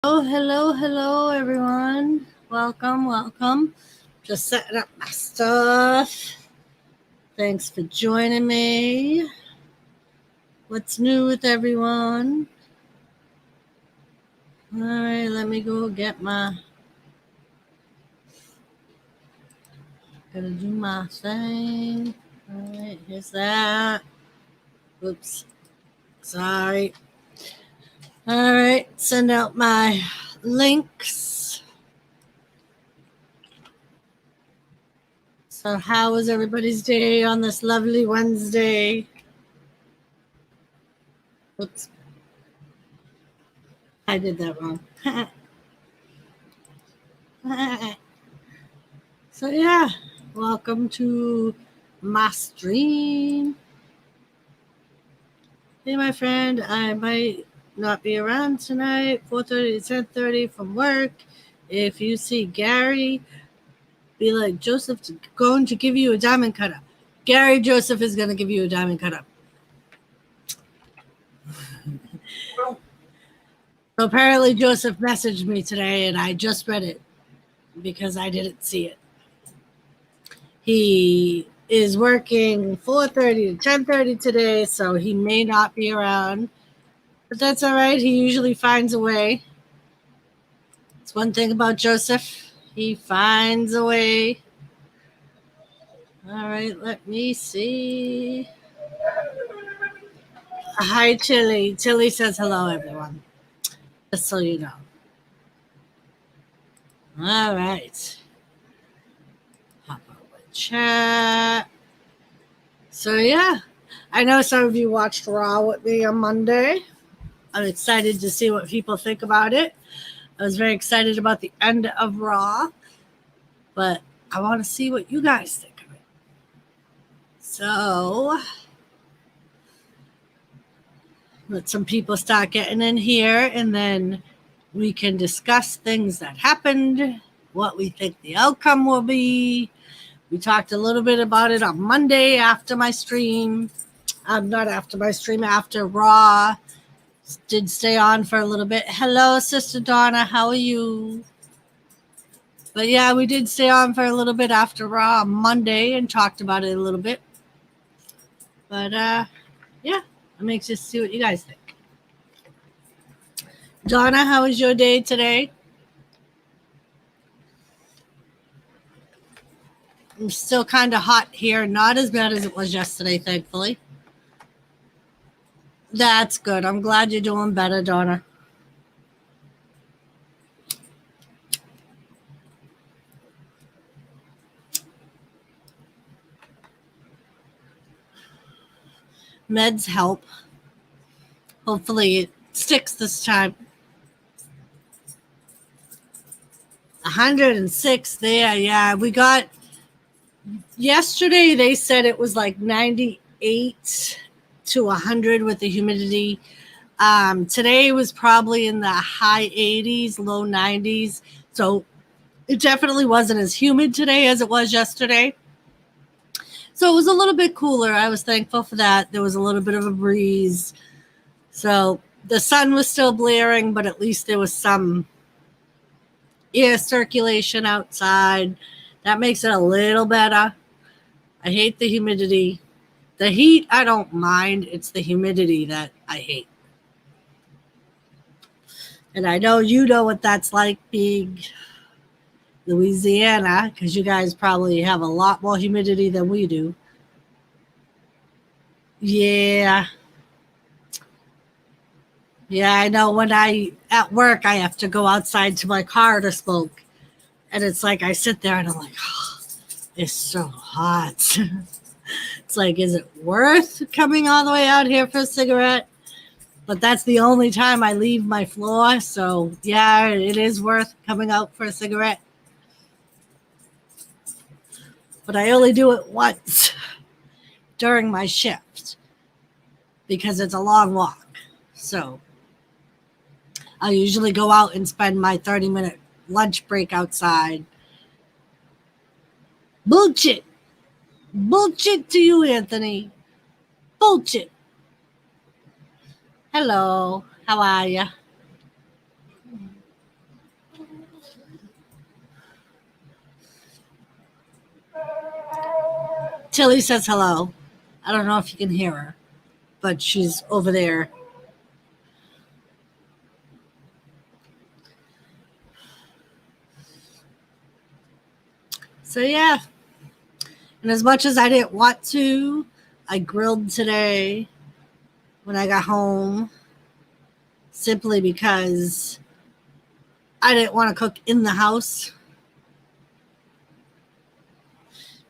Oh, hello, everyone. Welcome. Just setting up my stuff. Thanks for joining me. What's new with everyone? All right, let me go get my. Gotta do my thing. All right, here's that. Oops, sorry. All right, send out my links. So, how was everybody's day on this lovely Wednesday? Oops, I did that wrong. So yeah, welcome to my stream. Hey, my friend, I might not be around tonight, 4:30 to 10:30 from work. If you see Gary, be like, Joseph's going to give you a diamond cutter. Gary Joseph is going to give you a diamond cutter. So apparently Joseph messaged me today, and I just read it because I didn't see it. He is working 4:30 to 10:30 today, so he may not be around. But that's all right. He usually finds a way. It's one thing about Joseph. He finds a way. All right, let me see. Hi, Chili. Chili says hello, everyone. Just so you know. All right. Hop over chat. So, yeah. I know some of you watched Raw with me on Monday. I'm excited to see what people think about it. I was very excited about the end of Raw, but I want to see what you guys think of it. So, let some people start getting in here, and then we can discuss things that happened, what we think the outcome will be. We talked a little bit about it on Monday after my stream. Not after my stream, after Raw. Did stay on for a little bit. Hello, Sister Donna. How are you? But yeah, we did stay on for a little bit after Raw on Monday and talked about it a little bit. But yeah, I'm anxious to see what you guys think. Donna, how was your day today? I'm still kind of hot here. Not as bad as it was yesterday, thankfully. That's good. I'm glad you're doing better, Donna. Meds help. Hopefully it sticks this time. 106 there. Yeah, we got yesterday. They said it was like 98 to 100 with the humidity. Today was probably in the high 80s, low 90s. So it definitely wasn't as humid today as it was yesterday. So it was a little bit cooler. I was thankful for that. There was a little bit of a breeze. So the sun was still blaring, but at least there was some air circulation outside. That makes it a little better. I hate the humidity. The heat, I don't mind. It's the humidity that I hate. And I know you know what that's like being Louisiana, because you guys probably have a lot more humidity than we do. Yeah. Yeah, I know when at work, I have to go outside to my car to smoke. And it's like I sit there and I'm like, oh, it's so hot. It's like, is it worth coming all the way out here for a cigarette? But that's the only time I leave my floor. So, yeah, it is worth coming out for a cigarette. But I only do it once during my shift because it's a long walk. So I usually go out and spend my 30-minute lunch break outside. Bullshit. Bullshit to you, Anthony. Bullshit. Hello. How are you? Tilly says hello. I don't know if you can hear her, but she's over there. So yeah, and as much as I didn't want to, I grilled today when I got home simply because I didn't want to cook in the house.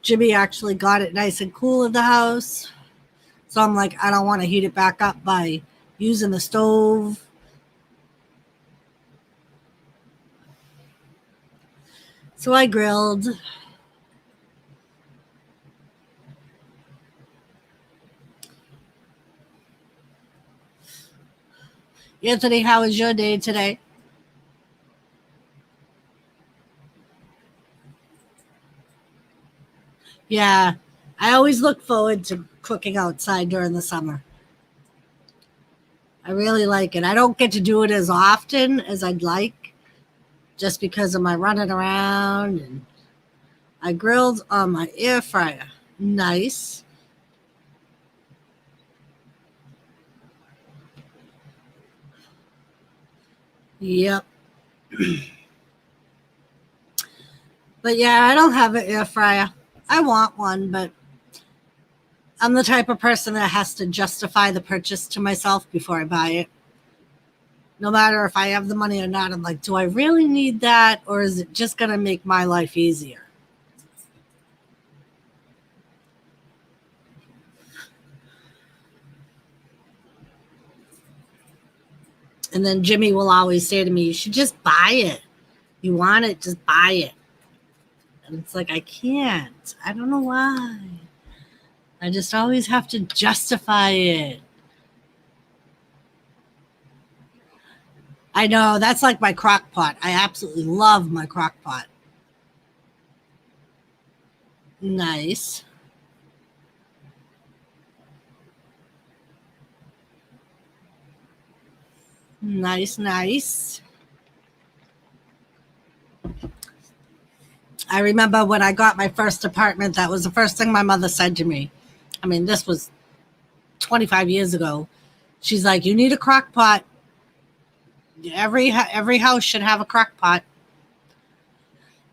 Jimmy actually got it nice and cool in the house. So I'm like, I don't want to heat it back up by using the stove. So I grilled. Anthony, how was your day today? Yeah, I always look forward to cooking outside during the summer. I really like it. I don't get to do it as often as I'd like just because of my running around. And I grilled on my air fryer. Nice. Yep. But yeah, I don't have an air fryer. I want one, but I'm the type of person that has to justify the purchase to myself before I buy it. No matter if I have the money or not, I'm like, do I really need that, or is it just going to make my life easier? And then Jimmy will always say to me, you should just buy it. You want it, just buy it. And it's like, I can't. I don't know why. I just always have to justify it. I know, that's like my crock pot. I absolutely love my crock pot. Nice. Nice, nice. I remember when I got my first apartment, that was the first thing my mother said to me. I mean, this was 25 years ago. She's like, you need a crock pot. Every house should have a crock pot.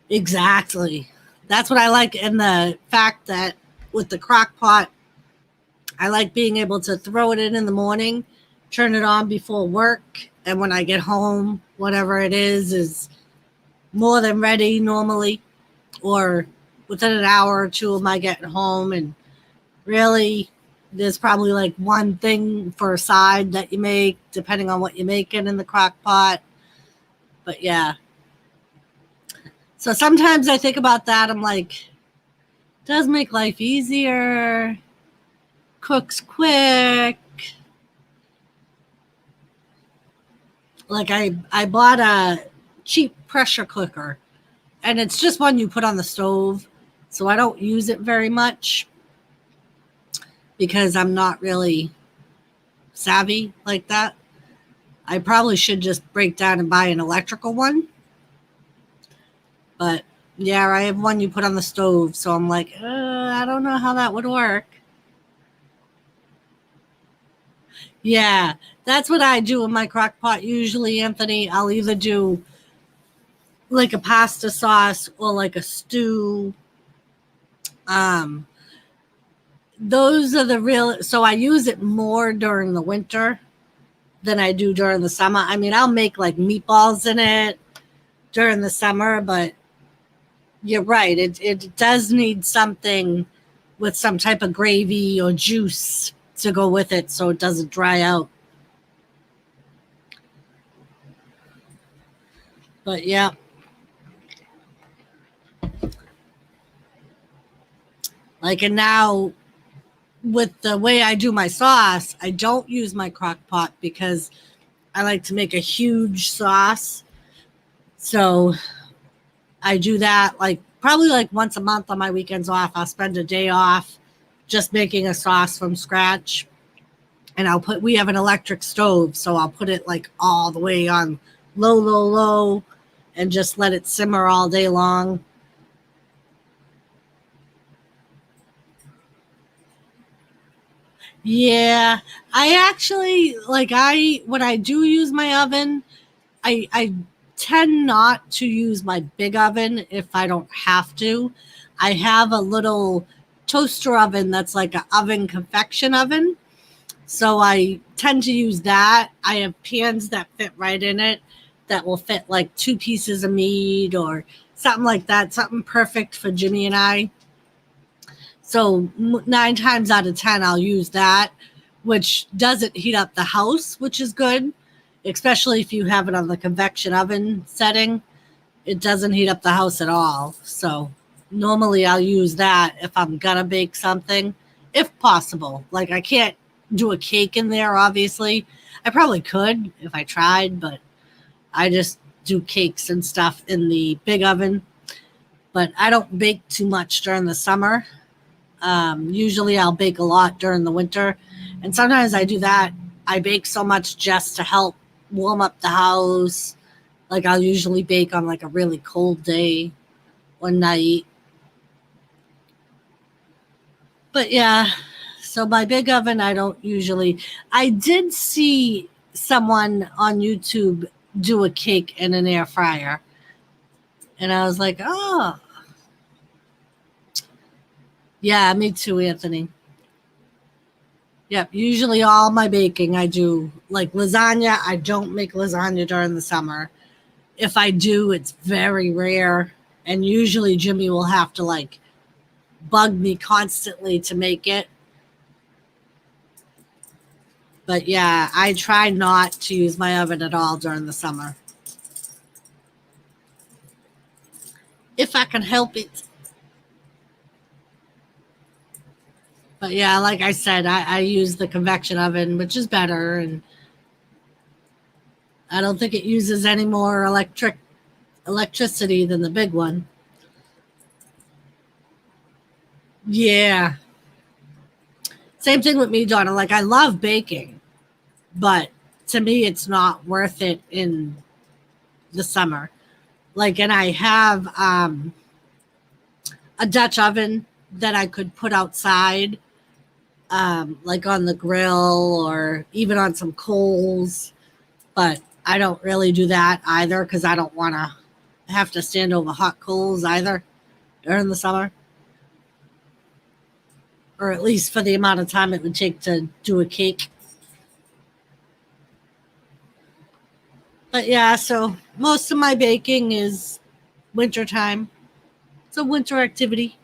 Exactly. That's what I like. And the fact that with the crock pot, I like being able to throw it in the morning, turn it on before work. And when I get home, whatever it is more than ready normally, or within an hour or two of my getting home. And really, there's probably like one thing for a side that you make, depending on what you're making in the crock pot. But yeah. So sometimes I think about that. I'm like, does make life easier, cooks quick. Like I bought a cheap pressure cooker, and it's just one you put on the stove. So I don't use it very much because I'm not really savvy like that. I probably should just break down and buy an electrical one. But yeah, I have one you put on the stove. So I'm like, I don't know how that would work. Yeah, that's what I do in my crock pot usually, Anthony. I'll either do like a pasta sauce or like a stew. Um, those are the real, so I use it more during the winter than I do during the summer. I mean, I'll make like meatballs in it during the summer, but you're right. It does need something with some type of gravy or juice to go with it so it doesn't dry out. But yeah. Like, and now with the way I do my sauce, I don't use my crock pot because I like to make a huge sauce. So I do that like probably like once a month on my weekends off. I'll spend a day off just making a sauce from scratch. And we have an electric stove, so I'll put it like all the way on low, low, low and just let it simmer all day long. Yeah, I actually like I when I do use my oven, I tend not to use my big oven if I don't have to. I have a little toaster oven that's like an oven convection oven. So I tend to use that. I have pans that fit right in it that will fit like two pieces of meat or something like that, something perfect for Jimmy and I. So 9 times out of 10, I'll use that, which doesn't heat up the house, which is good, especially if you have it on the convection oven setting. It doesn't heat up the house at all. So normally I'll use that if I'm going to bake something, if possible. Like I can't do a cake in there, obviously. I probably could if I tried, but I just do cakes and stuff in the big oven. But I don't bake too much during the summer. Usually I'll bake a lot during the winter. And sometimes I do that. I bake so much just to help warm up the house. Like I'll usually bake on like a really cold day one night. But yeah, so my big oven, I don't usually. I did see someone on YouTube do a cake in an air fryer. And I was like, oh, yeah, me too, Anthony. Yep. Usually all my baking I do like lasagna. I don't make lasagna during the summer. If I do, it's very rare. And usually Jimmy will have to like bug me constantly to make it. But yeah, I try not to use my oven at all during the summer. If I can help it. But yeah, like I said, I use the convection oven, which is better. And I don't think it uses any more electricity than the big one. Yeah. Same thing with me, Donna. Like I love baking, but to me it's not worth it in the summer. Like and I have a Dutch oven that I could put outside, like on the grill or even on some coals. But I don't really do that either because I don't want to have to stand over hot coals either during the summer, or at least for the amount of time it would take to do a cake. But yeah, so most of my baking is wintertime. It's a winter activity.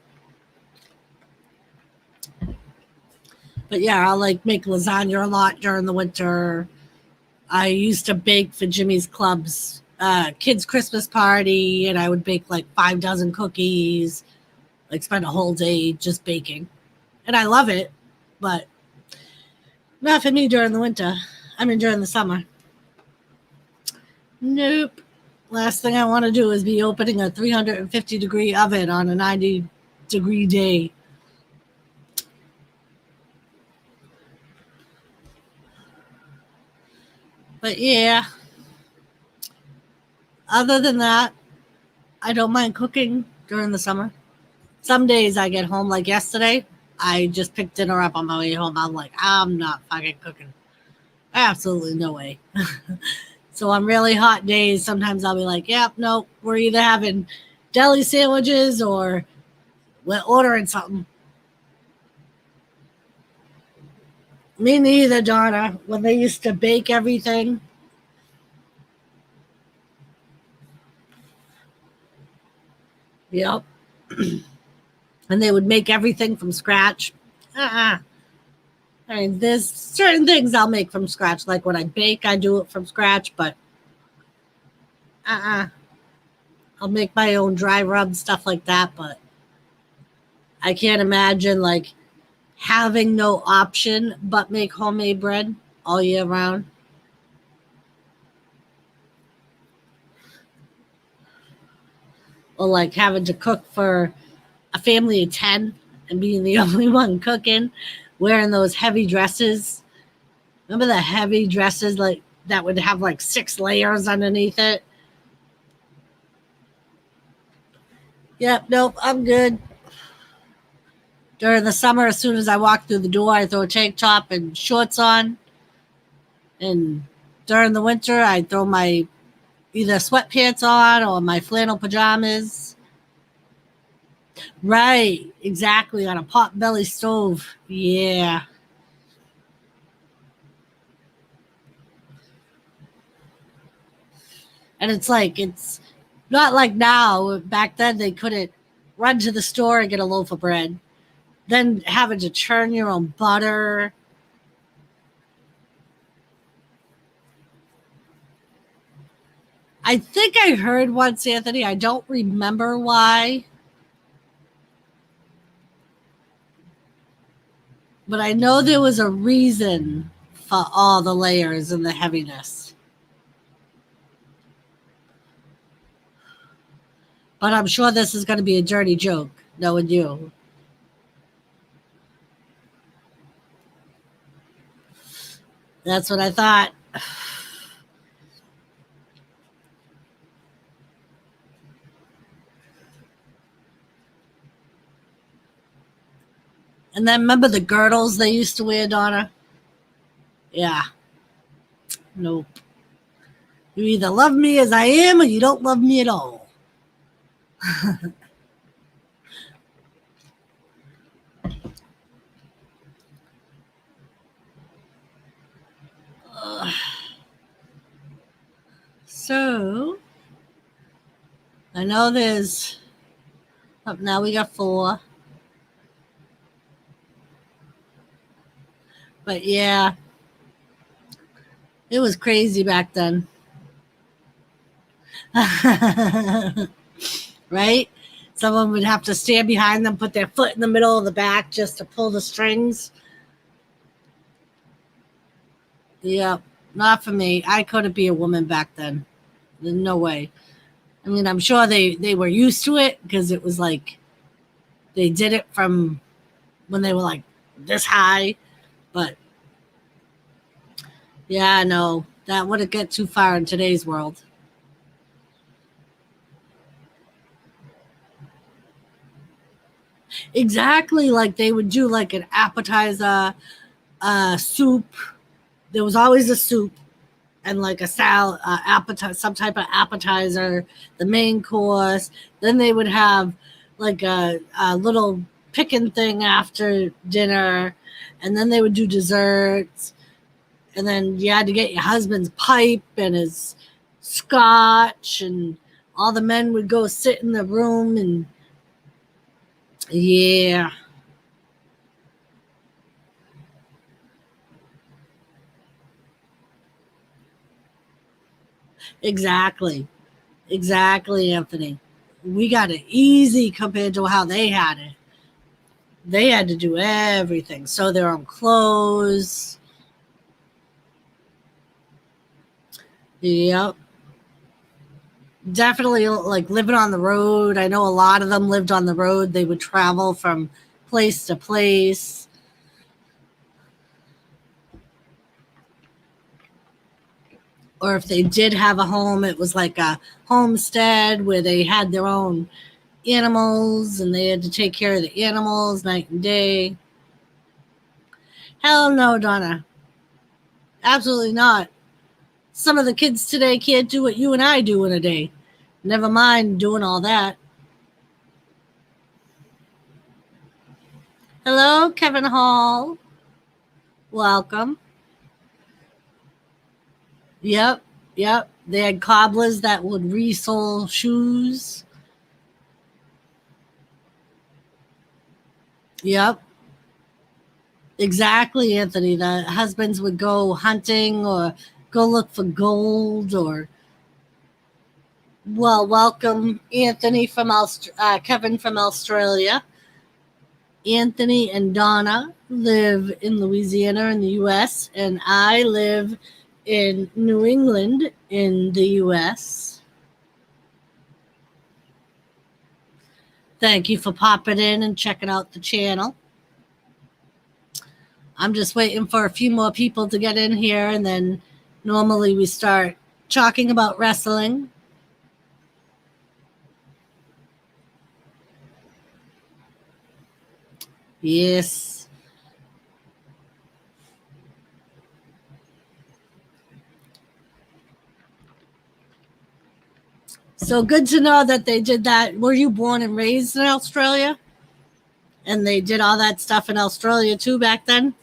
But yeah, I'll like make lasagna a lot during the winter. I used to bake for Jimmy's Club's kids' Christmas party, and I would bake like 5 dozen cookies, like spend a whole day just baking. And I love it, but not for me during the winter. I mean, during the summer. Nope. Last thing I want to do is be opening a 350-degree oven on a 90-degree day. But yeah, other than that, I don't mind cooking during the summer. Some days I get home, like yesterday, I just picked dinner up on my way home. I'm like, I'm not fucking cooking. Absolutely no way. So on really hot days, sometimes I'll be like, yep, no, we're either having deli sandwiches or we're ordering something. Me neither, Donna. When they used to bake everything. Yep. And they would make everything from scratch. Uh-uh. I mean, there's certain things I'll make from scratch. Like when I bake, I do it from scratch, but uh-uh. I'll make my own dry rub, stuff like that, but I can't imagine like having no option but make homemade bread all year round. Or like having to cook for a family of 10 and being the only one cooking, wearing those heavy dresses. Remember the heavy dresses like that would have like 6 layers underneath it? Yep, nope, I'm good. During the summer, as soon as I walk through the door, I throw a tank top and shorts on. And during the winter, I throw my either sweatpants on or my flannel pajamas. Right, exactly, on a pot belly stove. Yeah. And it's not like now. Back then, they couldn't run to the store and get a loaf of bread. Then having to churn your own butter. I think I heard once, Anthony, I don't remember why, but I know there was a reason for all the layers and the heaviness. But I'm sure this is going to be a dirty joke, knowing you. That's what I thought. And then remember the girdles they used to wear, Donna? Yeah. Nope. You either love me as I am or you don't love me at all. So, I know there's. Oh, now we got 4. But yeah, it was crazy back then. Right? Someone would have to stand behind them, put their foot in the middle of the back just to pull the strings. Yeah, not for me. I couldn't be a woman back then. There's no way. I mean, I'm sure they were used to it because it was like they did it from when they were like this high. But yeah, no, that wouldn't get too far in today's world. Exactly, like they would do like an appetizer, soup. There was always a soup and like a salad, appetizer, some type of appetizer, the main course. Then they would have like a little picking thing after dinner, and then they would do desserts. And then you had to get your husband's pipe and his scotch, and all the men would go sit in the room and yeah, exactly. Exactly, Anthony. We got it easy compared to how they had it. They had to do everything, sew their own clothes. Yep. Definitely like living on the road. I know a lot of them lived on the road. They would travel from place to place. Or if they did have a home, it was like a homestead where they had their own animals and they had to take care of the animals night and day. Hell no, Donna. Absolutely not. Some of the kids today can't do what you and I do in a day. Never mind doing all that. Hello, Kevin Hall. Welcome. Yep, yep. They had cobblers that would resole shoes. Yep, exactly, Anthony. The husbands would go hunting or go look for gold or. Well, welcome, Anthony from Kevin from Australia. Anthony and Donna live in Louisiana in the U.S., and I live in New England in the U.S. Thank you for popping in and checking out the channel. I'm just waiting for a few more people to get in here, and then normally we start talking about wrestling. Yes. So good to know that they did that. Were you born and raised in Australia? And they did all that stuff in Australia too back then?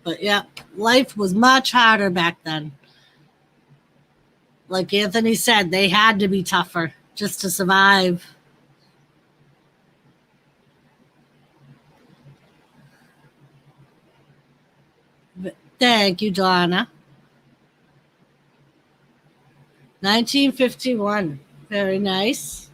But yeah, life was much harder back then. Like Anthony said, they had to be tougher just to survive. But thank you, Donna. 1951. Very nice.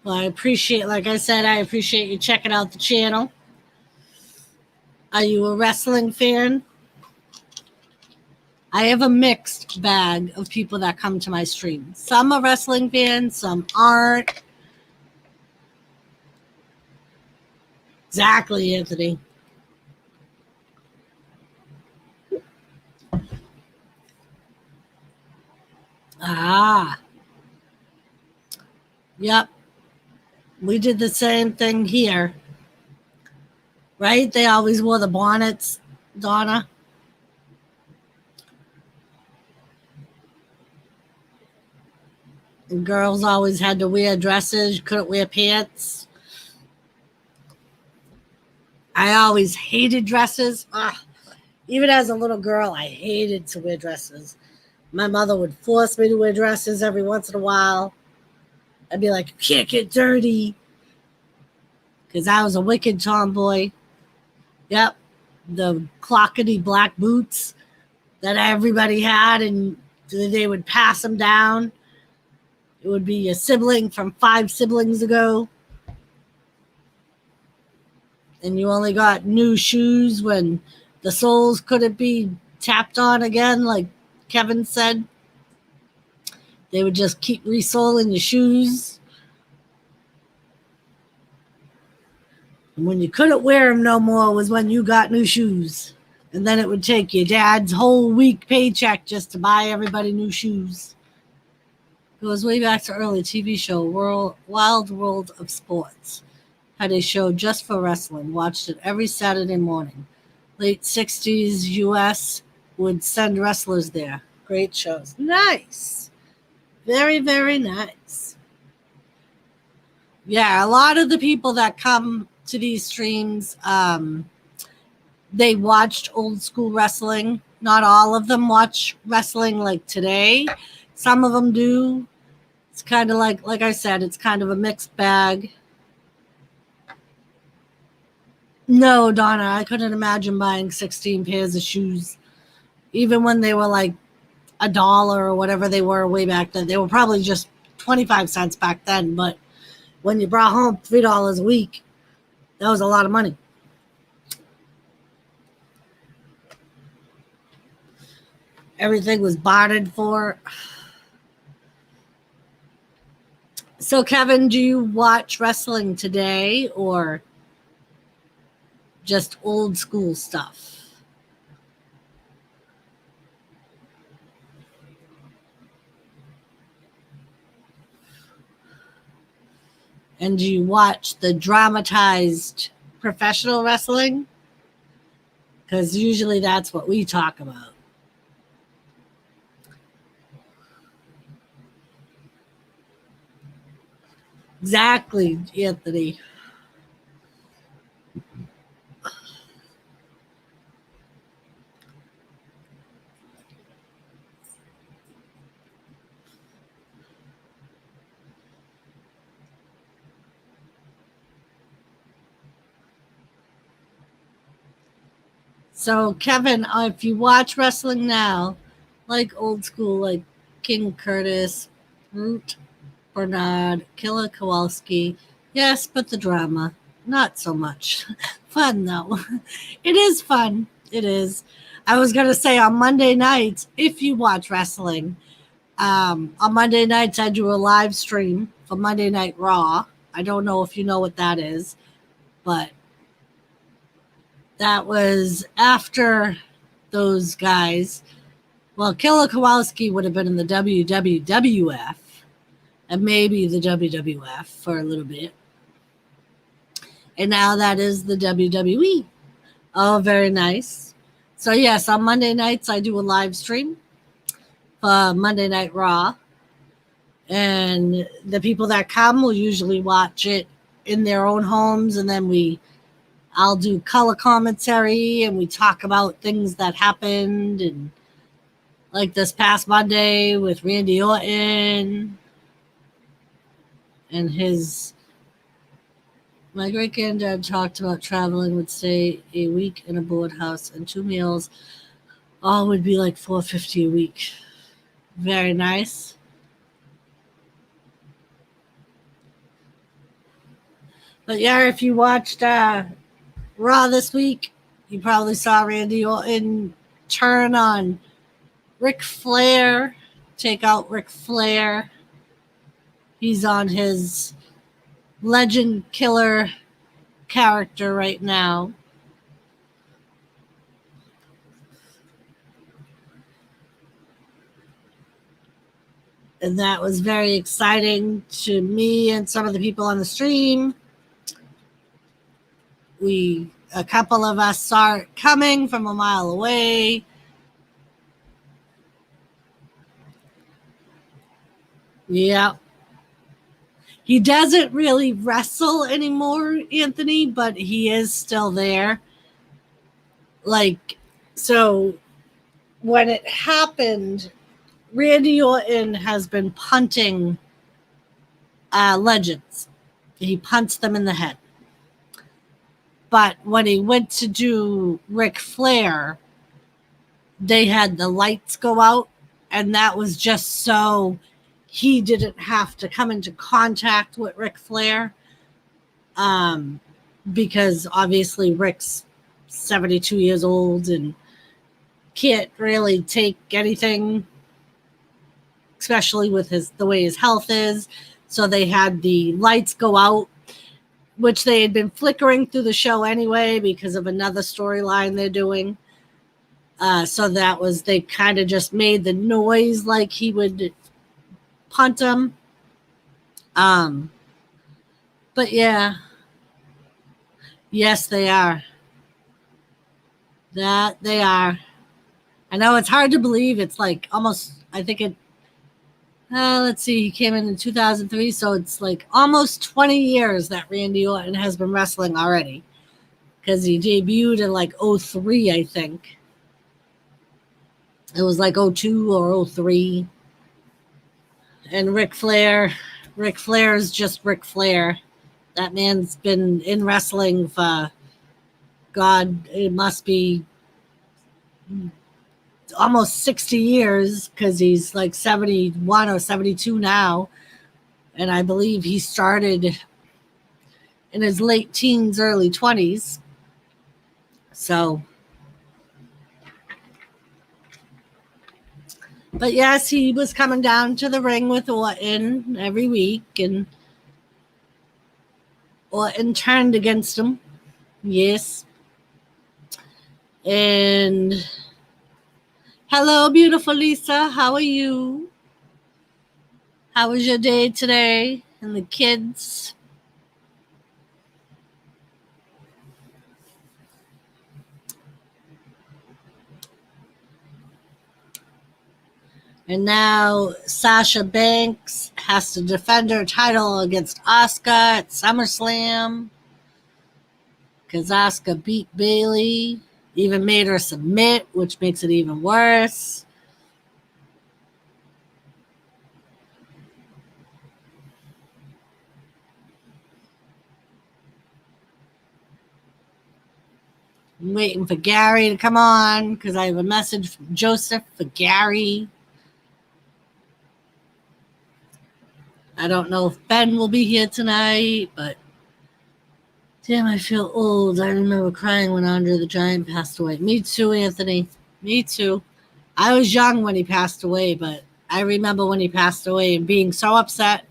Well, I appreciate, like I said, I appreciate you checking out the channel. Are you a wrestling fan? I have a mixed bag of people that come to my stream. Some are wrestling fans, some aren't. Exactly, Anthony. Ah, yep. We did the same thing here, right? They always wore the bonnets, Donna. And girls always had to wear dresses, couldn't wear pants. I always hated dresses. Ugh. Even as a little girl, I hated to wear dresses. My mother would force me to wear dresses every once in a while. I'd be like, you can't get dirty. Because I was a wicked tomboy. Yep. The clockety black boots that everybody had, and they would pass them down. It would be a sibling from 5 siblings ago. And you only got new shoes when the soles couldn't be tapped on again, like Kevin said. They would just keep resoling your shoes. And when you couldn't wear them no more was when you got new shoes. And then it would take your dad's whole week paycheck just to buy everybody new shoes. It goes way back to early TV show, Wild World of Sports. Had a show just for wrestling. Watched it every Saturday morning. Late 60s US would send wrestlers there. Great shows. Nice. Very, very nice. Yeah, a lot of the people that come to these streams, they watched old school wrestling. Not all of them watch wrestling like today. Some of them do. It's kind of like I said, it's kind of a mixed bag. No, Donna, I couldn't imagine buying 16 pairs of shoes. Even when they were like $1 or whatever they were way back then. They were probably just 25 cents back then, but when you brought home $3 a week, that was a lot of money. Everything was bartered for. So, Kevin, do you watch wrestling today or just old school stuff? And do you watch the dramatized professional wrestling? Because usually that's what we talk about. Exactly, Anthony. So, Kevin, if you watch wrestling now, like old school, like King Curtis, Root Bernard, Killer Kowalski, yes, but the drama, not so much. Fun, though. It is fun. It is. I was going to say on Monday nights, if you watch wrestling, on Monday nights, I do a live stream for Monday Night Raw. I don't know if you know what that is, but that was after those guys. Well, Killer Kowalski would have been in the WWF and maybe the WWF for a little bit. And now that is the WWE. Oh, very nice. So, yes, on Monday nights, I do a live stream for Monday Night Raw. And the people that come will usually watch it in their own homes. And then I'll do color commentary and we talk about things that happened. And like this past Monday with Randy Orton and my great granddad talked about traveling, would stay a week in a board house and 2 meals. All would be like $450 a week. Very nice. But yeah, if you watched Raw this week, you probably saw Randy Orton turn on Ric Flair, take out Ric Flair. He's on his legend killer character right now. And that was very exciting to me and some of the people on the stream. A couple of us saw it coming from a mile away. Yeah. He doesn't really wrestle anymore, Anthony, but he is still there. Like, so when it happened, Randy Orton has been punting legends. He punts them in the head. But when he went to do Ric Flair, they had the lights go out, and that was just so he didn't have to come into contact with Ric Flair. Because obviously Ric's 72 years old and can't really take anything, especially with the way his health is. So they had the lights go out, which they had been flickering through the show anyway because of another storyline they're doing. So they kind of just made the noise like he would punt him. But yeah. Yes, they are. That they are. I know it's hard to believe. It's like almost, I think let's see, he came in 2003, so it's like almost 20 years that Randy Orton has been wrestling already. Because he debuted in like 03, I think. It was like 02 or 03. And Ric Flair is just Ric Flair. That man's been in wrestling for, God, it must be almost 60 years because he's like 71 or 72 now. And I believe he started in his late teens, early 20s. So, but yes, he was coming down to the ring with Orton every week, and Orton turned against him. Yes. And hello, beautiful Lisa. How are you? How was your day today? And the kids? And now Sasha Banks has to defend her title against Asuka at SummerSlam. Because Asuka beat Bayley. Even made her submit, which makes it even worse. I'm waiting for Gary to come on because I have a message from Joseph for Gary. I don't know if Ben will be here tonight, but damn, I feel old. I remember crying when Andre the Giant passed away. Me too, Anthony. Me too. I was young when he passed away, but I remember when he passed away and being so upset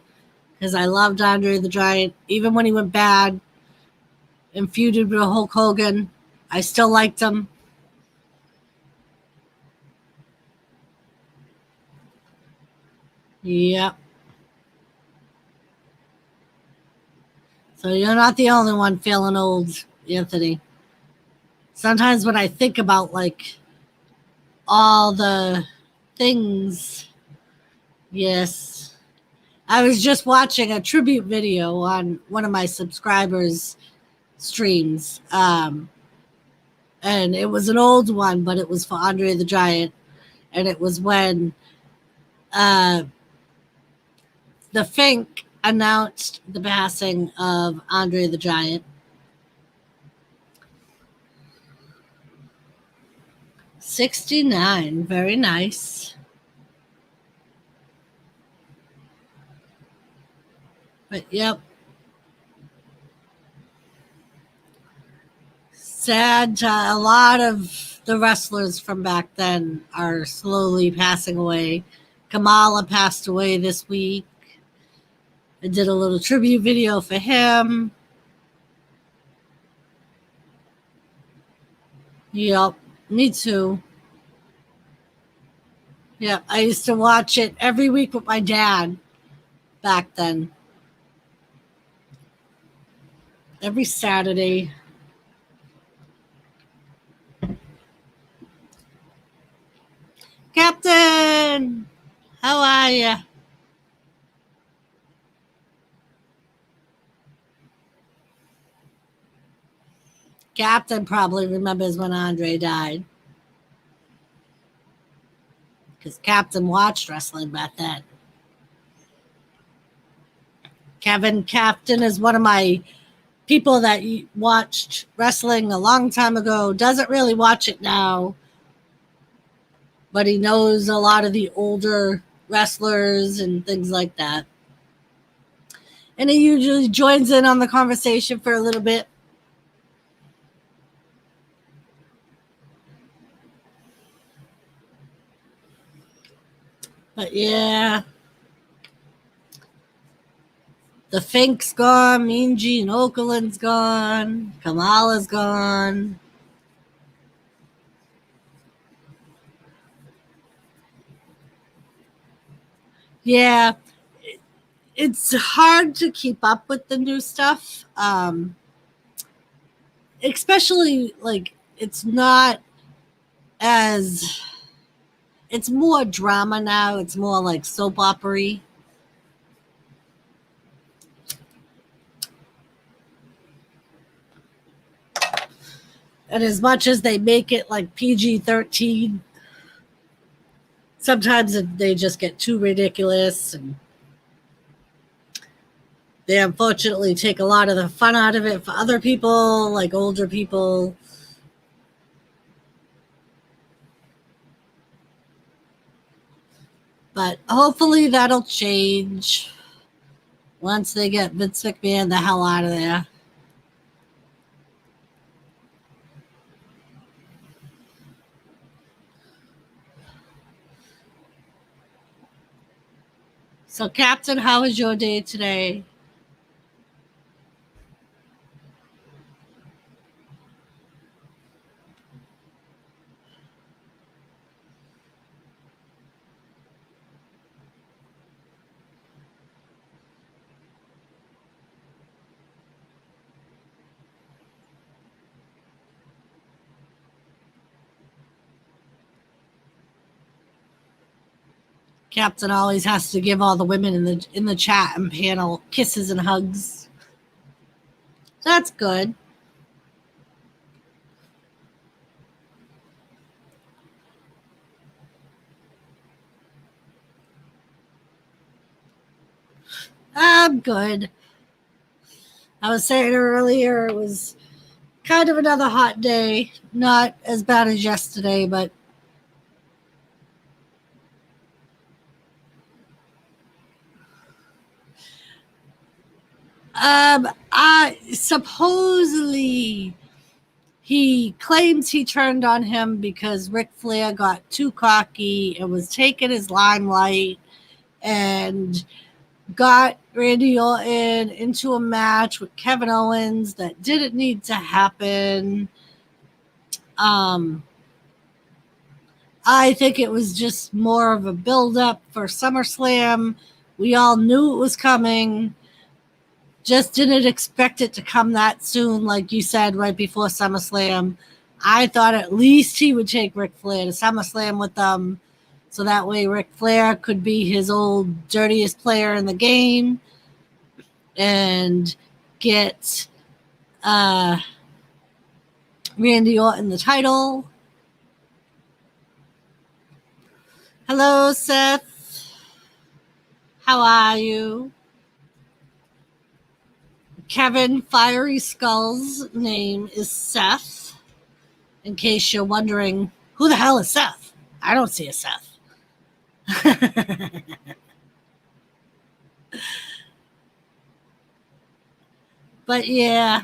because I loved Andre the Giant. Even when he went bad and feuded with Hulk Hogan, I still liked him. Yep. So you're not the only one feeling old, Anthony. Sometimes when I think about like all the things, yes. I was just watching a tribute video on one of my subscribers' streams. And it was an old one, but it was for Andre the Giant. And it was when uh, the Fink announced the passing of Andre the Giant. 69, very nice. But yep. Sad. A lot of the wrestlers from back then are slowly passing away. Kamala passed away this week. I did a little tribute video for him. Yep, me too. Yep, I used to watch it every week with my dad back then. Every Saturday. Captain, how are you? Captain probably remembers when Andre died. Because Captain watched wrestling back then. Kevin Captain is one of my people that watched wrestling a long time ago. Doesn't really watch it now. But he knows a lot of the older wrestlers and things like that. And he usually joins in on the conversation for a little bit. But yeah, the Fink's gone, Mean Gene Okerlund's gone, Kamala's gone. Yeah, it's hard to keep up with the new stuff. Especially like it's not as it's more drama now. It's more like soap opera-y. And as much as they make it like PG-13, sometimes they just get too ridiculous and they unfortunately take a lot of the fun out of it for other people, like older people. But hopefully that'll change once they get Vince McMahon the hell out of there. So, Captain, how was your day today? Captain always has to give all the women in the chat and panel kisses and hugs. That's good. I'm good. I was saying earlier it was kind of another hot day. Not as bad as yesterday, but I supposedly he claims he turned on him because Ric Flair got too cocky and was taking his limelight and got Randy Orton into a match with Kevin Owens that didn't need to happen. I think it was just more of a build-up for SummerSlam. We all knew it was coming. Just didn't expect it to come that soon, like you said, right before SummerSlam. I thought at least he would take Ric Flair to SummerSlam with them, so that way Ric Flair could be his old dirtiest player in the game and get Randy Orton the title. Hello, Seth. How are you? Kevin Fiery Skull's name is Seth. In case you're wondering, who the hell is Seth? I don't see a Seth. But yeah.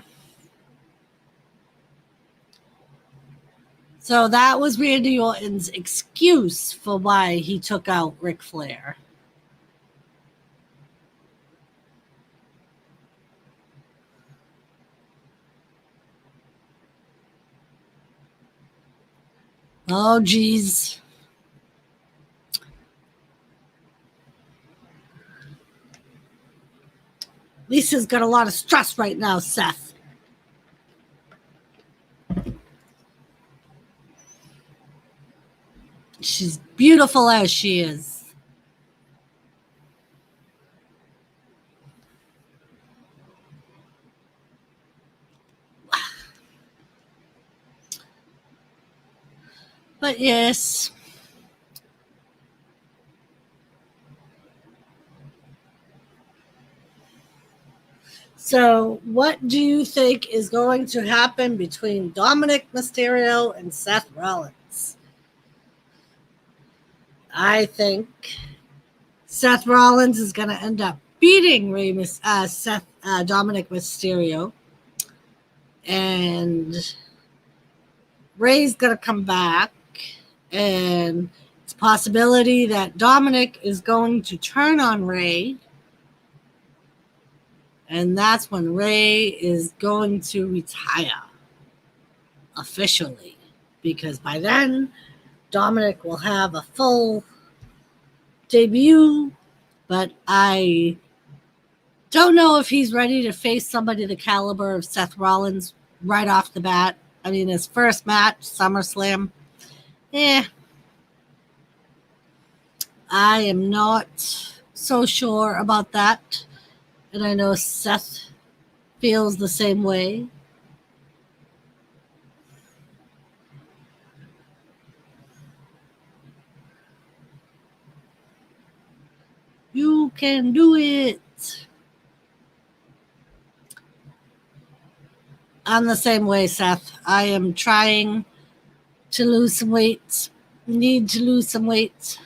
So that was Randy Orton's excuse for why he took out Ric Flair. Oh, geez. Lisa's got a lot of stress right now, Seth. She's beautiful as she is. But yes. So, what do you think is going to happen between Dominic Mysterio and Seth Rollins? I think Seth Rollins is going to end up beating Dominic Mysterio, and Ray's going to come back, and it's a possibility that Dominic is going to turn on Ray. And that's when Ray is going to retire officially. Because by then, Dominic will have a full debut. But I don't know if he's ready to face somebody the caliber of Seth Rollins right off the bat. I mean, his first match, SummerSlam. I am not so sure about that. And I know Seth feels the same way. You can do it. I'm the same way, Seth. I am trying to lose some weight. Need to lose some weight.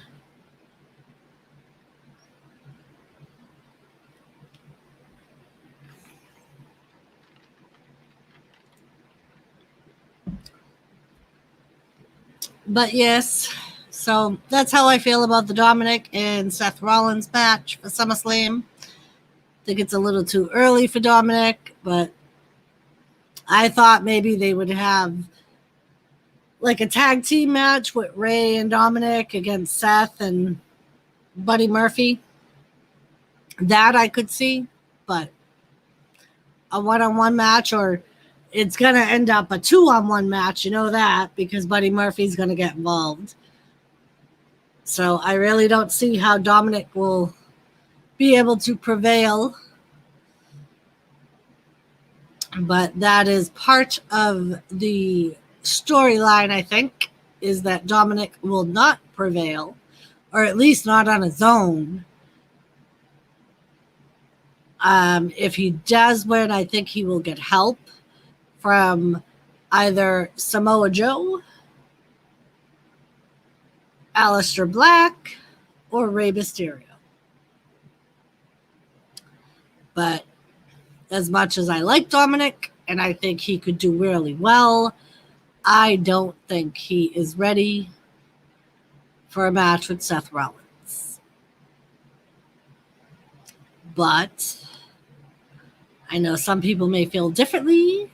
But yes, so that's how I feel about the Dominic and Seth Rollins match for SummerSlam. I think it's a little too early for Dominic, but I thought maybe they would have like a tag team match with Ray and Dominic against Seth and Buddy Murphy. That I could see, but a one-on-one match, or it's going to end up a two-on-one match, you know that, because Buddy Murphy's going to get involved. So I really don't see how Dominic will be able to prevail. But that is part of the storyline, I think, is that Dominic will not prevail, or at least not on his own. If he does win, I think he will get help from either Samoa Joe, Aleister Black, or Rey Mysterio. But as much as I like Dominic, and I think he could do really well, I don't think he is ready for a match with Seth Rollins. But I know some people may feel differently.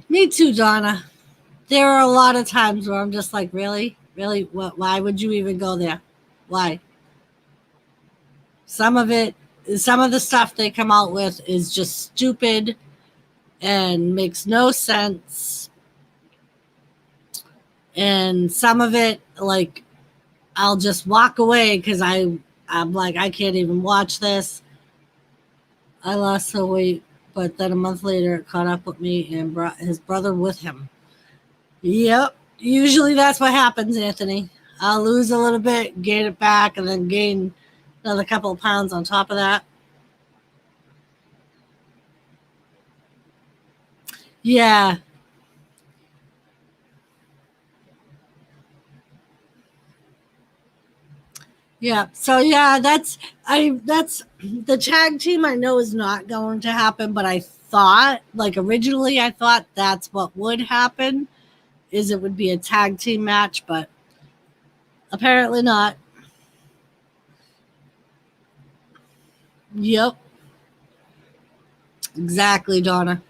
Me too, Donna. There are a lot of times where I'm just like, really? Really? What? Why would you even go there? Why? Some of it, some of the stuff they come out with is just stupid and makes no sense. And some of it, like, I'll just walk away because I'm like, I can't even watch this. I lost some weight, but then a month later it caught up with me and brought his brother with him. Yep. Usually that's what happens, Anthony. I'll lose a little bit, gain it back, and then gain another couple of pounds on top of that. Yeah. Yeah. So yeah, that's the tag team I know is not going to happen, but I thought, like, originally I thought that's what would happen, is it would be a tag team match, but apparently not. Yep. Exactly, Donna.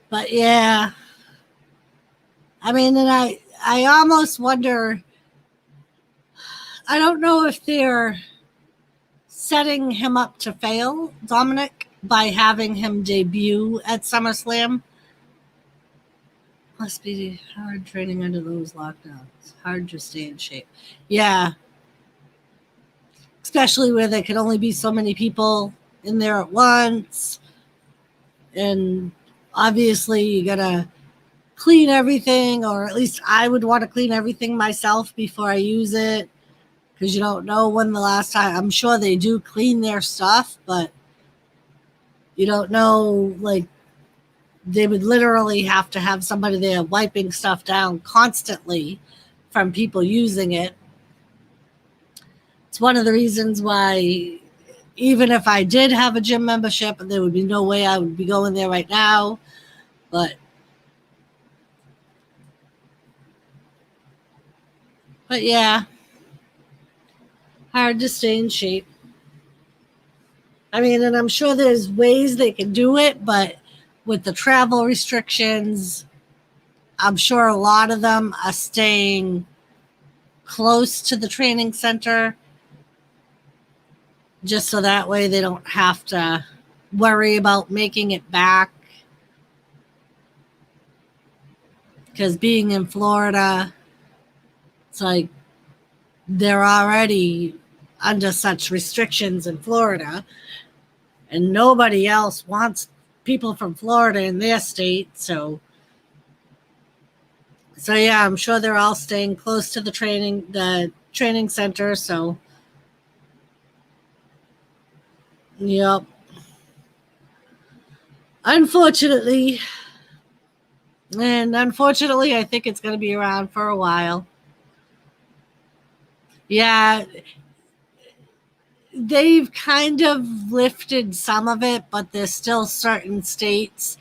But yeah, I mean, and I almost wonder, I don't know if they're setting him up to fail, Dominic, by having him debut at SummerSlam. Must be hard training under those lockdowns. Hard to stay in shape. Yeah, especially where there could only be so many people in there at once. And obviously, you gotta clean everything, or at least I would want to clean everything myself before I use it, because you don't know when the last time. I'm sure they do clean their stuff, but you don't know, like, they would literally have to have somebody there wiping stuff down constantly from people using it. It's one of the reasons why, even if I did have a gym membership, there would be no way I would be going there right now. But yeah, hard to stay in shape. I mean, and I'm sure there's ways they can do it, but with the travel restrictions, I'm sure a lot of them are staying close to the training center, just so that way they don't have to worry about making it back. Because being in Florida, it's like they're already under such restrictions in Florida, and nobody else wants people from Florida in their state. So yeah, I'm sure they're all staying close to the training center. So yep. Unfortunately, I think it's going to be around for a while. Yeah, they've kind of lifted some of it, but there's still certain states,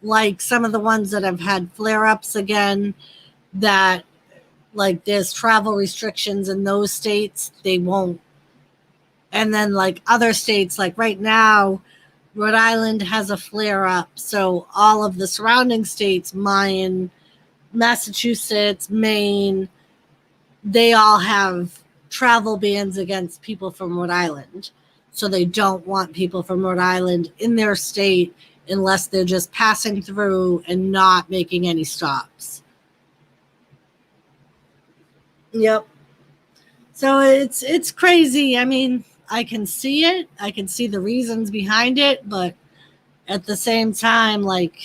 like some of the ones that have had flare-ups again, that, like, there's travel restrictions in those states. They won't. And then, like, other states, like right now, Rhode Island has a flare-up, so all of the surrounding states, Maine, Massachusetts, Maine, they all have travel bans against people from Rhode Island. So they don't want people from Rhode Island in their state unless they're just passing through and not making any stops. Yep. So it's crazy. I mean, I can see it. I can see the reasons behind it, but at the same time, like,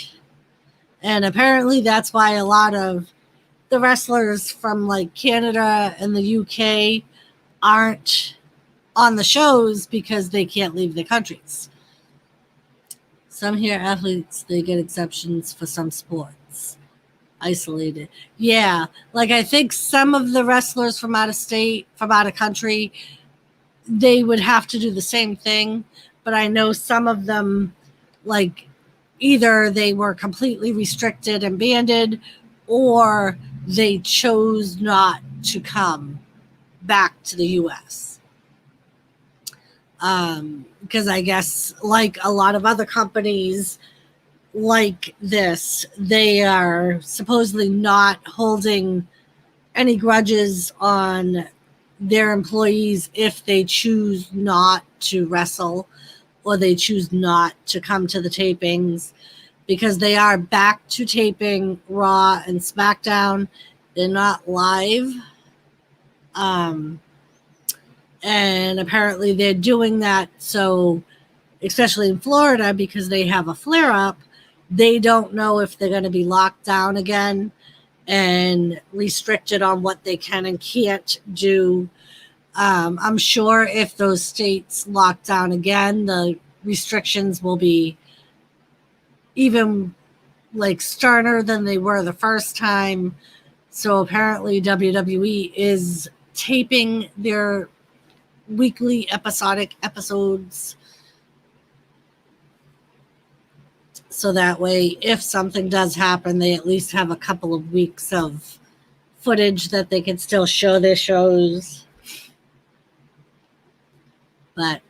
and apparently that's why a lot of the wrestlers from, like, Canada and the UK aren't on the shows, because they can't leave their countries. Some here athletes, they get exceptions for some sports. Isolated. Yeah. Like, I think some of the wrestlers from out of state, from out of country, they would have to do the same thing. But I know some of them, like, either they were completely restricted and banned, or they chose not to come back to the U.S. Because I guess, like a lot of other companies like this, they are supposedly not holding any grudges on their employees if they choose not to wrestle or they choose not to come to the tapings, because they are back to taping Raw and SmackDown. They're not live. Um, and apparently they're doing that so, especially in Florida, because they have a flare up, they don't know if they're going to be locked down again and restricted on what they can and can't do. I'm sure if those states lock down again, the restrictions will be even like sterner than they were the first time. So apparently WWE is taping their weekly episodic episodes, so that way if something does happen, they at least have a couple of weeks of footage that they can still show their shows. But,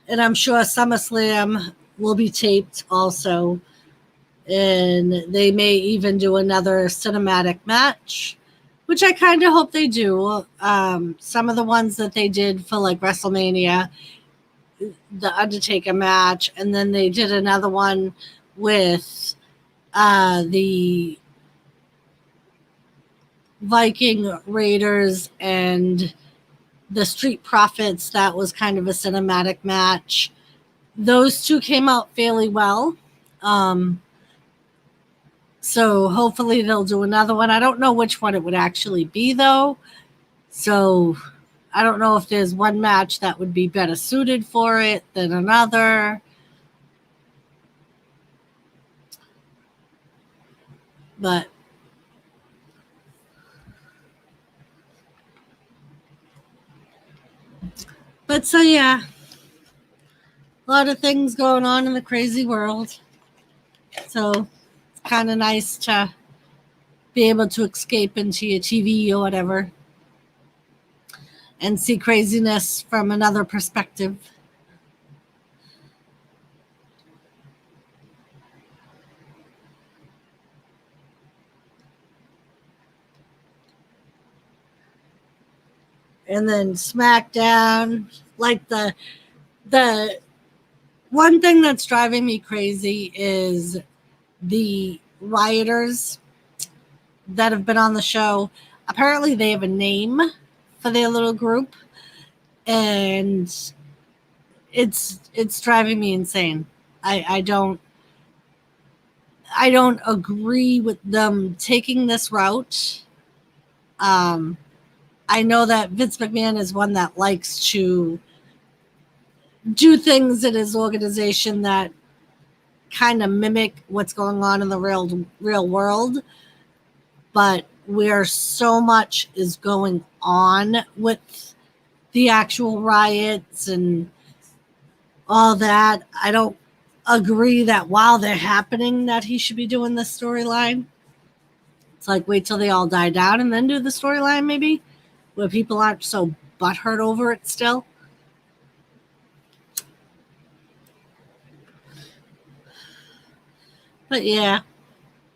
and I'm sure SummerSlam will be taped also, and they may even do another cinematic match, which I kind of hope they do. Some of the ones that they did for like WrestleMania, the Undertaker match, and then they did another one with the Viking Raiders and the Street Profits. That was kind of a cinematic match. Those two came out fairly well. So hopefully they'll do another one. I don't know which one it would actually be, though. So I don't know if there's one match that would be better suited for it than another. But so yeah, a lot of things going on in the crazy world. So it's kind of nice to be able to escape into your TV or whatever and see craziness from another perspective. And then SmackDown, like the one thing that's driving me crazy is the rioters that have been on the show. Apparently they have a name for their little group, and it's driving me insane. I don't agree with them taking this route. I know that Vince McMahon is one that likes to do things in his organization that kind of mimic what's going on in the real world, but where so much is going on with the actual riots and all that, I don't agree that while they're happening that he should be doing this storyline. It's like, wait till they all die down and then do the storyline, maybe, where people aren't so butthurt over it still. But yeah,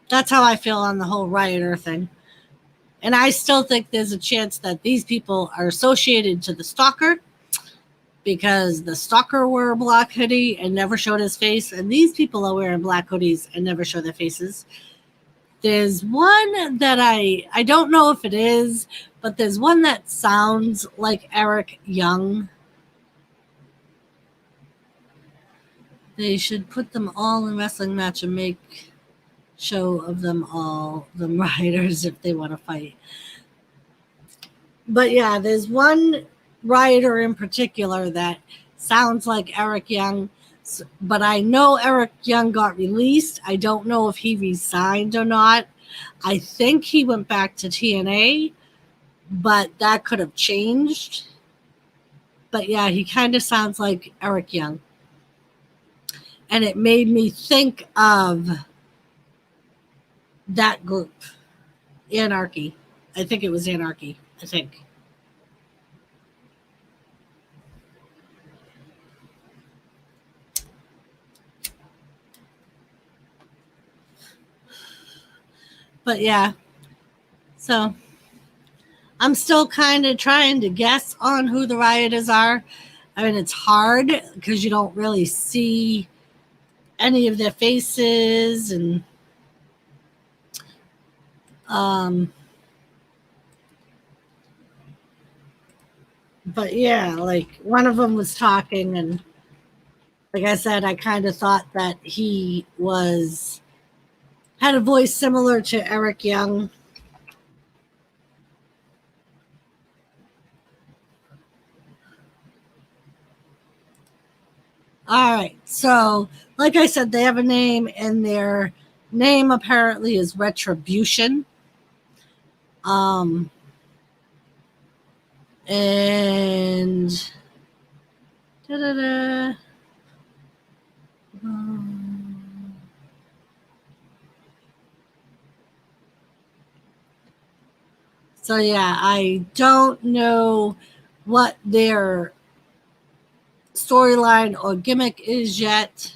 that's how I feel on the whole rioter thing. And I still think there's a chance that these people are associated to the stalker, because the stalker wore a black hoodie and never showed his face, and these people are wearing black hoodies and never show their faces. There's one that I don't know if it is, but there's one that sounds like Eric Young. They should put them all in wrestling match and make show of them all, the rioters, if they want to fight. But yeah, there's one rioter in particular that sounds like Eric Young, but I know Eric Young got released. I don't know if he resigned or not. I think he went back to TNA, but that could have changed. But yeah, he kind of sounds like Eric Young. And it made me think of that group, Anarchy. I think it was Anarchy. I think. But yeah, so I'm still kind of trying to guess on who the rioters are. I mean, it's hard because you don't really see any of their faces, and um, but yeah, like one of them was talking, and like I said, I kind of thought that he was had a voice similar to Eric Young. All right, so like I said, they have a name, and their name apparently is Retribution. Um, and da-da-da. Um, so yeah, I don't know what their storyline or gimmick is yet.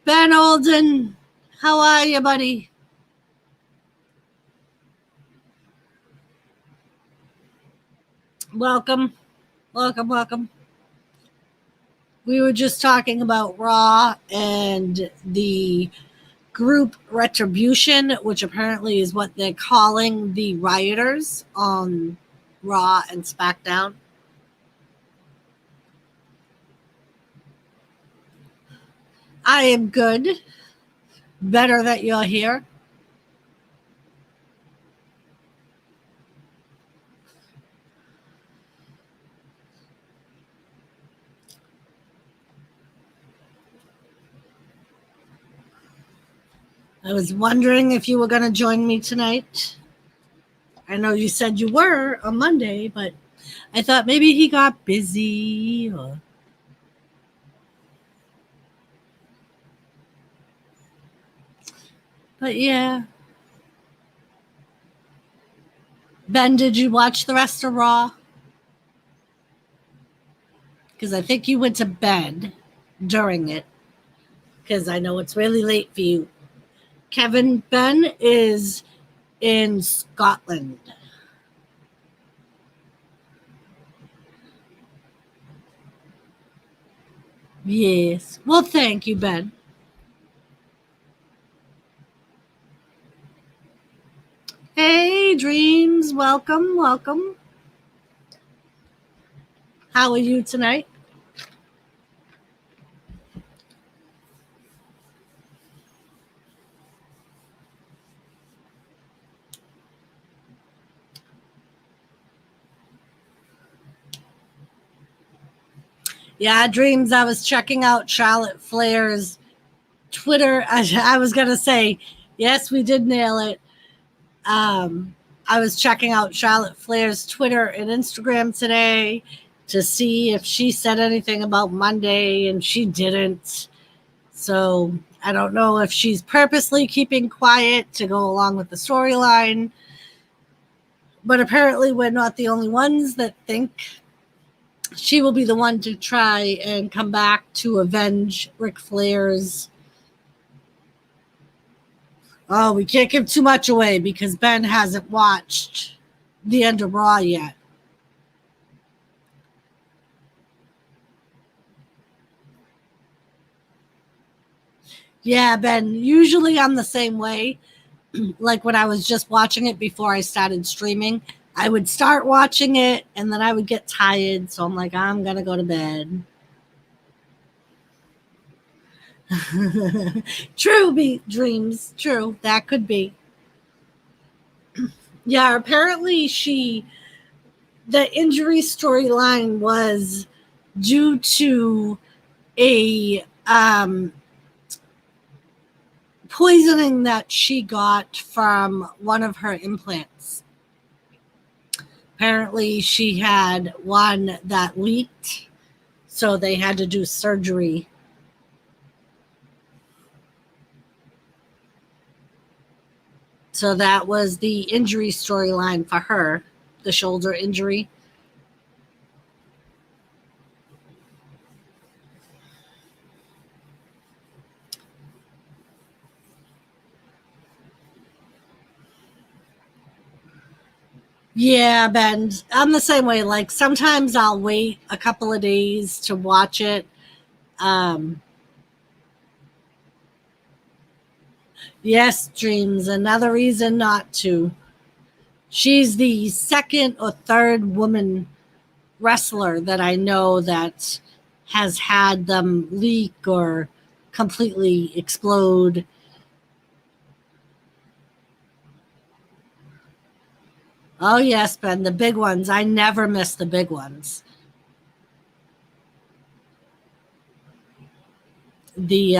Ben Alden, how are you, buddy? Welcome, welcome, welcome. We were just talking about Raw and the group Retribution, which apparently is what they're calling the rioters on Raw and SmackDown. I am good. Better that you're here. I was wondering if you were going to join me tonight. I know you said you were on Monday, but I thought maybe he got busy. But yeah. Ben, did you watch the rest of Raw? Because I think you went to bed during it. Because I know it's really late for you. Kevin Ben is in Scotland. Yes. Well, thank you, Ben. Hey, Dreams. Welcome, welcome. How are you tonight? Yeah, Dreams. I was checking out Charlotte Flair's Twitter. I was going to say, yes, we did nail it. I was checking out Charlotte Flair's Twitter and Instagram today to see if she said anything about Monday, and she didn't. So I don't know if she's purposely keeping quiet to go along with the storyline. But apparently, we're not the only ones that think she will be the one to try and come back to avenge Ric Flair's. Oh, we can't give too much away because Ben hasn't watched the end of Raw yet. Yeah, Ben, usually I'm the same way. Like when I was just watching it before I started streaming, I would start watching it and then I would get tired. So I'm like, I'm going to go to bed. True, be dreams. True. That could be. Yeah, apparently the injury storyline was due to a poisoning that she got from one of her implants. Apparently, she had one that leaked, so they had to do surgery. So that was the injury storyline for her, the shoulder injury. Yeah, Ben, I'm the same way. Like sometimes I'll wait a couple of days to watch it. Um, yes, Dreams, another reason not to. She's the second or third woman wrestler that I know that has had them leak or completely explode. Oh yes, Ben, the big ones. I never miss the big ones. The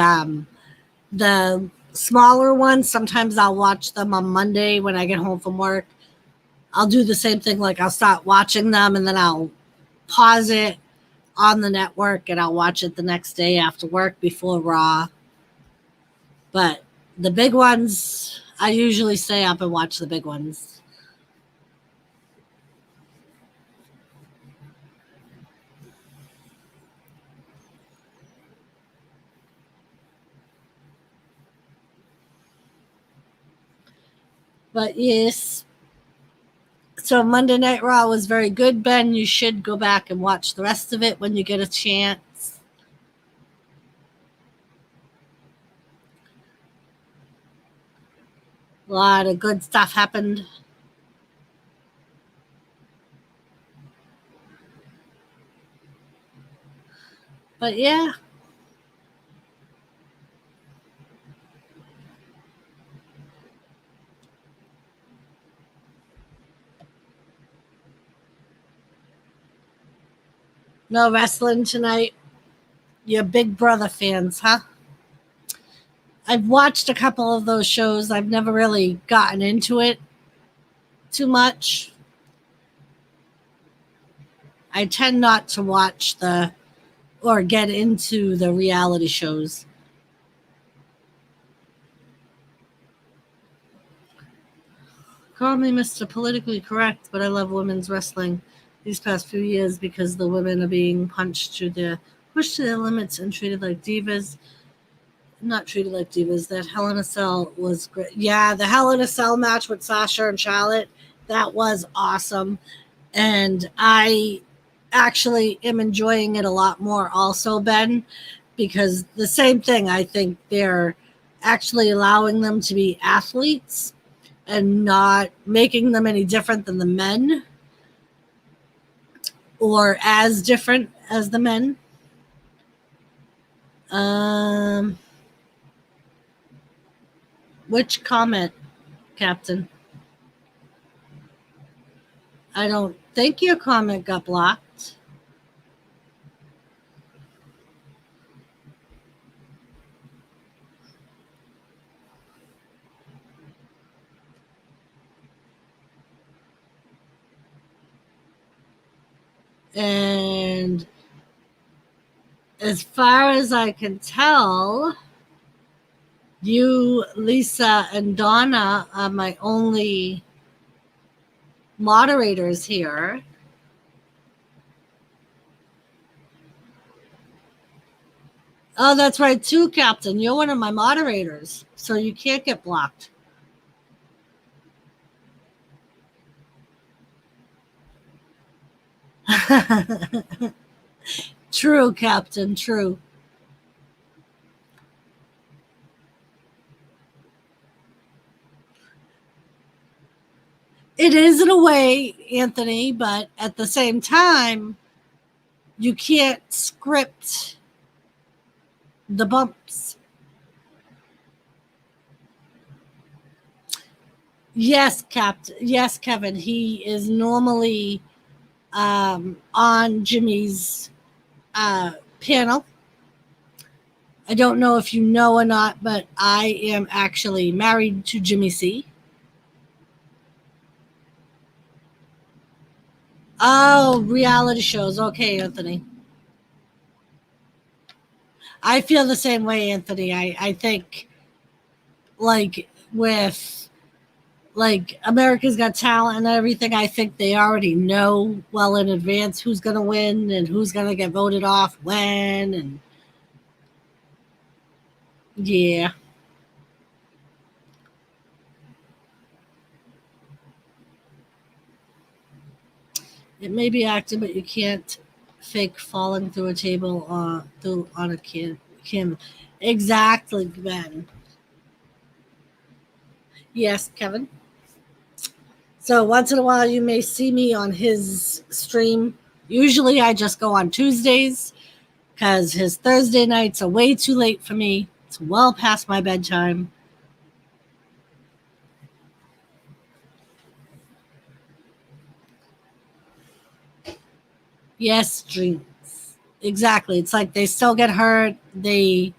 the smaller ones, sometimes I'll watch them on Monday when I get home from work. I'll do the same thing, like I'll start watching them and then I'll pause it on the network and I'll watch it the next day after work before Raw. But the big ones, I usually stay up and watch the big ones. But yes, so Monday Night Raw was very good, Ben. You should go back and watch the rest of it when you get a chance. A lot of good stuff happened. But yeah, no wrestling tonight. You're Big Brother fans, huh? I've watched a couple of those shows. I've never really gotten into it too much. I tend not to watch the or get into the reality shows. Call me Mr. Politically Correct, but I love women's wrestling these past few years because the women are being pushed to their limits and treated like divas. Not treated like divas. That Hell in a Cell was great. Yeah, the Hell in a Cell match with Sasha and Charlotte, that was awesome. And I actually am enjoying it a lot more also, Ben, because the same thing, I think they're actually allowing them to be athletes and not making them any different than the men or as different as the men. Um, which comment, Captain? I don't think your comment got blocked. And as far as I can tell, you, Lisa, and Donna are my only moderators here. Oh, that's right, too, Captain. You're one of my moderators, so you can't get blocked. True, Captain, true. It is in a way, Anthony, but at the same time, you can't script the bumps. Yes, Captain. Yes, Kevin. He is normally on Jimmy's panel. I don't know if you know or not, but I am actually married to Jimmy C. Oh, reality shows. Okay, Anthony. I feel the same way, Anthony. I think like with like America's Got Talent and everything, I think they already know well in advance who's going to win and who's going to get voted off when. And yeah, It may be acting, but you can't fake falling through a table through on a can. Exactly, Ben. Yes, Kevin. So once in a while, you may see me on his stream. Usually, I just go on Tuesdays because his Thursday nights are way too late for me. It's well past my bedtime. Yes, dreams. Exactly. It's like they still get hurt. They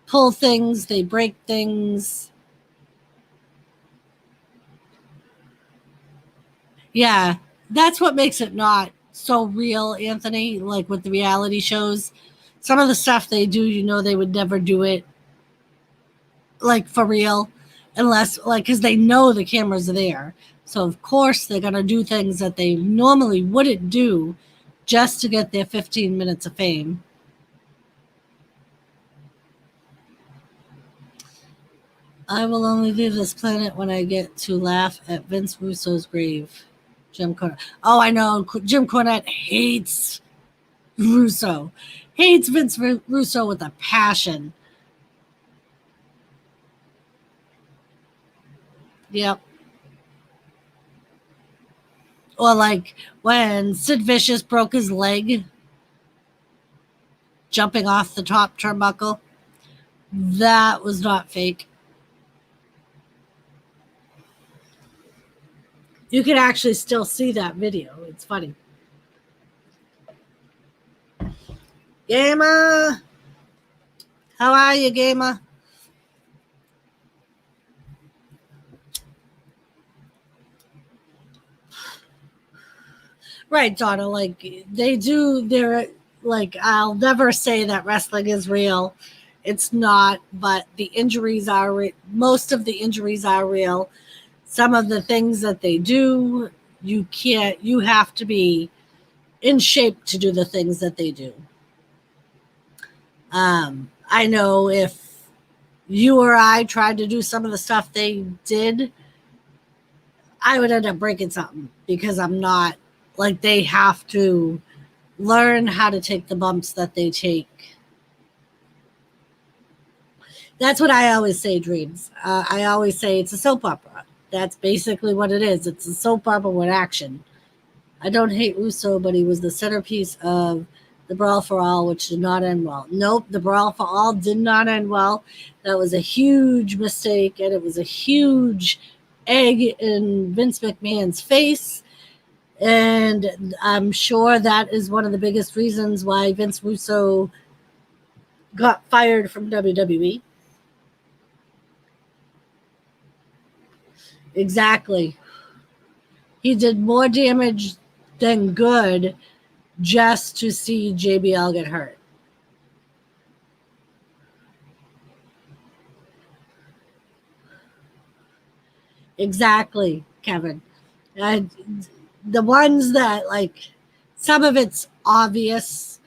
pull things, they break things. Yeah, that's what makes it not so real, Anthony. Like with the reality shows, some of the stuff they do, they would never do it like for real, unless like because they know the cameras are there. So of course they're gonna do things that they normally wouldn't do just to get their 15 minutes of fame. I will only leave this planet when I get to laugh at Vince Russo's grave. Jim Cornette. Oh, I know. Jim Cornette hates Russo. Hates Vince Russo with a passion. Yep. Or like when Sid Vicious broke his leg jumping off the top turnbuckle. That was not fake. You can actually still see that video. It's funny. Gamer! How are you, Gamer? Right, Donna. Like, they do, they're like, I'll never say that wrestling is real. It's not, but the injuries are, most of the injuries are real. Some of the things that they do, you have to be in shape to do the things that they do. I know if you or I tried to do some of the stuff they did, I would end up breaking something because I'm not like they have to learn how to take the bumps that they take. That's what I always say, Dreams. I always say it's a soap opera. That's basically what it is. It's a soap opera with action. I don't hate Russo, but he was the centerpiece of the Brawl for All, which did not end well. Nope, the Brawl for All did not end well. That was a huge mistake, and it was a huge egg in Vince McMahon's face. And I'm sure that is one of the biggest reasons why Vince Russo got fired from WWE. Exactly. He did more damage than good just to see JBL get hurt. Exactly, Kevin. The ones that, like, some of it's obvious.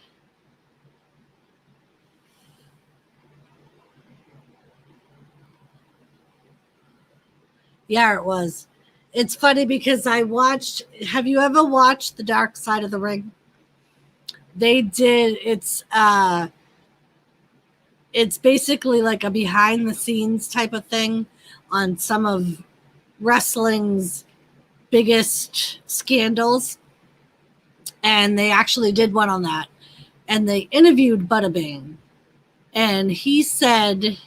Yeah, it was. It's funny because have you ever watched The Dark Side of the Ring? They did, it's basically like a behind the scenes type of thing on some of wrestling's biggest scandals. And they actually did one on that. And they interviewed Bada Bing. And he said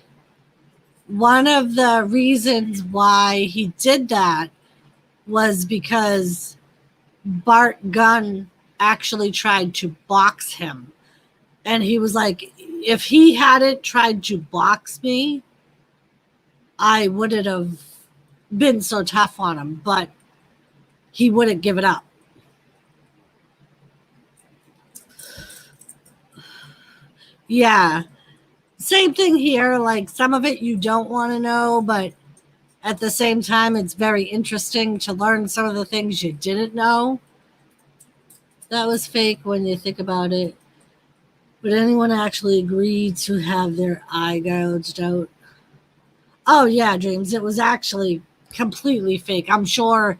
one of the reasons why he did that was because Bart Gunn actually tried to box him. And he was like, if he hadn't tried to box me, I wouldn't have been so tough on him, but he wouldn't give it up. Yeah. Same thing here. Like some of it you don't want to know, but at the same time, it's very interesting to learn some of the things you didn't know. That was fake when you think about it. Would anyone actually agree to have their eye gouged out? Oh, yeah, Dreams. It was actually completely fake. I'm sure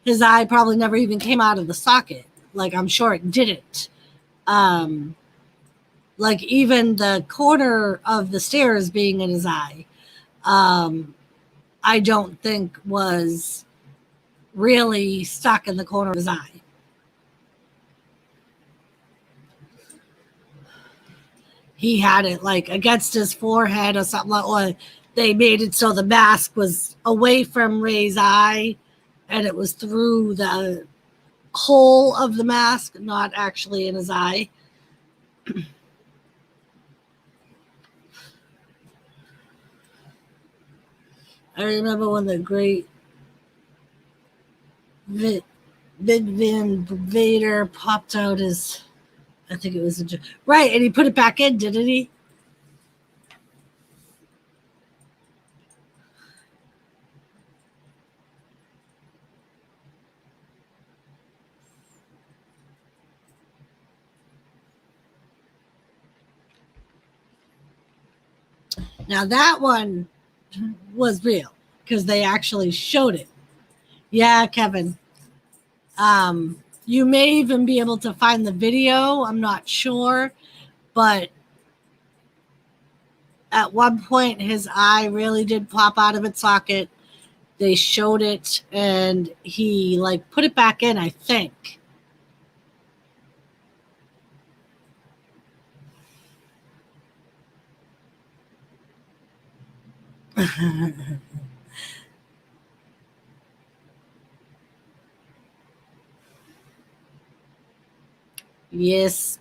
his eye probably never even came out of the socket. Like, I'm sure it didn't. Like, even the corner of the stairs being in his eye, I don't think was really stuck in the corner of his eye. He had it like against his forehead or something, or they made it so the mask was away from Ray's eye and it was through the hole of the mask, not actually in his eye. I remember when the great Big Van Vader popped out his, I think it was a, right, and he put it back in, didn't he? Now that one was real because they actually showed it. Yeah, Kevin. You may even be able to find the video. I'm not sure, but at one point his eye really did pop out of its socket. They showed it and he like put it back in, I think. Yes.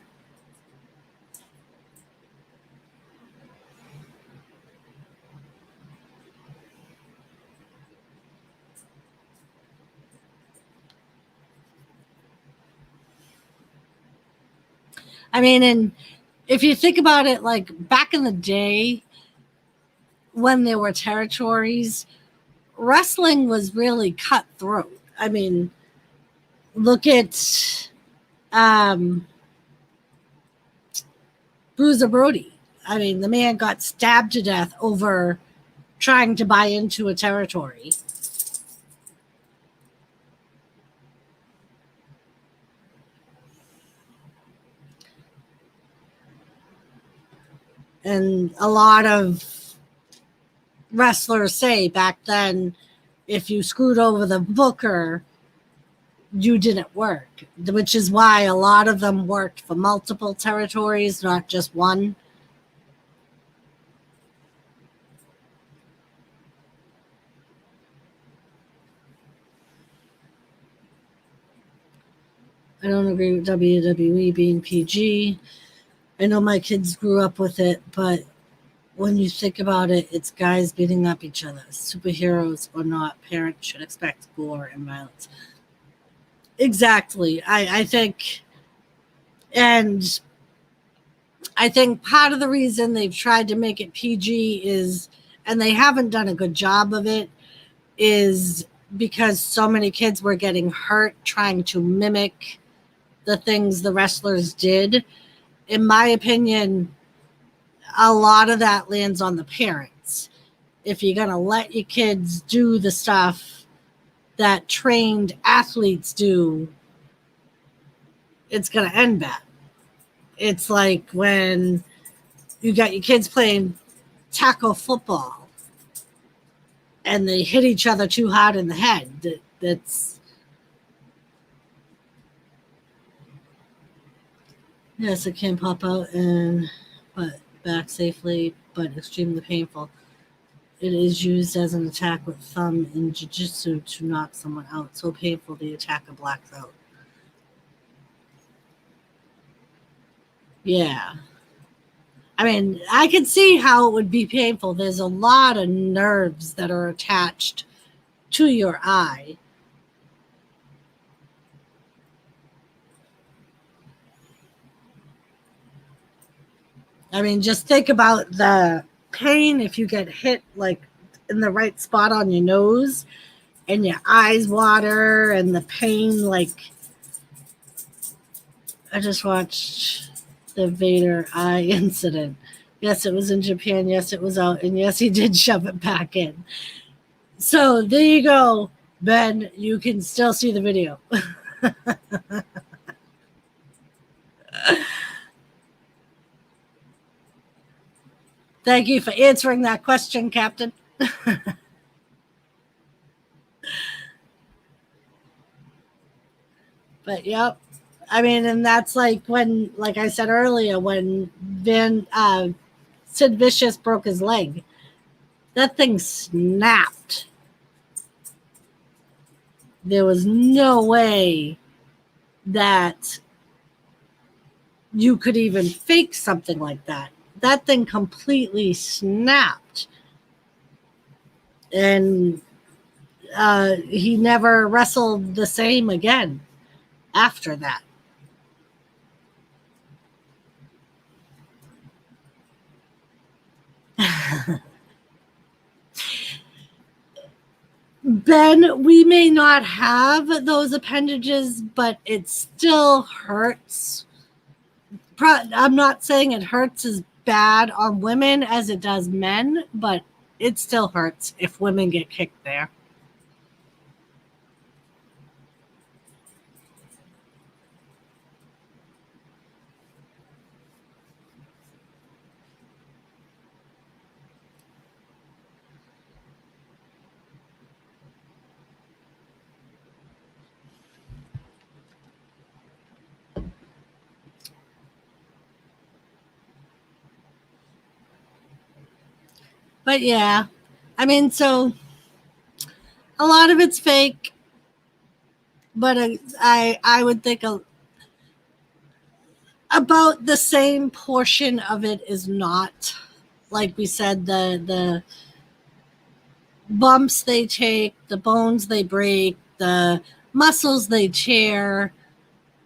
I mean, and if you think about it, like back in the day when there were territories, wrestling was really cutthroat. I mean, look at Bruiser Brody. I mean, the man got stabbed to death over trying to buy into a territory. And a lot of wrestlers say back then, if you screwed over the booker, you didn't work, which is why a lot of them worked for multiple territories, not just one. I don't agree with WWE being PG. I know my kids grew up with it, but when you think about it, it's guys beating up each other. Superheroes or not, parents should expect gore and violence. Exactly. I think, and I think part of the reason they've tried to make it PG is, and they haven't done a good job of it, is because so many kids were getting hurt trying to mimic the things the wrestlers did. In my opinion, a lot of that lands on the parents. If you're going to let your kids do the stuff that trained athletes do, it's going to end bad. It's like when you got your kids playing tackle football and they hit each other too hard in the head. That's, yes, it can pop out and but back safely, but extremely painful. It is used as an attack with thumb in jiu-jitsu to knock someone out. So painful the attacker blacks out. Yeah. I mean, I can see how it would be painful. There's a lot of nerves that are attached to your eye. I mean, just think about the pain if you get hit like in the right spot on your nose and your eyes water and the pain. Like, I just watched the Vader eye incident. Yes, it was in Japan. Yes, it was out. And yes, he did shove it back in. So there you go. Ben, you can still see the video. Thank you for answering that question, Captain. But yep. I mean, and that's like when, like I said earlier, when Sid Vicious broke his leg, that thing snapped. There was no way that you could even fake something like that. That thing completely snapped. And he never wrestled the same again after that. Ben, we may not have those appendages, but it still hurts. I'm not saying it hurts as bad on women as it does men, but it still hurts if women get kicked there. But yeah, I mean, so a lot of it's fake, but I would think about the same portion of it is not. Like we said, the bumps they take, the bones they break, the muscles they tear,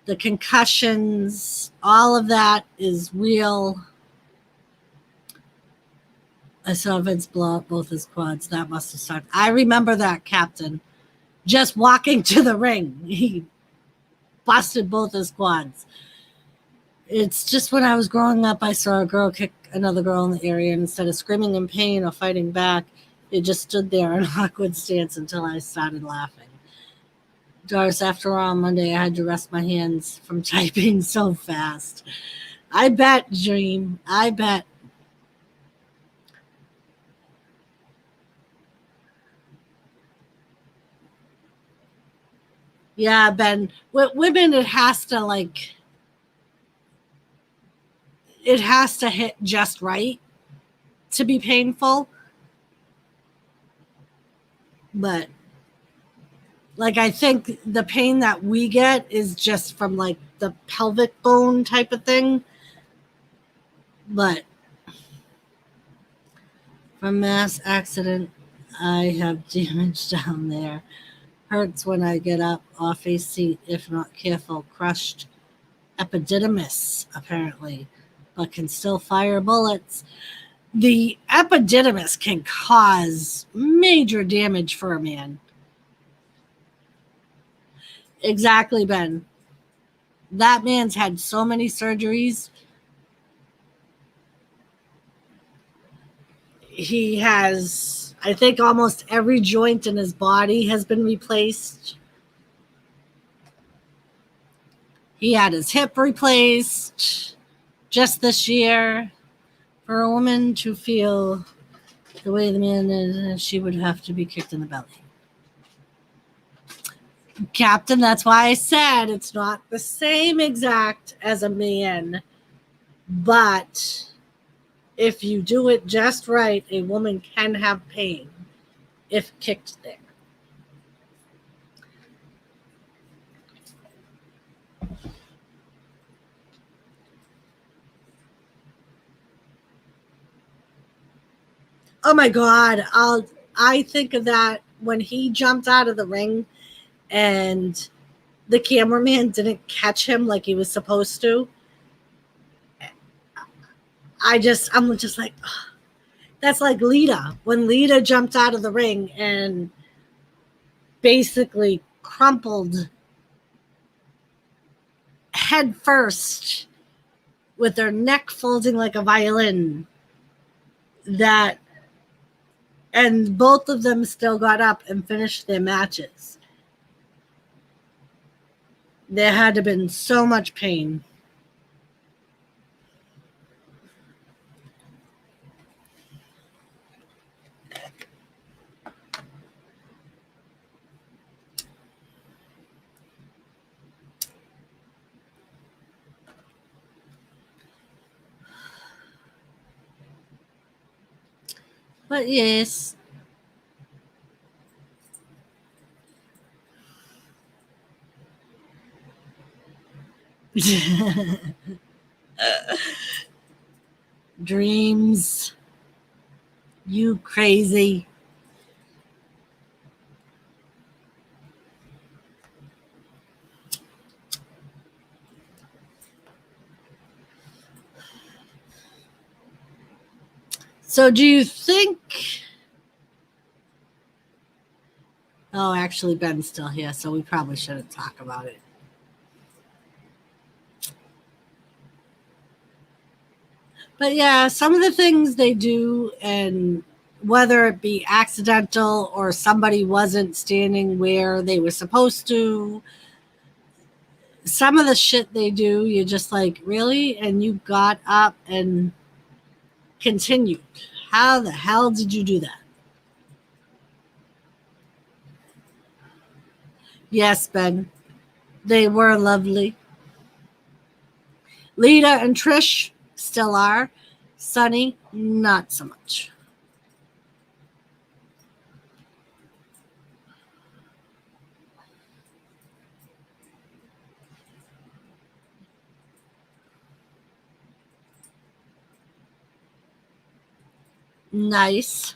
the concussions, all of that is real. I saw Vince blow up both his quads. That must have sucked. I remember that, Captain. Just walking to the ring, he busted both his quads. It's just when I was growing up, I saw a girl kick another girl in the area, and instead of screaming in pain or fighting back, it just stood there in an awkward stance until I started laughing. Doris, after all, Monday I had to rest my hands from typing so fast. I bet, Dream. I bet. Yeah, Ben. With women, it has to hit just right to be painful. But I think the pain that we get is just from the pelvic bone type of thing. But from mass accident, I have damage down there. Hurts when I get up off a seat if not careful. Crushed epididymis, apparently, but can still fire bullets. The epididymis can cause major damage for a man. Exactly, Ben. That man's had so many surgeries. He has, I think, almost every joint in his body has been replaced. He had his hip replaced just this year. For a woman to feel the way the man is, she would have to be kicked in the belly. Captain, that's why I said it's not the same exact as a man, but if you do it just right, a woman can have pain if kicked there. Oh my God. I think of that when he jumped out of the ring and the cameraman didn't catch him like he was supposed to. I'm just like, oh, that's like Lita. When Lita jumped out of the ring and basically crumpled head first with her neck folding like a violin. That And both of them still got up and finished their matches. There had to have been so much pain. But yes. Dreams. You crazy. So do you think... Oh, actually, Ben's still here, so we probably shouldn't talk about it. But yeah, some of the things they do, and whether it be accidental or somebody wasn't standing where they were supposed to, some of the shit they do, you're just like, really? And you got up and continued. How the hell did you do that? Yes, Ben, they were lovely. Lita and Trish still are. Sunny, not so much. Nice.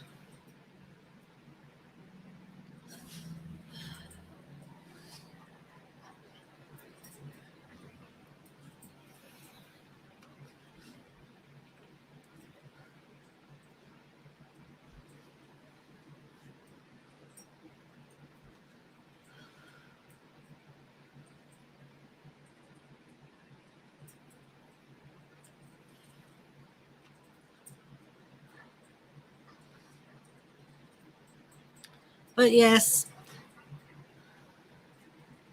But yes,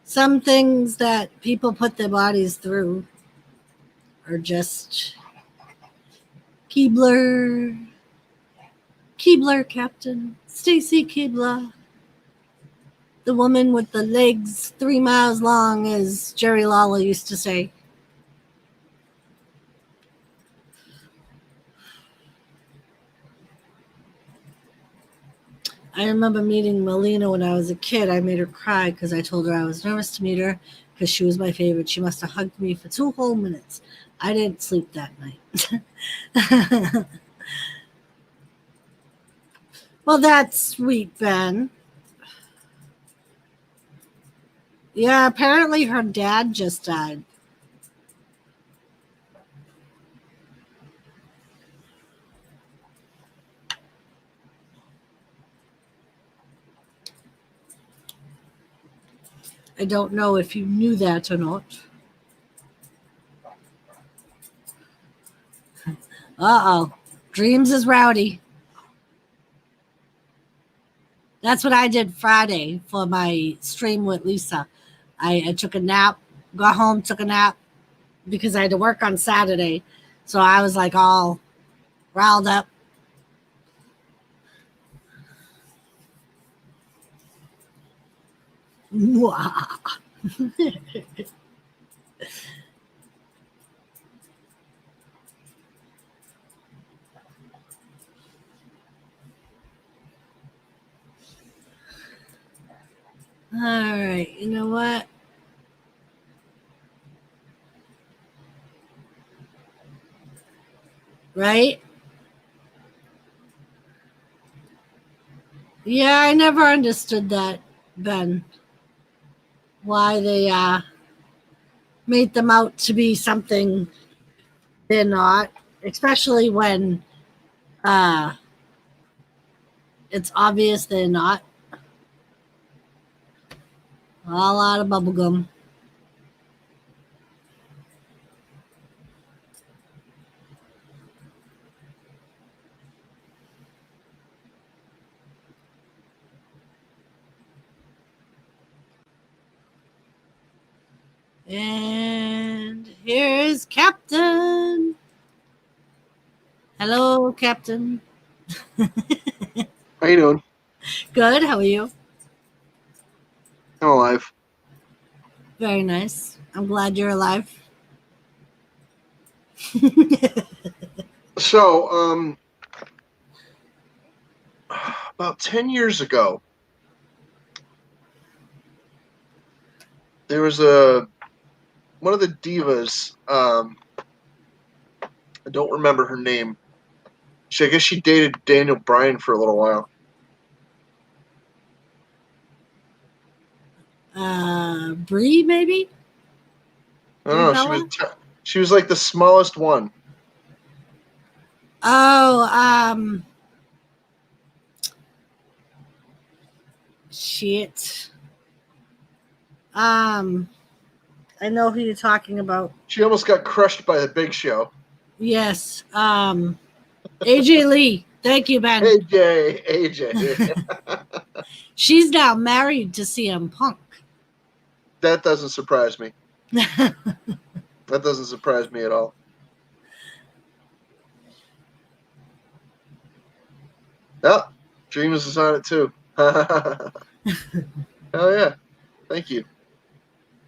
some things that people put their bodies through are just Keebler. Keebler, Captain. Stacy Keebler. The woman with the legs 3 miles long, as Jerry Lawler used to say. I remember meeting Melina when I was a kid. I made her cry because I told her I was nervous to meet her because she was my favorite. She must have hugged me for 2 whole minutes. I didn't sleep that night. Well, that's sweet, Ben. Yeah, apparently her dad just died. I don't know if you knew that or not. Uh-oh. Dreams is rowdy. That's what I did Friday for my stream with Lisa. I took a nap, got home, took a nap because I had to work on Saturday. So I was like all riled up. All right, you know what? Right? Yeah, I never understood that, Ben. Why they made them out to be something they're not, especially when uh, it's obvious they're not. All out of bubblegum. And here's Captain. Hello, Captain. How you doing? Good. How are you? I'm alive. Very nice. I'm glad you're alive. So, about 10 years ago, there was one of the divas. I don't remember her name. I guess she dated Daniel Bryan for a little while. Bree, maybe? I don't know. She was like the smallest one. Oh, shit. I know who you're talking about. She almost got crushed by the Big Show. Yes. AJ Lee. Thank you, Ben. AJ. She's now married to CM Punk. That doesn't surprise me. That doesn't surprise me at all. Oh, Dreams is on it too. Hell yeah. Thank you.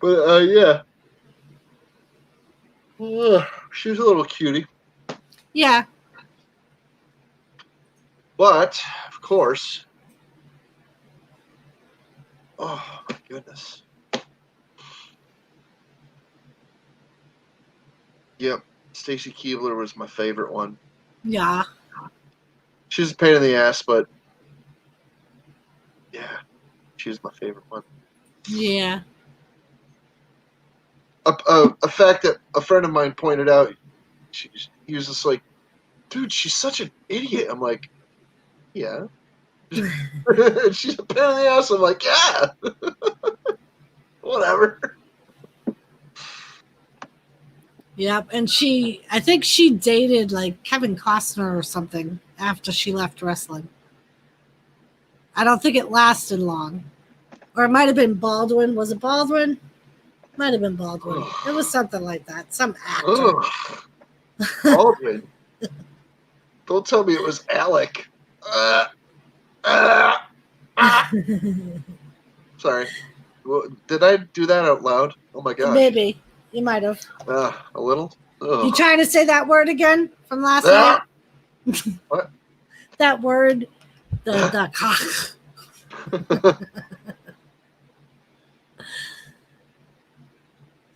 But yeah. She was a little cutie. Yeah. But, of course. Oh my goodness. Yep. Stacy Keibler was my favorite one. Yeah. She's a pain in the ass, but yeah, she was my favorite one. Yeah. A fact that a friend of mine pointed out, he was just like, dude, she's such an idiot. I'm like, yeah. She's a pain in the ass. I'm like, yeah. Whatever. Yep. And I think she dated like Kevin Costner or something after she left wrestling. I don't think it lasted long. Or it might have been Baldwin. Was it Baldwin? Might have been Baldwin. It was something like that. Some actor. Baldwin. Don't tell me it was Alec. Sorry. Did I do that out loud? Oh my gosh. Maybe. You might have. A little? Ugh. You trying to say that word again from last night? What? That word. The cock.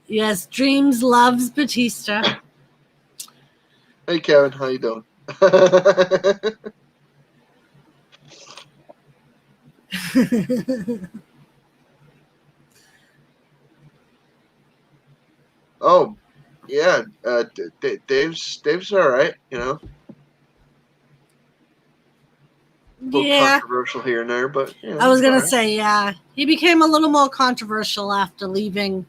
Yes, Dreams loves Batista. Hey Kevin, how you doing? Oh, yeah. Dave's all right, you know. A little controversial here and there, but you know, I was gonna say, yeah, he became a little more controversial after leaving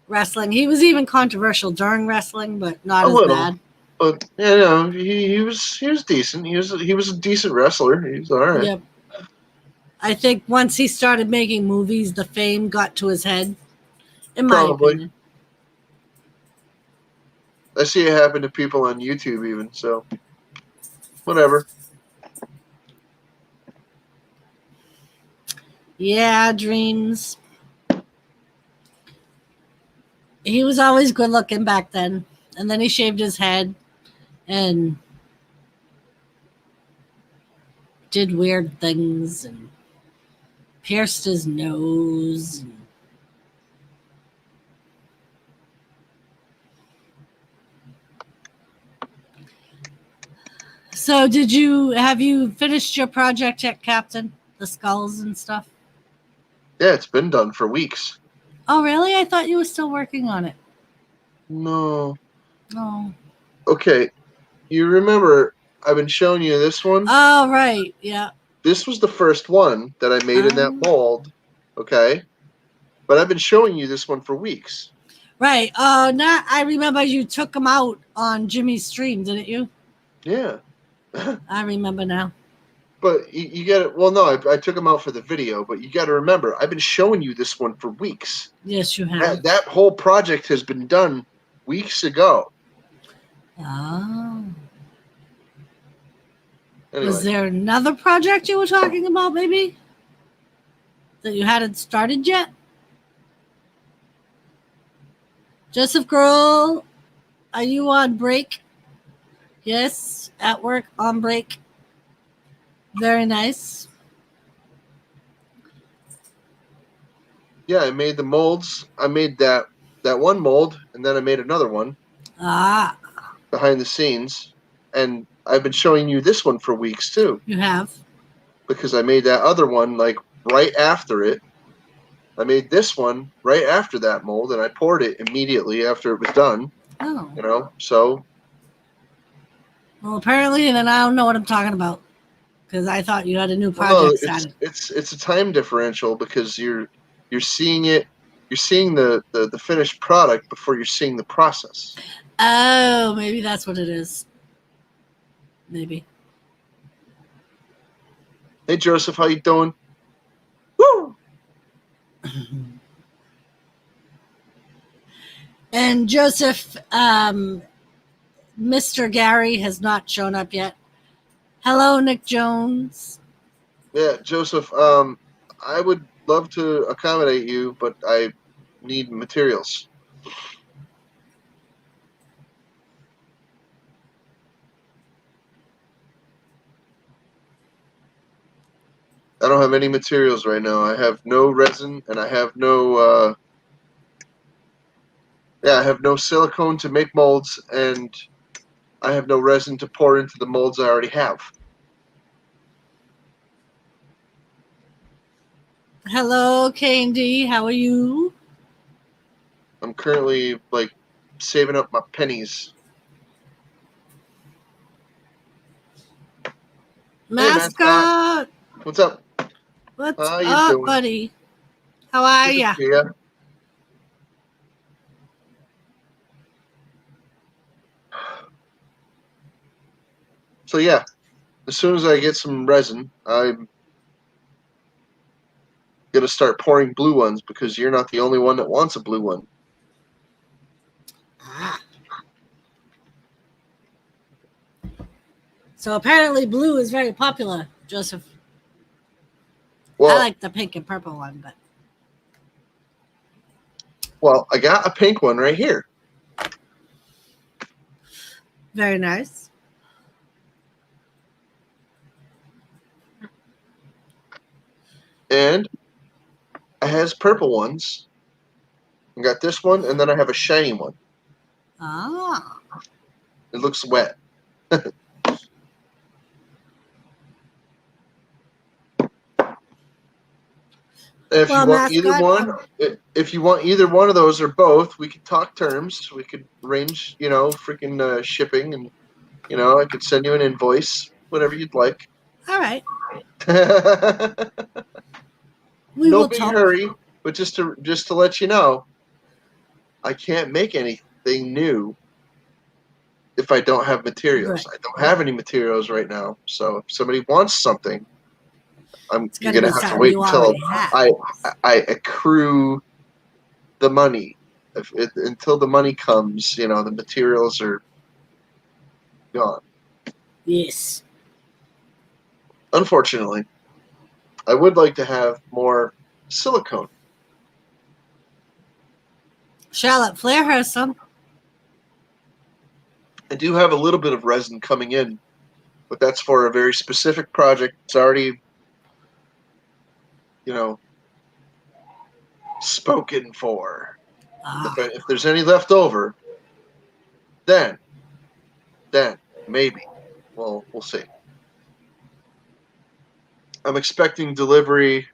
wrestling. He was even controversial during wrestling, but not as bad. But you know, he was decent. He was a decent wrestler. He was all right. Yep. I think once he started making movies, the fame got to his head. In my opinion. I see it happen to people on YouTube even, so whatever. Yeah, Dreams. He was always good looking back then. And then he shaved his head and did weird things and pierced his nose. So have you finished your project yet, Captain? The skulls and stuff? Yeah, it's been done for weeks. Oh, really? I thought you were still working on it. No. Oh. Okay. You remember I've been showing you this one? Oh, right. Yeah. This was the first one that I made in that mold. Okay. But I've been showing you this one for weeks. Right. Now I remember you took them out on Jimmy's stream, didn't you? Yeah. I remember now. But you get it. Well, no, I took them out for the video, but you got to remember, I've been showing you this one for weeks. Yes, you have. That whole project has been done weeks ago. Oh. Anyway. Was there another project you were talking about, maybe? That you hadn't started yet? Joseph Girl, are you on break? Yes, at work, on break. Very nice. Yeah, I made the molds. I made that one mold, and then I made another one. Ah. Behind the scenes. And I've been showing you this one for weeks, too. You have. Because I made that other one, like, right after it. I made this one right after that mold, and I poured it immediately after it was done. Oh. You know, so. Well, apparently, then I don't know what I'm talking about. Because I thought you had a new project started. It's a time differential because you're seeing it. You're seeing the finished product before you're seeing the process. Oh, maybe that's what it is. Maybe. Hey, Joseph, how you doing? Woo! And Joseph, Mr. Gary has not shown up yet. Hello, Nick Jones. Yeah, Joseph, I would love to accommodate you, but I need materials. I don't have any materials right now. I have no resin, and I have no, I have no silicone to make molds, and I have no resin to pour into the molds I already have. Hello, Candy. How are you? I'm currently, like, saving up my pennies. Mascot. Hey, what's up? What's How you up, doing? buddy? How are ya? Yeah. So yeah, as soon as I get some resin, I'm gonna start pouring blue ones because you're not the only one that wants a blue one. Ah. So apparently blue is very popular, Joseph. Well, I like the pink and purple one, but. Well, I got a pink one right here. Very nice. And it has purple ones. I got this one, and then I have a shiny one. Ah. It looks wet. If you want either one, if you want either one of those or both, we could talk terms. We could arrange, freaking shipping, and I could send you an invoice, whatever you'd like. All right. No big hurry, but just to let you know, I can't make anything new if I don't have materials. Right. I don't have any materials right now. So if somebody wants something, you're gonna have to wait until I accrue the money. Until the money comes, the materials are gone. Yes. Unfortunately, I would like to have more silicone. Charlotte Flair has some. I do have a little bit of resin coming in, but that's for a very specific project. It's already, spoken for. Ah. If there's any left over, then maybe. Well, we'll see. I'm expecting delivery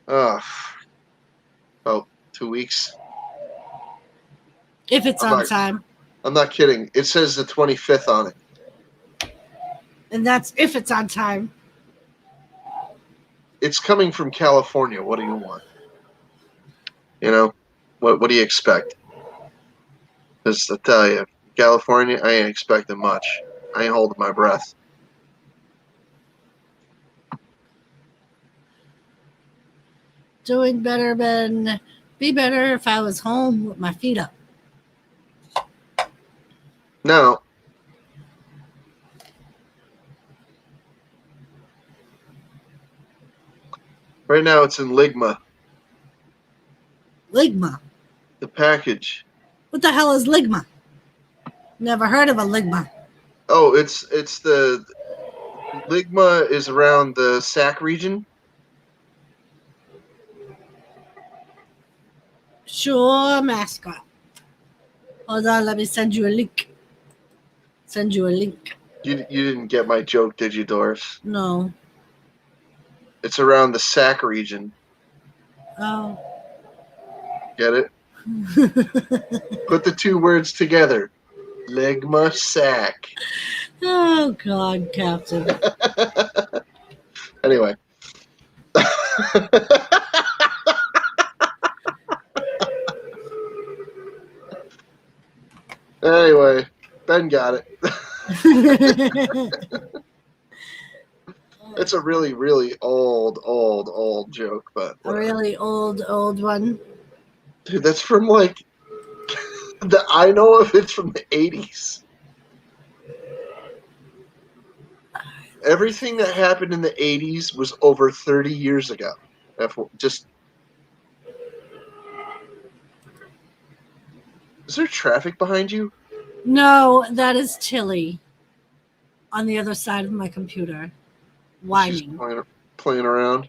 about 2 weeks. If it's on time. I'm not kidding. It says the 25th on it. And that's if it's on time. It's coming from California. What do you want? What do you expect? Because I tell you, California, I ain't expecting much. I ain't holding my breath. Doing better, Ben. Be better if I was home with my feet up. Now, right now it's in Ligma, Ligma. the package. What the hell is Ligma? Never heard of a Ligma. Oh, it's the Ligma is around the Sac region. Sure, mascot. Hold on, let me send you a link. Send you a link. You didn't get my joke, did you, Doris? No. It's around the Sac region. Oh. Get it? Put the two words together. Ligma Sac. Oh, God, Captain. Anyway. Anyway, Ben got it. It's a really, really old joke, but A really old one. dude, that's from like I know of it's from the 80s. Everything that happened in the 80s was over 30 years ago. Just is there traffic behind you? No, that is Tilly on the other side of my computer. Whining. She's playing around.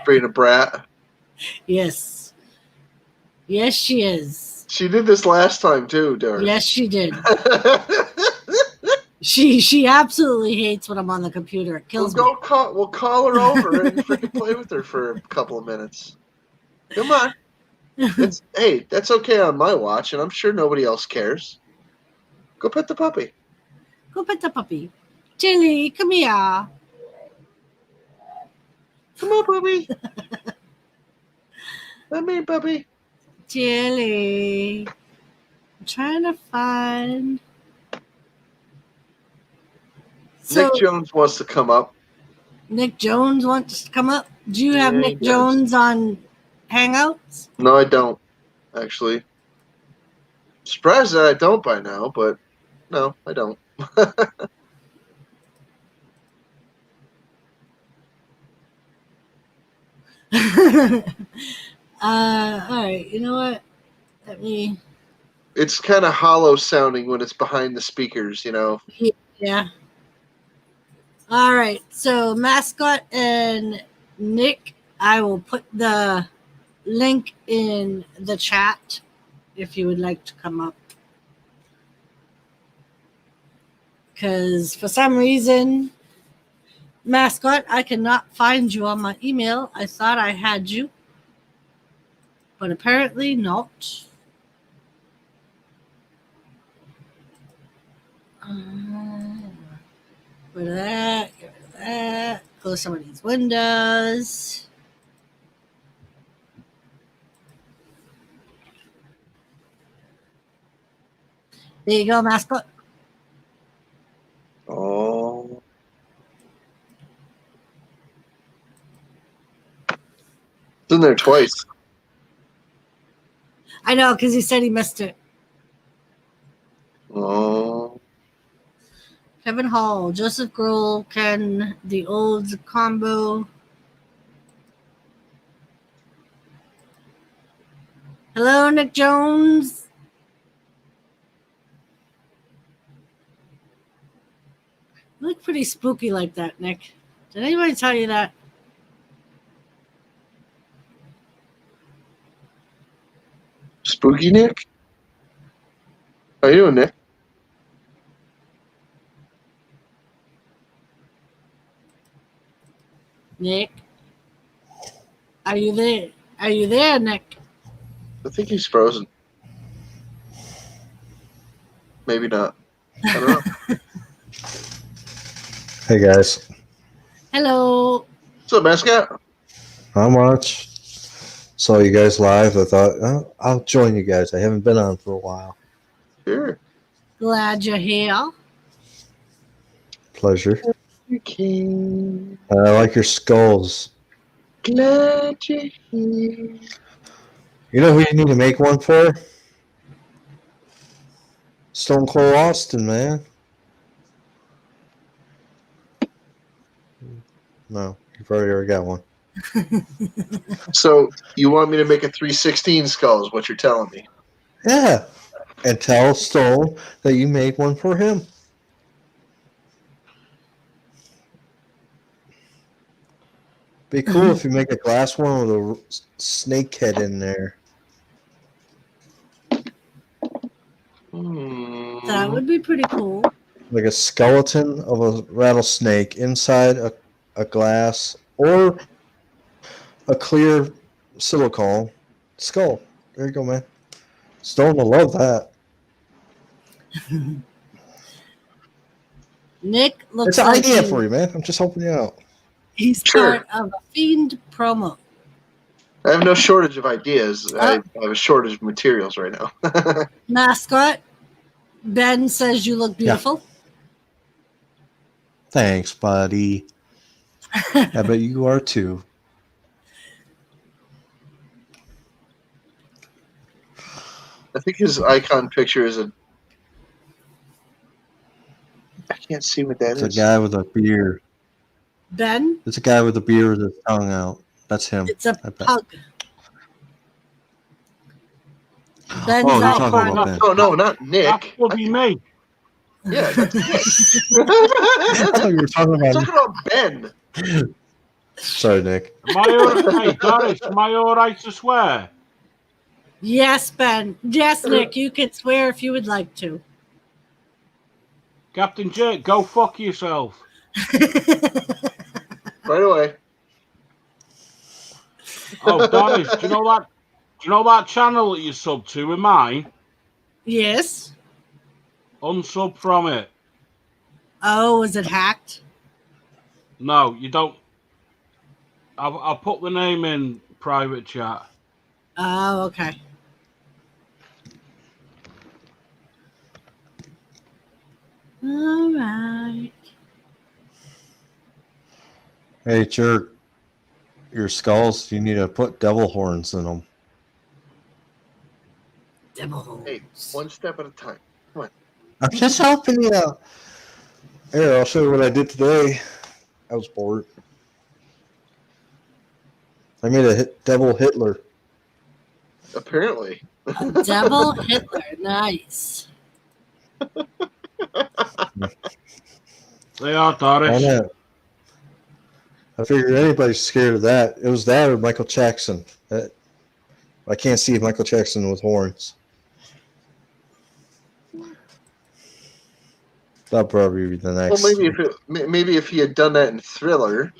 Being a brat. Yes. Yes, she is. She did this last time too, Doris. Yes, she did. She absolutely hates when I'm on the computer. It kills me. We'll call her over and freaking play with her for a couple of minutes. Come on. Hey, that's okay on my watch, and I'm sure nobody else cares. Go pet the puppy. Go pet the puppy. Tilly, come here. Come on, puppy. Come here, puppy. Tilly. I'm trying to find. Nick Jones wants to come up. Nick Jones wants to come up. Do you have Yeah, Nick Jones on Hangouts? No, I don't, actually. Surprised that I don't by now, but no, I don't. All right. You know what? Let me. It's kind of hollow sounding when it's behind the speakers, you know? Yeah. All right. So, Mascot and Nick, I will put the link in the chat if you would like to come up. Because for some reason, Mascot, I cannot find you on my email. I thought I had you, but apparently not. Get rid of that. Get rid of that. Close some of these windows. There you go, Mascot. Oh. It's in there twice. I know, because he said he missed it. Oh. Kevin Hall, Joseph Grohl, Ken, the old combo. Hello, Nick Jones. You look pretty spooky like that, Nick. Did anybody tell you that? Spooky Nick? How you doing, Nick? Nick? Are you there? Are you there, Nick? I think he's frozen. Maybe not. I don't know. Hey guys. Hello. What's up, mascot? Not much. Saw you guys live. I thought, oh, I'll join you guys. I haven't been on for a while. Sure. Glad you're here. Pleasure. Okay. I like your skulls. Glad you're here. You know who you need to make one for? Stone Cold Austin, man. No, you've already got one. So you want me to make a 316 skull is what you're telling me. Yeah. And tell Stone that you made one for him. Be cool if you make a glass one with a snake head in there. That would be pretty cool. Like a skeleton of a rattlesnake inside a glass or a clear silicone skull. There you go, man. Stone will love that. Nick looks It's an like idea for you, man. I'm just helping you out. he's Sure. part of a Fiend promo. I have no shortage of ideas. I have a shortage of materials right now. Mascot, Ben says you look beautiful. Thanks, buddy. I bet you are too. I think his icon picture is a. I can't see what that It's is. a guy with a beard. Ben, It's a guy with a beard with his tongue out. That's him. it's a I bet. pug. Ben's Oh, you're talking icon. about Ben. Oh no, not Nick. That's bloody me. Yeah, that's Nick. I thought you were talking I'm about. talking about Ben. Sorry, Nick. Am I all right? Hey, Doris, am I all right to swear? Yes, Ben. Yes, Nick, you can swear if you would like to. Captain Jake, go fuck yourself. Right away. Oh, Doris, do you know that channel that you sub to with mine? Yes. Unsub from it. Oh, was it hacked? No, you don't. I'll put the name in private chat. Oh, okay. All right. Hey, it's your skulls. You need to put devil horns in them. Devil. Hey, one step at a time. Come on. I'm just helping you out. Here, I'll show you what I did today. I was bored. I made a devil Hitler. Apparently. Devil Hitler. Nice. They are, Why Doris. not? I figured anybody's scared of that. It was that or Michael Jackson. I can't see Michael Jackson with horns. That'll probably be the next. Well, maybe if he had done that in Thriller.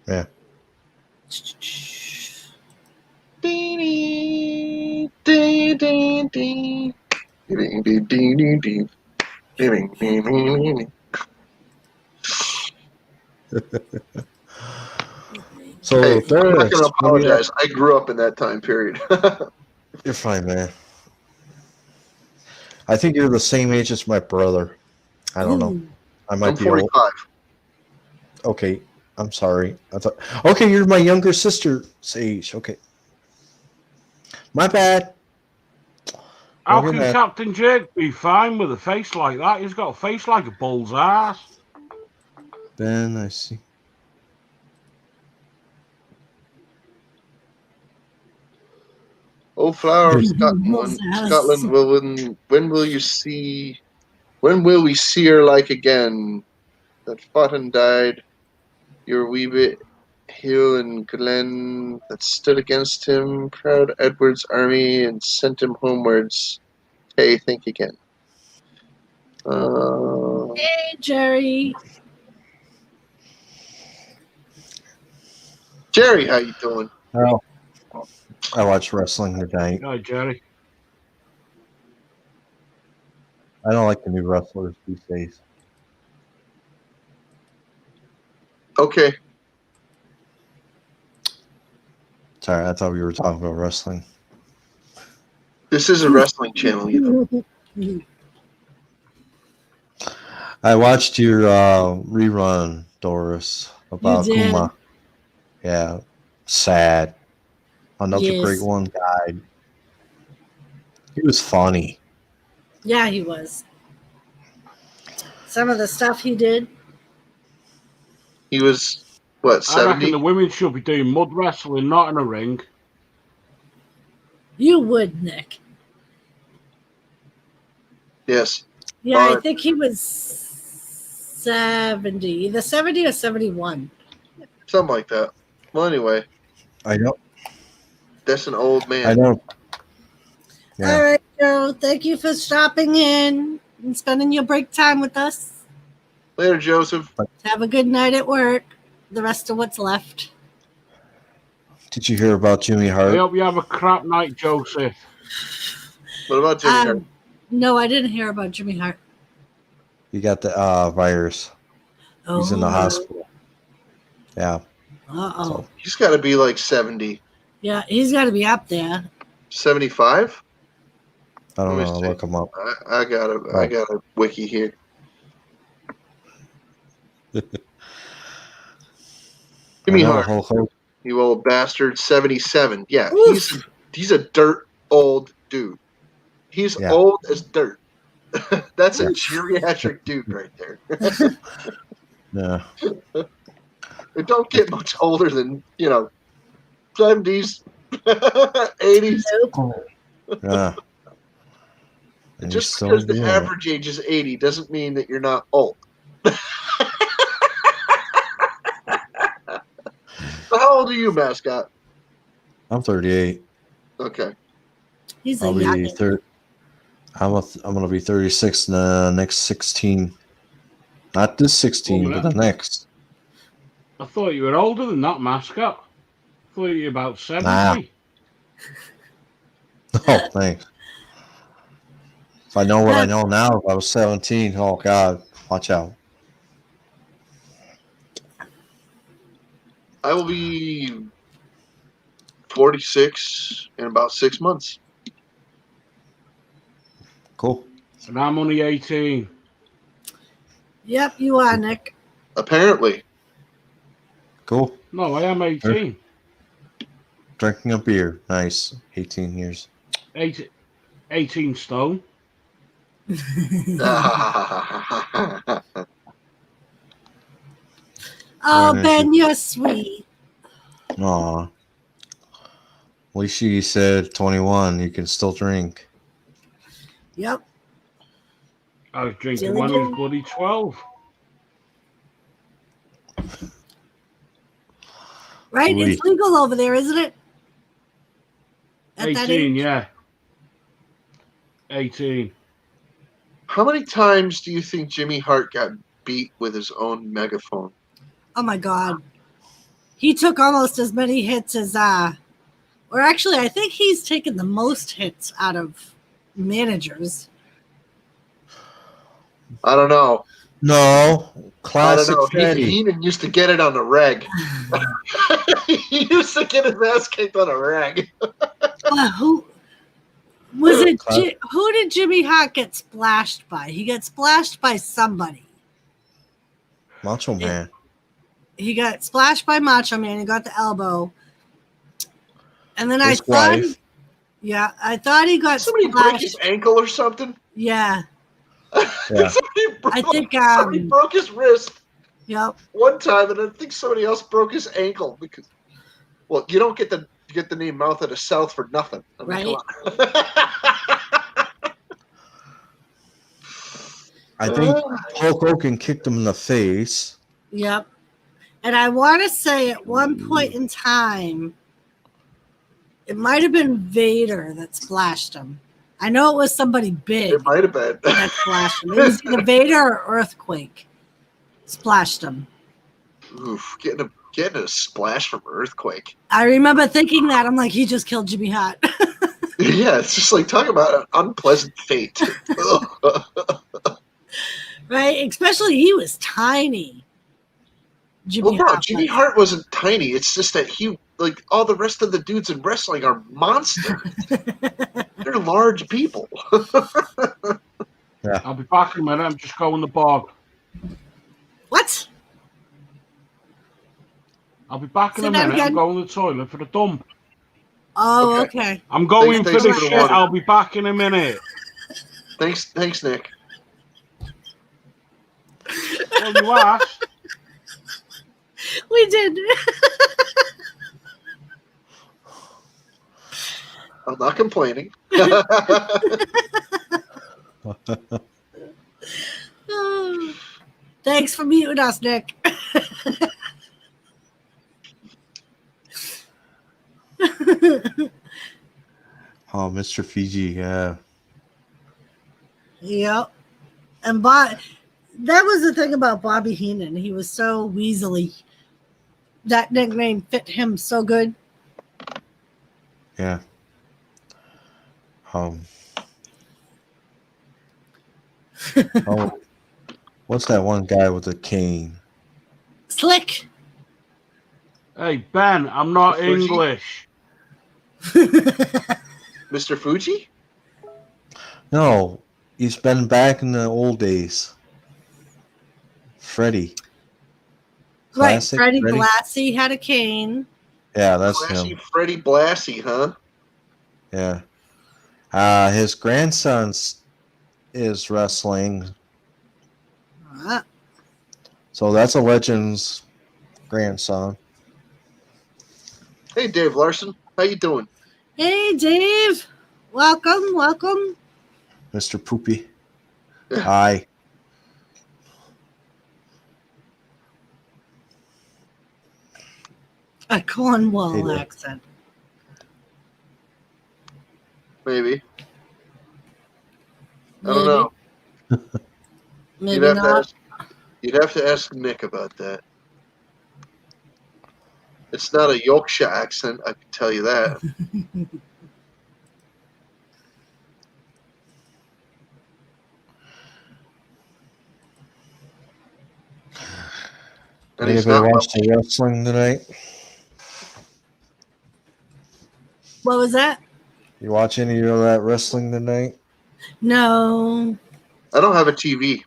Yeah. So Hey, I'm not Doris, going to apologize. I grew up in that time period. you're fine, man. I think you're the same age as my brother. I don't know. Ooh. I might I'm be old. 45. Okay, I'm sorry. I thought. Okay, you're my younger sister's age. Okay, my bad. How Look at can that. Captain Jake be fine with a face like that? He's got a face like a bull's ass. Ben, I see. Oh, flower of Scotland. Scotland when will you see? When will we see her like again? That fought and died. Your wee bit hill and glen that stood against him, proud Edward's army, and sent him homewards. Hey, think again. Hey, Jerry. Jerry, how you doing? Oh, I watch wrestling tonight. Hi, Jerry. I don't like the new wrestlers these days. Okay. Sorry, I thought we were talking about wrestling. This is a wrestling channel, you know. I watched your rerun, Doris, about You did. Kuma. Yeah, sad. Another great Yes. one died. He was funny. Yeah, he was. Some of the stuff he did. He was, what, I reckon 70? the women should be doing mud wrestling, not in a ring. You would, Nick. Yes. Yeah, I But think he was 70, either 70 or 71. something like that. Well, anyway, I know. that's an old man. I know. All Yeah. right, Joe. Thank you for stopping in and spending your break time with us. Later, Joseph. Have a good night at work. The rest of what's left. Did you hear about Jimmy I Hart? hope you have a crap night, Joseph. What about Jimmy Hart? No, I didn't hear about Jimmy Hart. He got the virus. He's in the hospital. Yeah. Uh-oh. So He's got to be like 70. Yeah, he's got to be up there. 75? I don't Let me know. see. Look him up. I got a wiki here. Jimmy I know, Hart, Hulk Hogan. you old bastard, 77. Yeah, Oof. he's a dirt old dude. He's Yeah. old as dirt. That's a Oof. geriatric dude right there. Yeah. It don't get much older than, 70s, 80s. Nope. Yeah. And he's Just still because the doing it. average age is 80 doesn't mean that you're not old. So how old are you, mascot? I'm 38. Okay. He's a I'll be youngin'. 30. I'm gonna be 36 in the next 16. Not this 16, but the next. I thought you were older than that, mascot. I thought you were about 70. Nah. Oh, thanks. If I know what I know now, if I was 17, oh God, watch out. I will be 46 in about 6 months. Cool. And I'm only 18. Yep, you are, Nick. Apparently. Cool. No, I am 18. Drinking a beer. Nice. 18 years. 18 stone. Oh, Fine, Ben, you're sweet. Aw. At least she said 21. You can still drink. Yep. I was drinking Dilly when I was doo. bloody 12. Right? Ooh. It's legal over there, isn't it? At that 18, age? yeah. 18. How many times do you think Jimmy Hart got beat with his own megaphone? Oh my God. He took almost as many hits as or actually I think he's taken the most hits out of managers. I don't know. No. I don't Classic know. fatty. Heenan used to get it on the reg. He used to get his ass kicked on a reg. Who was it? Class- Who did Jimmy Hart get splashed by? He got splashed by somebody. Macho Man. He got splashed by Macho Man. He got the elbow. And then His I thought, wife. I thought he got Somebody break splashed. his ankle or something? Yeah, Yeah. I think, somebody broke his wrist yep. one time, and I think somebody else broke his ankle because, well, you don't get the name Mouth of the South for nothing. I mean, Right. come on. I think Hulk Hogan kicked him in the face. Yep. And I want to say at one point in time, it might have been Vader that splashed him. I know it was somebody big It might have been. that splashed him. It was either Vader or Earthquake splashed him. Oof, getting a splash from Earthquake. I remember thinking that. I'm like, he just killed Jimmy Hart. Yeah, it's just like talking about an unpleasant fate. Right? Especially he was tiny. Well, no, Jimmy Hart wasn't tiny. It's just that he, like all the rest of the dudes in wrestling, are monsters. They're large people. Yeah. I'll be back in a minute. I'm just going the bog. What? I'll be back in Say a that minute. I'm again? going to the toilet for the dump. Oh, Okay. okay. I'm going Thanks for the for the shit. water. I'll be back in a minute. Thanks, Nick. Well, you asked. We did. I'm not complaining. Oh, thanks for muting us, Nick. Oh, Mr. Fiji, yeah. Yep. And that was the thing about Bobby Heenan. He was so weaselly. That nickname fit him so good. Yeah. Oh, what's that one guy with the cane? Slick. Hey, Ben, I'm not Fuji? English. Mr. Fuji? No, he's been back in the old days. Freddie. Right. Classic Freddie Freddie? Blassie had a cane. Yeah, that's Classy him. Freddie Blassie, huh? Yeah. His grandson is wrestling. Uh, So that's a Legend's grandson. Hey, Dave Larson. How you doing? Hey, Dave. Welcome. Mr. Poopy. Hi. A Cornwall Hey there. accent. Maybe. I Maybe. don't know. Maybe not. You'd have to ask Nick about that. It's not a Yorkshire accent, I can tell you that. And he's Anybody not watch the wrestling tonight? What was that? You watch any of that wrestling tonight? No. I don't have a TV.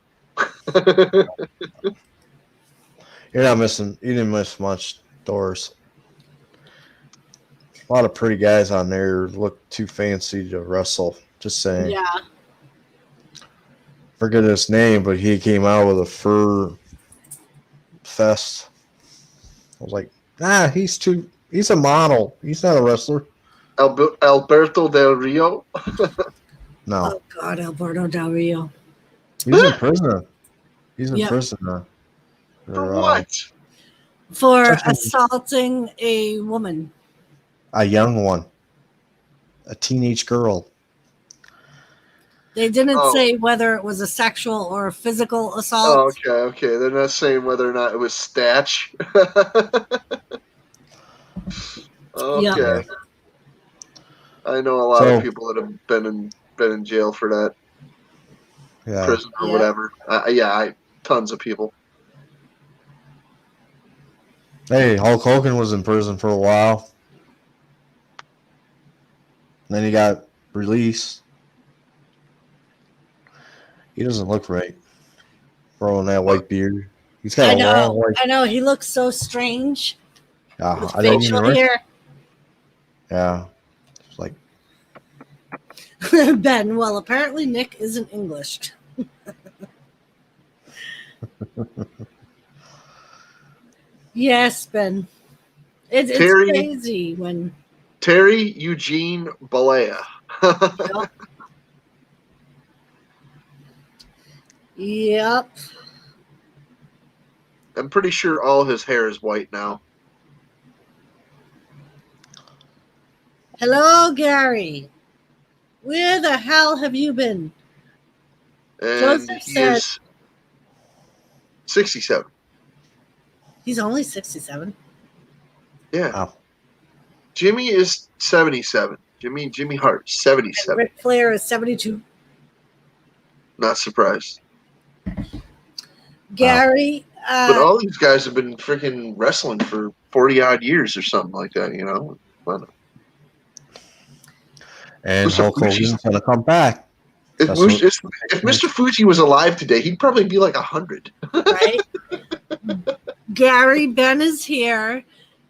You're not missing. You didn't miss much, Doris. A lot of pretty guys on there look too fancy to wrestle. Just saying. Yeah. Forget his name, but he came out with a fur fest. I was like, he's a model. He's not a wrestler. Alberto Del Rio. No. Oh, God, Alberto Del Rio. He's in prison. He's in Yep. prison now. For what? For Touching- assaulting a woman. A young one. A teenage girl. They didn't Oh. say whether it was a sexual or a physical Oh, assault. okay. They're not saying whether or not it was Statch. Okay. Yeah. I know a lot of people that have been in jail for that, Yeah. prison or Yeah. whatever. Tons of people. Hey, Hulk Hogan was in prison for a while. Then he got released. He doesn't look right. Growing that white beard. He's got I a long know. white. I know. He looks so strange with I didn't even facial rec- hair. Yeah. It's like, Ben, well, apparently Nick isn't English. Yes, Ben. It's Terry- crazy when. Terry Eugene Balea. Yep. I'm pretty sure all his hair is white now. Hello, Gary. Where the hell have you been? And Joseph he said- is 67. He's only 67. Yeah. wow. Jimmy is 77. Jimmy Hart, And 77. Ric Flair is 72. Not surprised. Gary, But all these guys have been freaking wrestling for 40 odd years or something like that, Well, And Mr. Hulk Fuji's- Hogan's going to come back. if That's what- Mr. Fuji was alive today, he'd probably be like 100. right? Gary, Ben is here.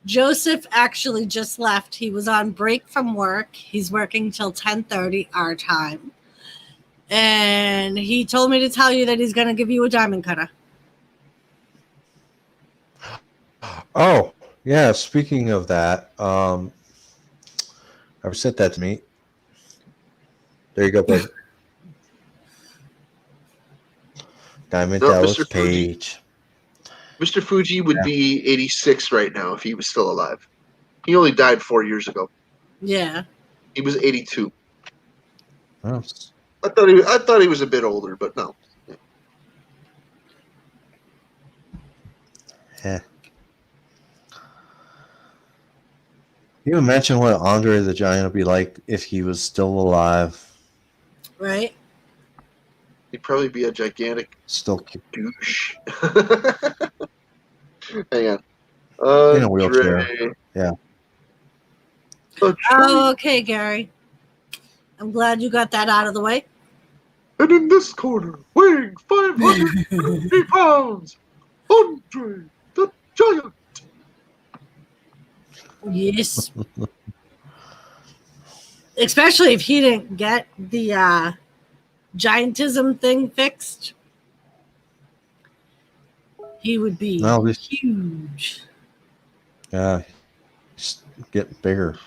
Joseph actually just left. He was on break from work. He's working till 10:30 our time. And he told me to tell you that he's going to give you a diamond cutter. Oh, yeah. Speaking of that, I sent that to me. There you go, bud. Diamond No, Dallas Mr. Fuji. Page. Mr. Fuji would be 86 right now if he was still alive. He only died 4 years ago. Yeah. He was 82. Oh, I thought he was a bit older, but no. yeah. You imagine what Andre the Giant would be like if he was still alive. Right? He'd probably be a gigantic Still douche. Hang on. in a wheelchair. Yeah. Okay, Gary. I'm glad you got that out of the way. And in this corner, weighing 550 pounds, Andre the Giant. Yes. Especially if he didn't get the giantism thing fixed. He would be huge. Yeah. Just get bigger.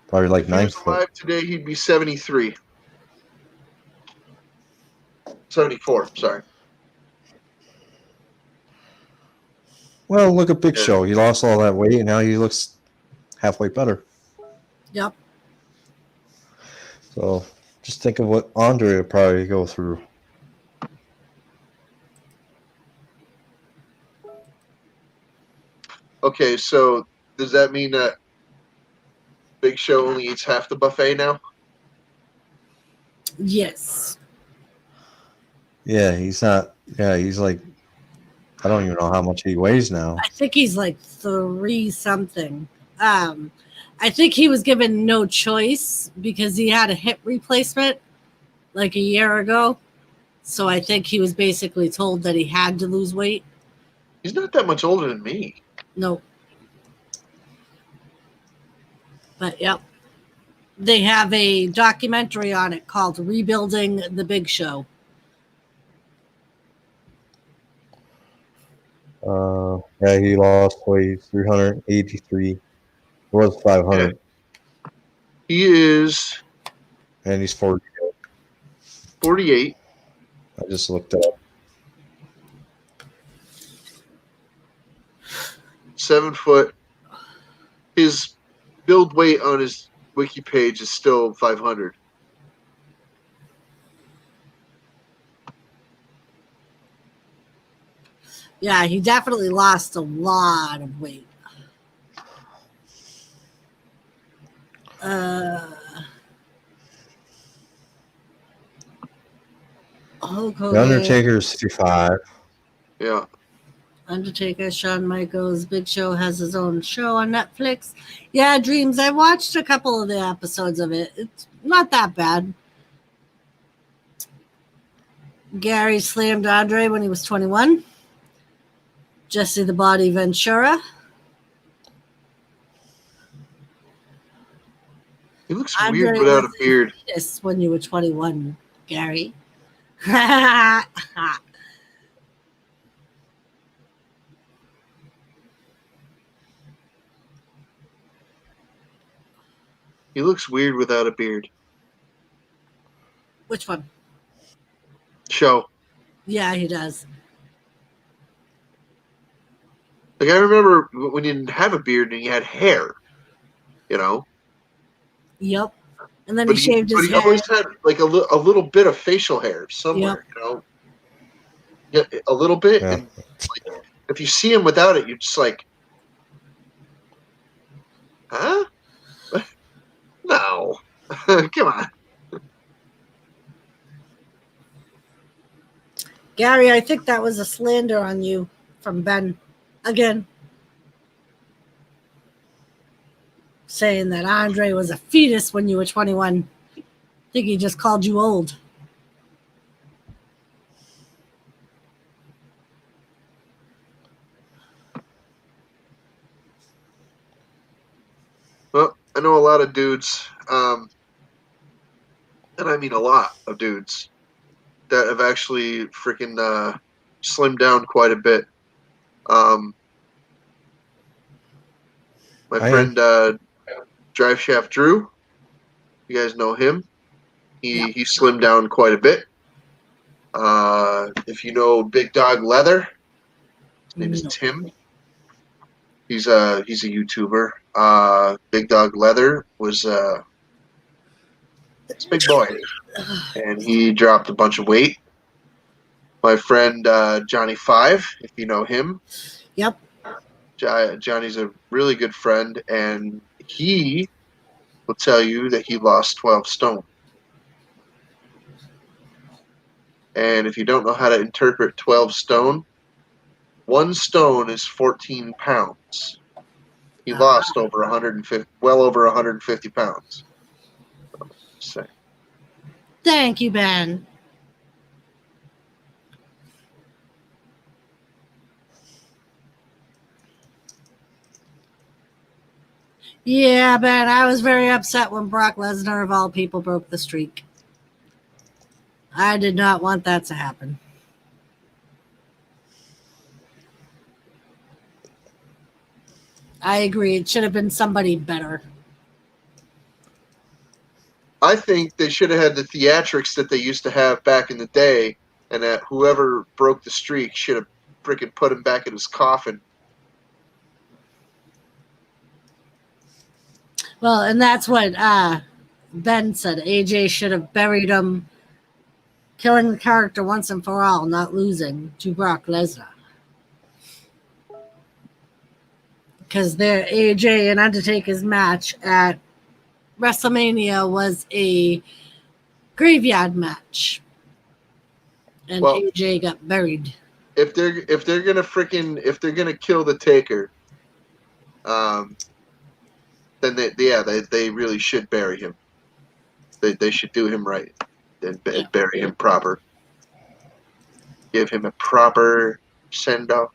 Probably like If he 9 was foot. alive today, he'd be 73. 74, sorry. Well, look at Big Yeah. Show. He lost all that weight and now he looks halfway better. Yep. So just think of what Andre would probably go through. Okay, so does that mean that Big Show only eats half the buffet now? Yes. Yeah, he's not. Yeah, he's like, I don't even know how much he weighs now. I think he's like 3 something. I think he was given no choice because he had a hip replacement like a year ago. So I think he was basically told that he had to lose weight. He's not that much older than me. No. But yep. They have a documentary on it called Rebuilding the Big Show. Yeah, he lost weight 383. It was 500. Yeah. He is And he's 40. 48. I just looked it up. 7 foot. His build weight on his wiki page is still 500. Yeah, he definitely lost a lot of weight. Hulk Hogan. The Undertaker is 65. Yeah. Undertaker, Shawn Michaels, Big Show has his own show on Netflix. Yeah, Dreams. I watched a couple of the episodes of it. It's not that bad. Gary slammed Andre when he was 21. Jesse the Body Ventura. He looks Andre weird without a was beard. fetus when you were 21, Gary. He looks weird without a beard. Which one? Show. Yeah, he does. Like, I remember when you didn't have a beard and you had hair, you know? Yep. And then But he shaved his he hair. always had, like, a little bit of facial hair somewhere, you know? Yeah, a little bit. Yeah. And, like, if you see him without it, you're just like, huh? No. Come on. Gary, I think that was a slander on you from Ben. Again. Saying that Andre was a fetus when you were 21. I think he just called you old. I know a lot of dudes, and I mean a lot of dudes that have actually freaking slimmed down quite a bit. My I friend Drive Shaft Drew, you guys know him. Yeah. He slimmed down quite a bit. If you know Big Dog Leather, his name is No. Tim. He's a YouTuber. Big Dog Leather was it's a big boy, and he dropped a bunch of weight. My friend Johnny Five, if you know him, Yep. Johnny's a really good friend, and he will tell you that he lost 12 stone. And if you don't know how to interpret 12 stone, 1 stone is 14 pounds. He lost over 150, well over 150 pounds. So, Thank you, Ben. Yeah, Ben, I was very upset when Brock Lesnar, of all people, broke the streak. I did not want that to happen. I agree. It should have been somebody better. I think they should have had the theatrics that they used to have back in the day, and that whoever broke the streak should have freaking put him back in his coffin. Well, and that's what Ben said. AJ should have buried him, killing the character once and for all, not losing to Brock Lesnar. Because their AJ and Undertaker's match at WrestleMania was a graveyard match, and Well, AJ got buried. if they're gonna kill the Taker, then they really should bury him. They should do him right and Yeah. bury him proper. Give him a proper send off.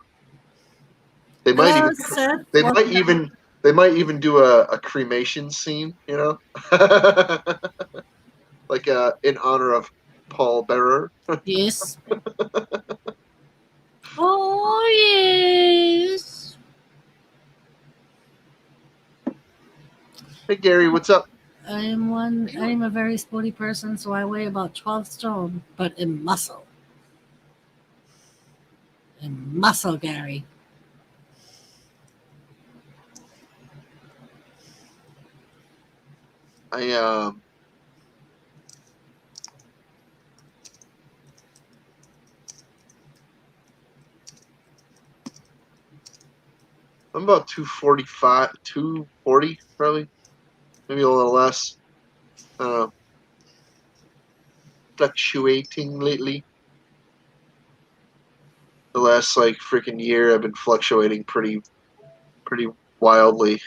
They might even they might even do a cremation scene, you know, like in honor of Paul Bearer. Yes. Oh yes. Hey Gary, what's up? I am a very sporty person, so I weigh about 12 stone, but in muscle. In muscle, Gary. I'm about 245, 240 probably, maybe a little less. Fluctuating lately. The last like freaking year, I've been fluctuating pretty wildly.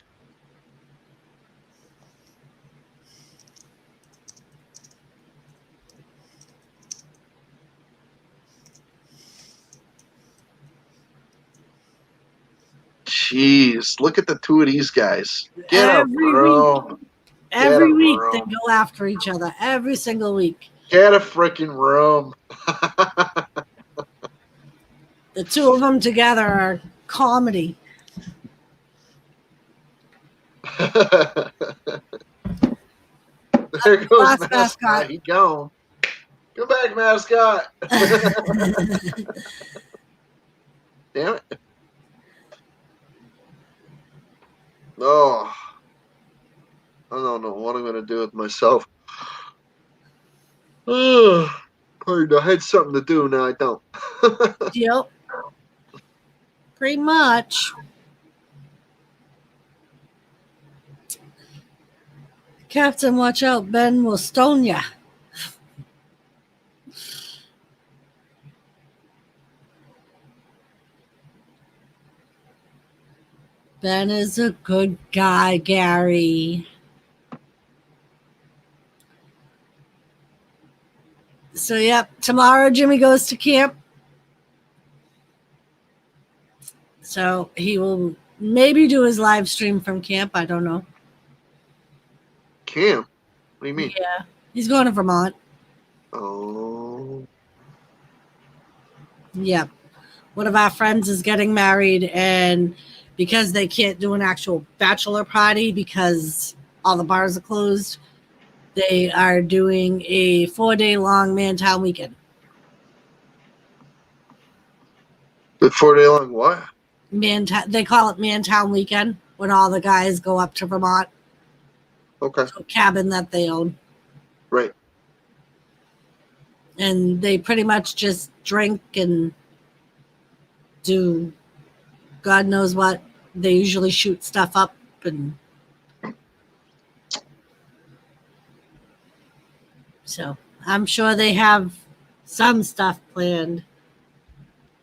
Jeez, look at the two of these guys. Get a room. Every week they go after each other. Every single week. Get a freaking room. The two of them together are comedy. There goes Last mascot. He gone. Come back, mascot. Damn it. Oh, I don't know what I'm going to do with myself. Oh, I had something to do, now I don't. Yep. Pretty much. Captain, watch out. Ben will stone ya. Ben is a good guy, Gary. So, yep, tomorrow Jimmy goes to camp. So he will maybe do his live stream from camp. I don't know. Cam? What do you mean? Yeah, he's going to Vermont. Oh. Yep. One of our friends is getting married, and because they can't do an actual bachelor party because all the bars are closed, they are doing a 4-day long Mantown weekend. The 4-day long what? They call it Mantown weekend when all the guys go up to Vermont Okay. to a cabin that they own. Right. And they pretty much just drink and do God knows what. They usually shoot stuff up, and so I'm sure they have some stuff planned.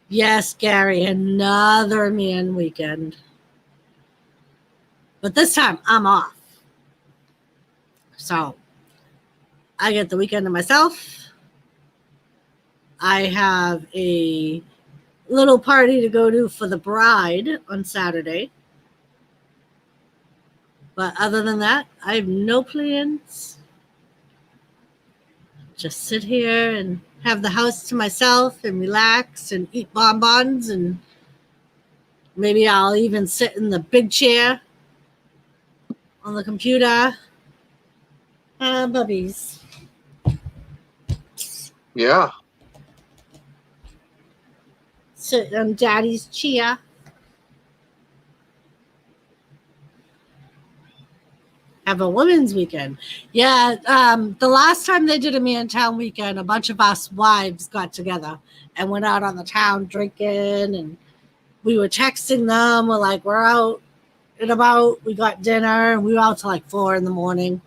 Yes, Gary, another man weekend. But this time I'm off. So I get the weekend to myself. I have a little party to go to for the bride on Saturday. But other than that, I have no plans. Just sit here and have the house to myself and relax and eat bonbons, and maybe I'll even sit in the big chair on the computer. Bubbies. Yeah. Sit on daddy's chair. Have a women's weekend. Yeah, the last time they did a Mantown weekend, a bunch of us wives got together and went out on the town drinking, and we were texting them. We're like, we're out and about. We got dinner, and we were out till like 4 a.m.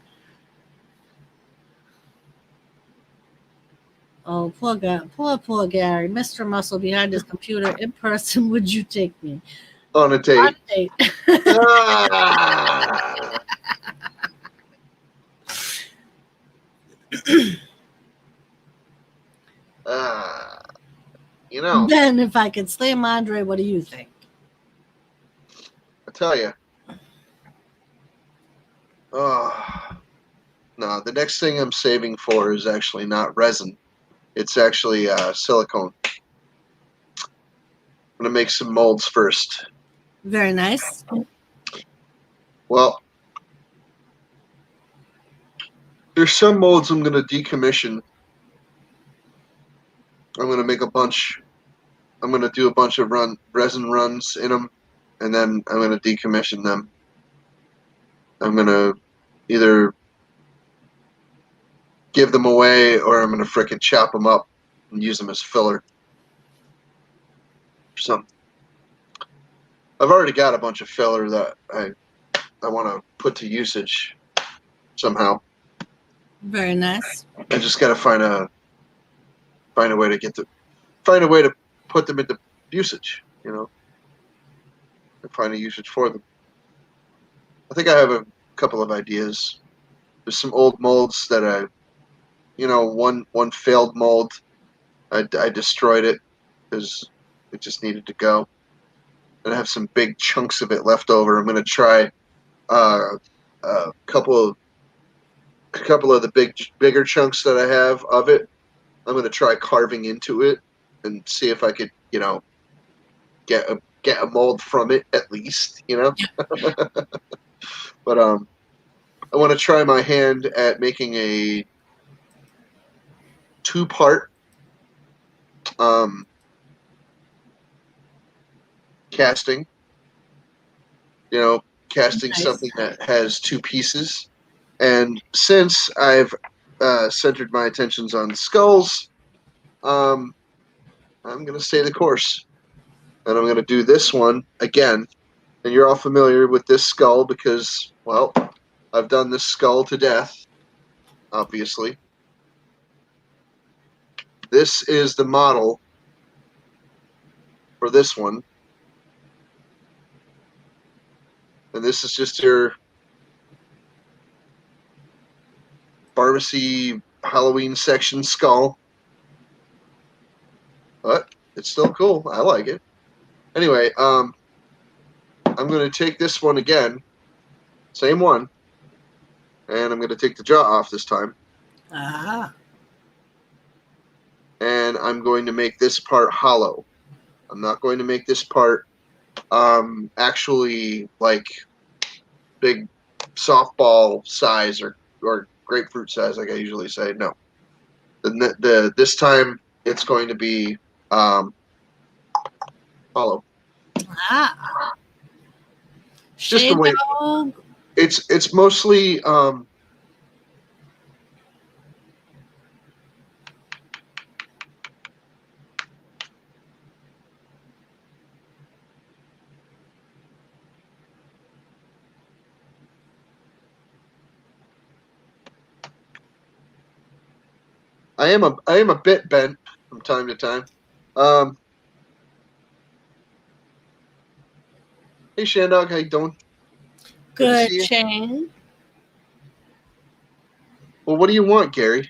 Oh, poor guy, poor Gary, Mr. Muscle behind his computer. In person, would you take me On a on date. a date? Ah. Ah. You know, Then, if I could slam Andre, what do you think? I tell you. Oh. No, the next thing I'm saving for is actually not resin. It's actually silicone. I'm going to make some molds first. Very nice. Well, there's some molds I'm going to decommission. I'm going to make a bunch. I'm going to do a bunch of resin runs in them, and then I'm going to decommission them. I'm going to either give them away, or I'm going to frickin' chop them up and use them as filler or something. I've already got a bunch of filler that I want to put to usage somehow. Very nice. I just got to find a way to put them into usage. You know, and find a usage for them. I think I have a couple of ideas. There's some old molds that one failed mold. I destroyed it because it just needed to go. And I have some big chunks of it left over. I'm going to try a couple of the bigger chunks that I have of it. I'm going to try carving into it and see if I could, get a mold from it at least, But I want to try my hand at making a 2-part casting. Casting Nice. something that has 2 pieces. And since I've centered my attentions on skulls, I'm going to stay the course. And I'm going to do this one again. And you're all familiar with this skull because, well, I've done this skull to death, obviously. This is the model for this one. And this is just your pharmacy Halloween section skull. But it's still cool. I like it. Anyway, I'm going to take this one again, same one, And I'm going to take the jaw off this time. Ah. And I'm going to make this part hollow. I'm not going to make this part actually like big softball size or grapefruit size like I usually say. No. This time it's going to be hollow. Ah. Just the way Dog. it's mostly I am a bit bent from time to time. Hey Shandog, how you doing? Good to Good, see you. Shane. Well, what do you want, Gary?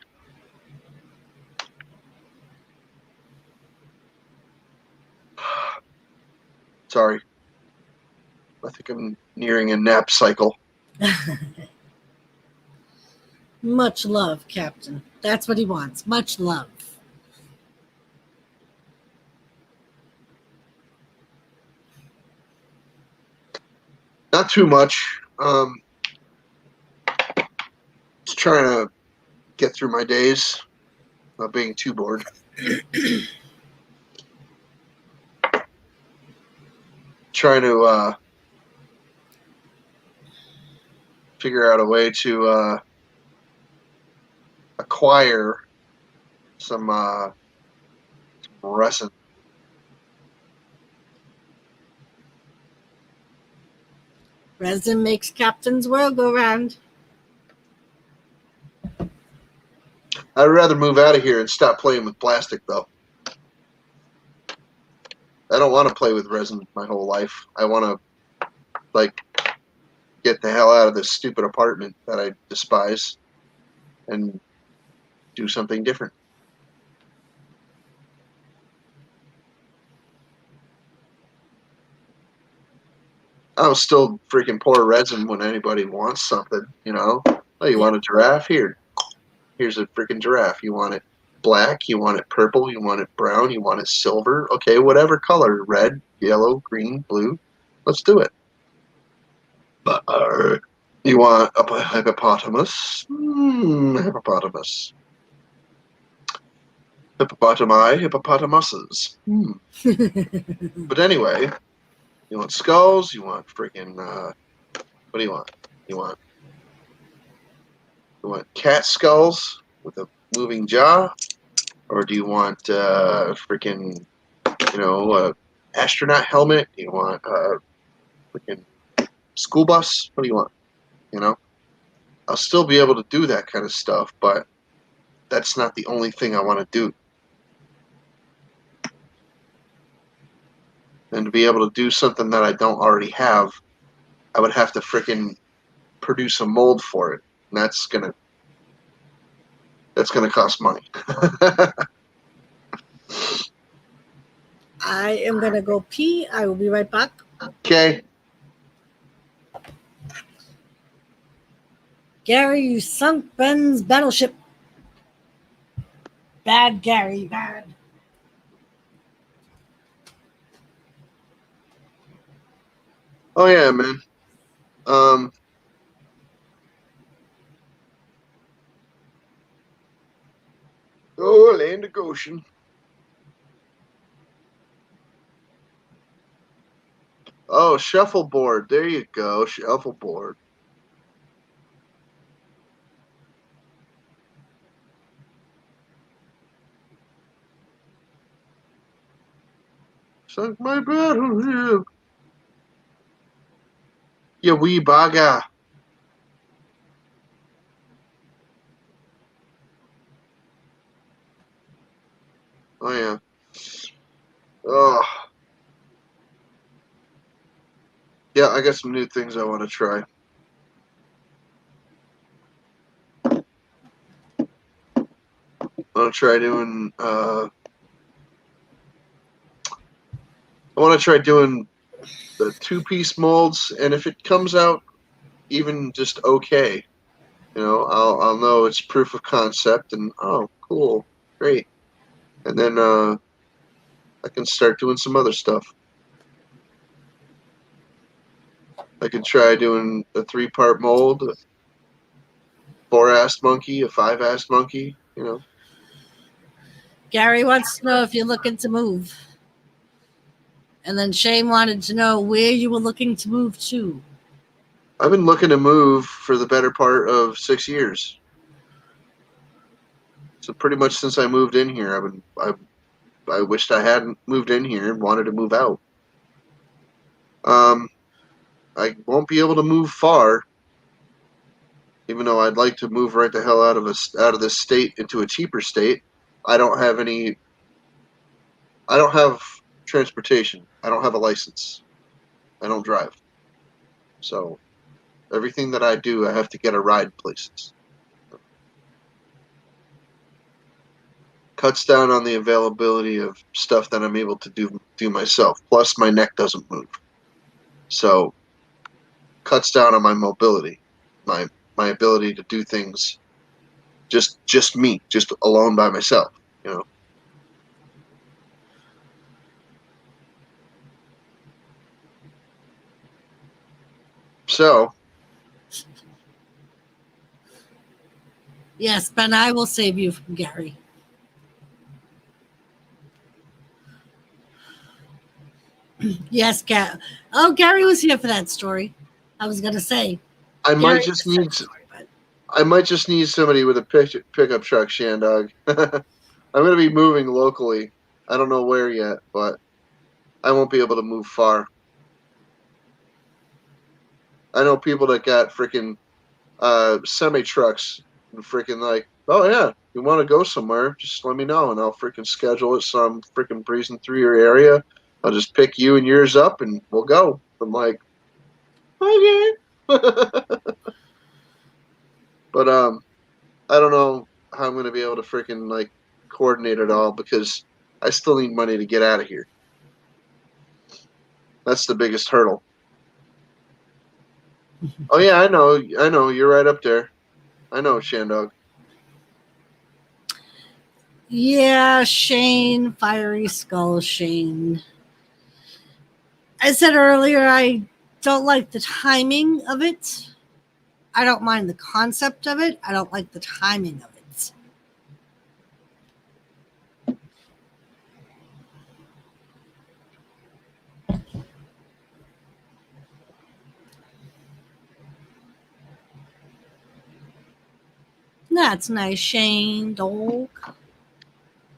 Sorry. I think I'm nearing a nap cycle. Much love, Captain. That's what he wants. Much love. Not too much. Just trying to get through my days, not being too bored. Trying to figure out a way to acquire some resin. Resin makes Captain's world go round. I'd rather move out of here and stop playing with plastic, though. I don't want to play with resin my whole life. I want to, like, get the hell out of this stupid apartment that I despise and do something different. I'll still freaking pour resin when anybody wants something, you know? Oh, you want a giraffe? Here's a freaking giraffe. You want it black? You want it purple? You want it brown? You want it silver? Okay, whatever color. Red, yellow, green, blue. Let's do it. You want a hippopotamus? Hippopotamus. Hippopotami, hippopotamuses. But anyway, you want skulls? You want freaking, what do you want? You want cat skulls with a moving jaw? Or do you want freaking, astronaut helmet? Do you want freaking school bus? What do you want? You know? I'll still be able to do that kind of stuff, but that's not the only thing I want to do. And to be able to do something that I don't already have, I would have to freaking produce a mold for it. And that's gonna cost money. I am going to go pee. I will be right back. Okay. Gary, you sunk Ben's battleship. Bad, Gary, bad. Oh yeah, man. Oh, land of Goshen. Oh, shuffleboard. There you go, shuffleboard. Sunk my battleship. You wee bugger. Oh yeah. Oh. Yeah, I got some new things I want to try. I want to try doing the 2-piece molds, and if it comes out even just okay, I'll know it's proof of concept, and oh, cool, great, and then I can start doing some other stuff. I could try doing a 3-part mold, a 4-assed monkey, a 5-assed monkey. Gary wants to know if you're looking to move. And then Shane wanted to know where you were looking to move to. I've been looking to move for the better part of 6 years. So pretty much since I moved in here, I wished I hadn't moved in here and wanted to move out. I won't be able to move far, even though I'd like to move right the hell out of this state into a cheaper state. I don't have transportation. I don't have a license. I don't drive. So everything that I do, I have to get a ride places. Cuts down on the availability of stuff that I'm able to do myself. Plus, my neck doesn't move, so cuts down on my mobility, my ability to do things just me, just alone by myself. So Yes, Ben, I will save you from Gary. Yes, Gary was here for that story. I was going to say. I might just need somebody with a pickup truck, Shandog. I'm going to be moving locally. I don't know where yet, but I won't be able to move far. I know people that got freaking semi trucks and freaking like, oh yeah, you want to go somewhere? Just let me know and I'll freaking schedule it. So I'm freaking breezing through your area. I'll just pick you and yours up and we'll go. I'm like, okay. But I don't know how I'm gonna be able to freaking like coordinate it all because I still need money to get out of here. That's the biggest hurdle. Oh yeah, I know, you're right up there. I know, Shandog. Yeah, Shane, Fiery Skull Shane. I said earlier, I don't like the timing of it. I don't mind the concept of it. I don't like the timing of it. That's nice, Shane, dog.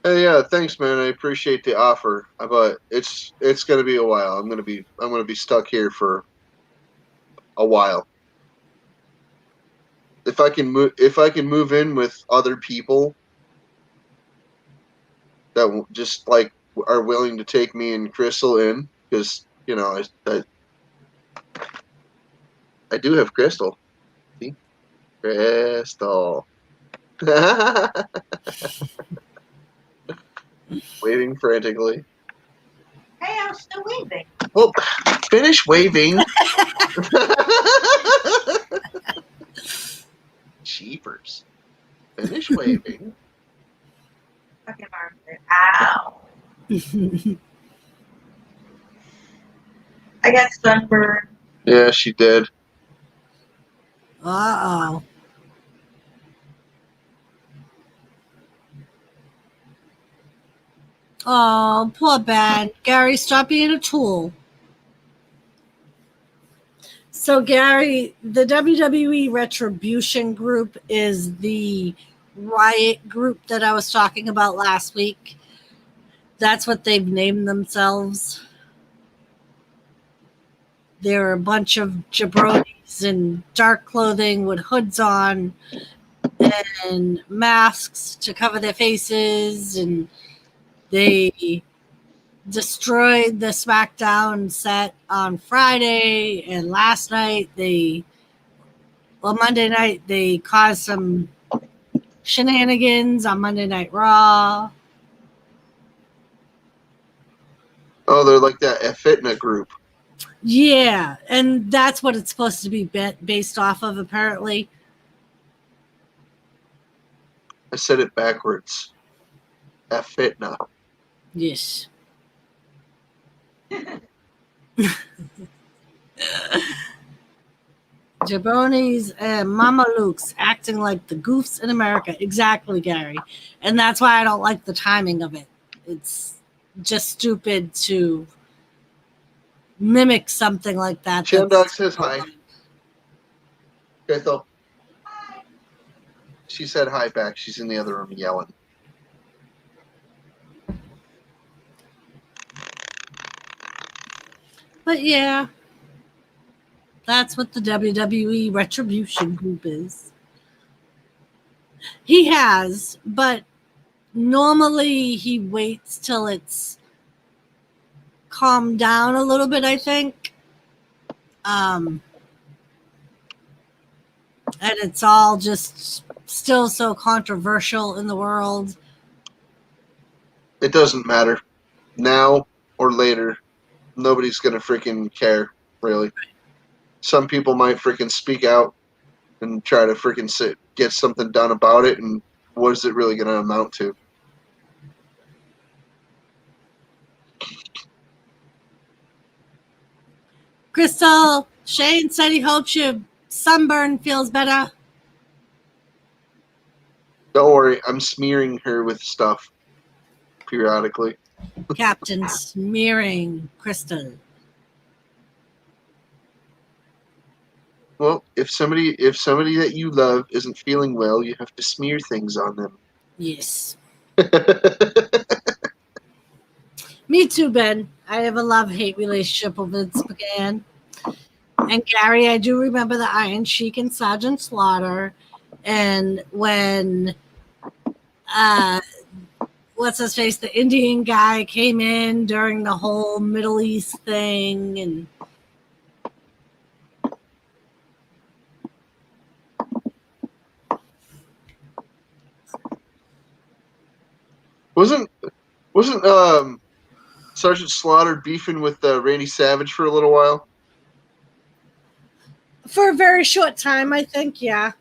Hey, yeah, thanks, man. I appreciate the offer, but it's gonna be a while. I'm gonna be stuck here for a while. If I can move in with other people that just like are willing to take me and Crystal in, because I do have Crystal. See, Crystal. Waving frantically. Hey, I'm still waving. Well, finish waving. Cheapers. Finish waving. Okay, Margaret. Ow. I got sunburned. Yeah, she did. Uh-oh. Oh, poor Ben. Gary, stop being a tool. So, Gary, the WWE Retribution group is the riot group that I was talking about last week. That's what they've named themselves. They're a bunch of jabronis in dark clothing with hoods on and masks to cover their faces, and they destroyed the SmackDown set on Friday, and last night Monday night they caused some shenanigans on Monday Night Raw. Oh, they're like that fitness group. Yeah, and that's what it's supposed to be based off of, apparently. I said it backwards. Fitna. Yes. Jabronis and Mama Luke's acting like the goofs in America. Exactly, Gary. And that's why I don't like the timing of it. It's just stupid to mimic something like that. Chan Dog says hi. Ethel. She said hi back. She's in the other room yelling. But yeah, that's what the WWE Retribution Group is. He has, but normally he waits till it's calmed down a little bit, I think. And it's all just still so controversial in the world. It doesn't matter. Now or later, nobody's going to freaking care, really. Some people might freaking speak out and try to freaking get something done about it, and what is it really going to amount to? Crystal, Shane said he hopes your sunburn feels better. Don't worry, I'm smearing her with stuff periodically. Captain smearing Crystal. Well, if somebody that you love isn't feeling well, you have to smear things on them. Yes. Me too, Ben. I have a love-hate relationship with Vince McMahon. And Gary, I do remember the Iron Sheik and Sergeant Slaughter. And when what's his face, the Indian guy came in during the whole Middle East thing, and wasn't Sergeant Slaughter beefing with Randy Savage for a little while? for a very short time, I think, yeah.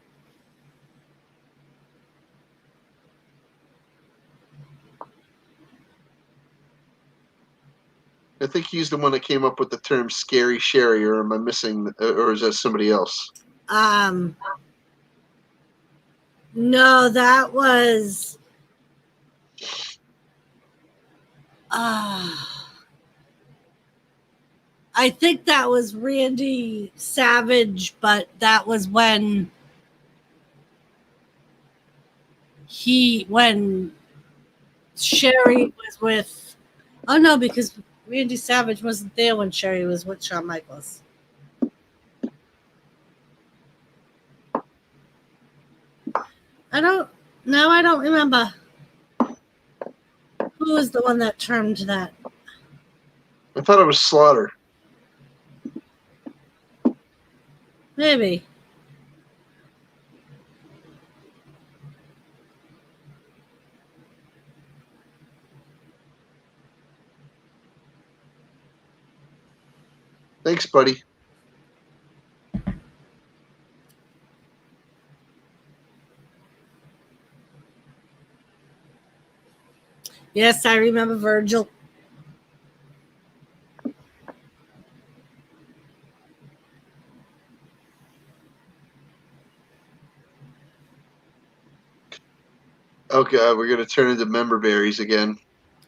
I think he's the one that came up with the term "scary Sherry," or am I missing? Or is that somebody else? No, that was I think that was Randy Savage, but that was when Sherry was with, oh no, because Randy Savage wasn't there when Sherry was with Shawn Michaels. I don't remember. Who was the one that termed that? I thought it was Slaughter. Maybe. Thanks, buddy. Yes, I remember Virgil. Okay, we're gonna turn into member berries again.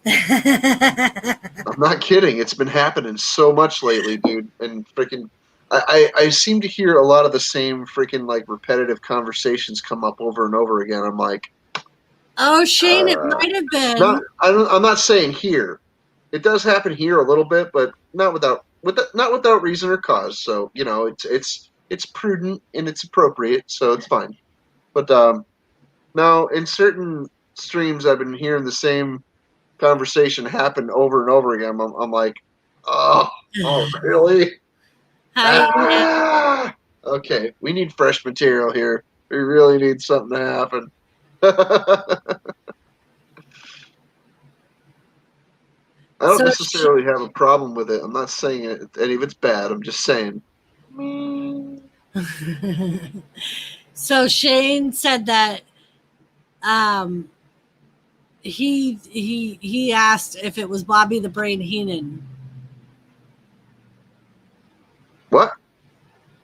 I'm not kidding. It's been happening so much lately, dude. And freaking, I seem to hear a lot of the same freaking like repetitive conversations come up over and over again. I'm like, Oh, Shane, it might have been. I'm not saying here. It does happen here a little bit, but not without reason or cause. So it's prudent and it's appropriate, so it's fine. But now in certain streams, I've been hearing the same conversation happen over and over again. I'm like, oh really? Hi, Okay, we need fresh material here. We really need something to happen. I don't necessarily have a problem with it. I'm not saying any of it's bad. I'm just saying. So Shane said that um, he asked if it was Bobby the Brain Heenan What?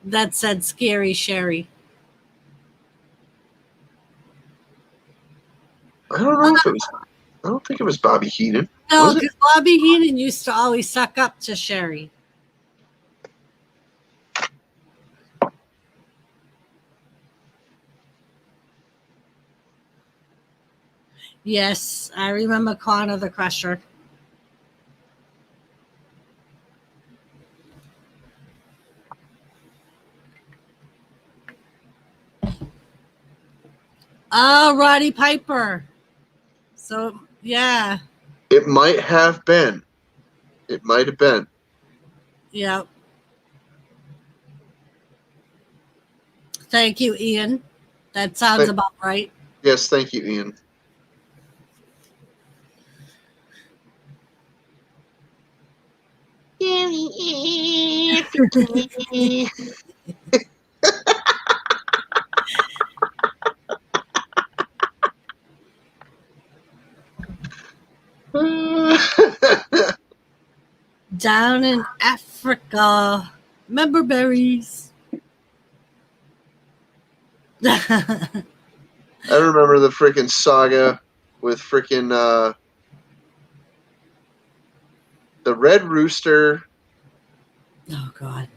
that said "Scary Sherry." I don't know if it was. I don't think it was Bobby Heenan. No, Was it? because Bobby Heenan used to always suck up to Sherry. Yes, I remember Connor the Crusher. Oh, Roddy Piper. So, yeah. It might have been. It might have been. Yeah. Thank you, Ian. That sounds about right. Yes, thank you, Ian. Down in Africa. Remember berries. I remember the freaking saga with freaking the Red Rooster Oh, God.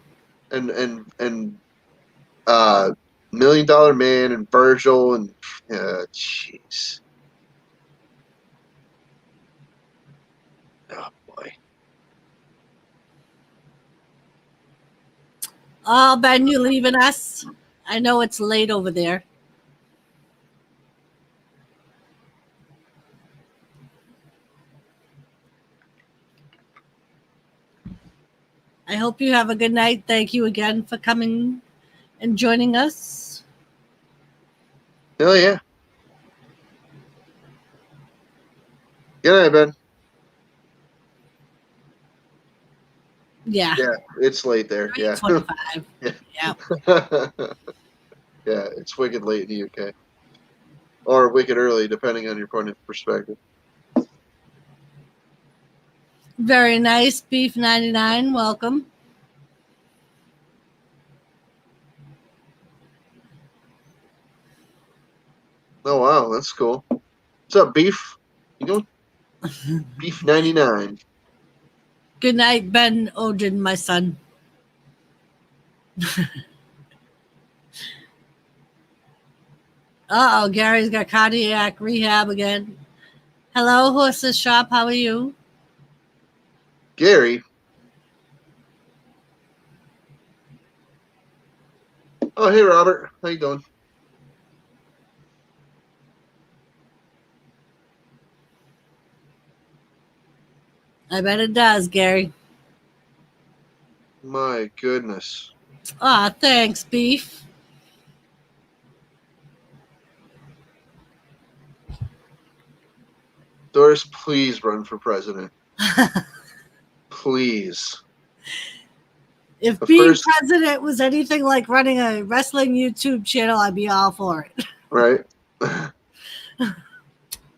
and Million Dollar Man and Virgil and jeez. Oh boy. Oh, Ben, you leaving us? I know it's late over there. I hope you have a good night. Thank you again for coming and joining us. Hell yeah. Good night, Ben. Yeah. Yeah, it's late there. Yeah. 3:25. Yeah. Yeah. Yeah, it's wicked late in the UK. Or wicked early, depending on your point of perspective. Very nice. Beef 99. Welcome. Oh wow, that's cool. What's up, Beef? You doing? Beef 99. Good night, Ben Odin, my son. Uh-oh, Gary's got cardiac rehab again. Hello, Horses Shop. How are you? Gary. Oh hey Robert. How you doing? I bet it does, Gary. My goodness. Ah, thanks, Beef. Doris, please run for president. Please. If The being first president was anything like running a wrestling YouTube channel, I'd be all for it. right.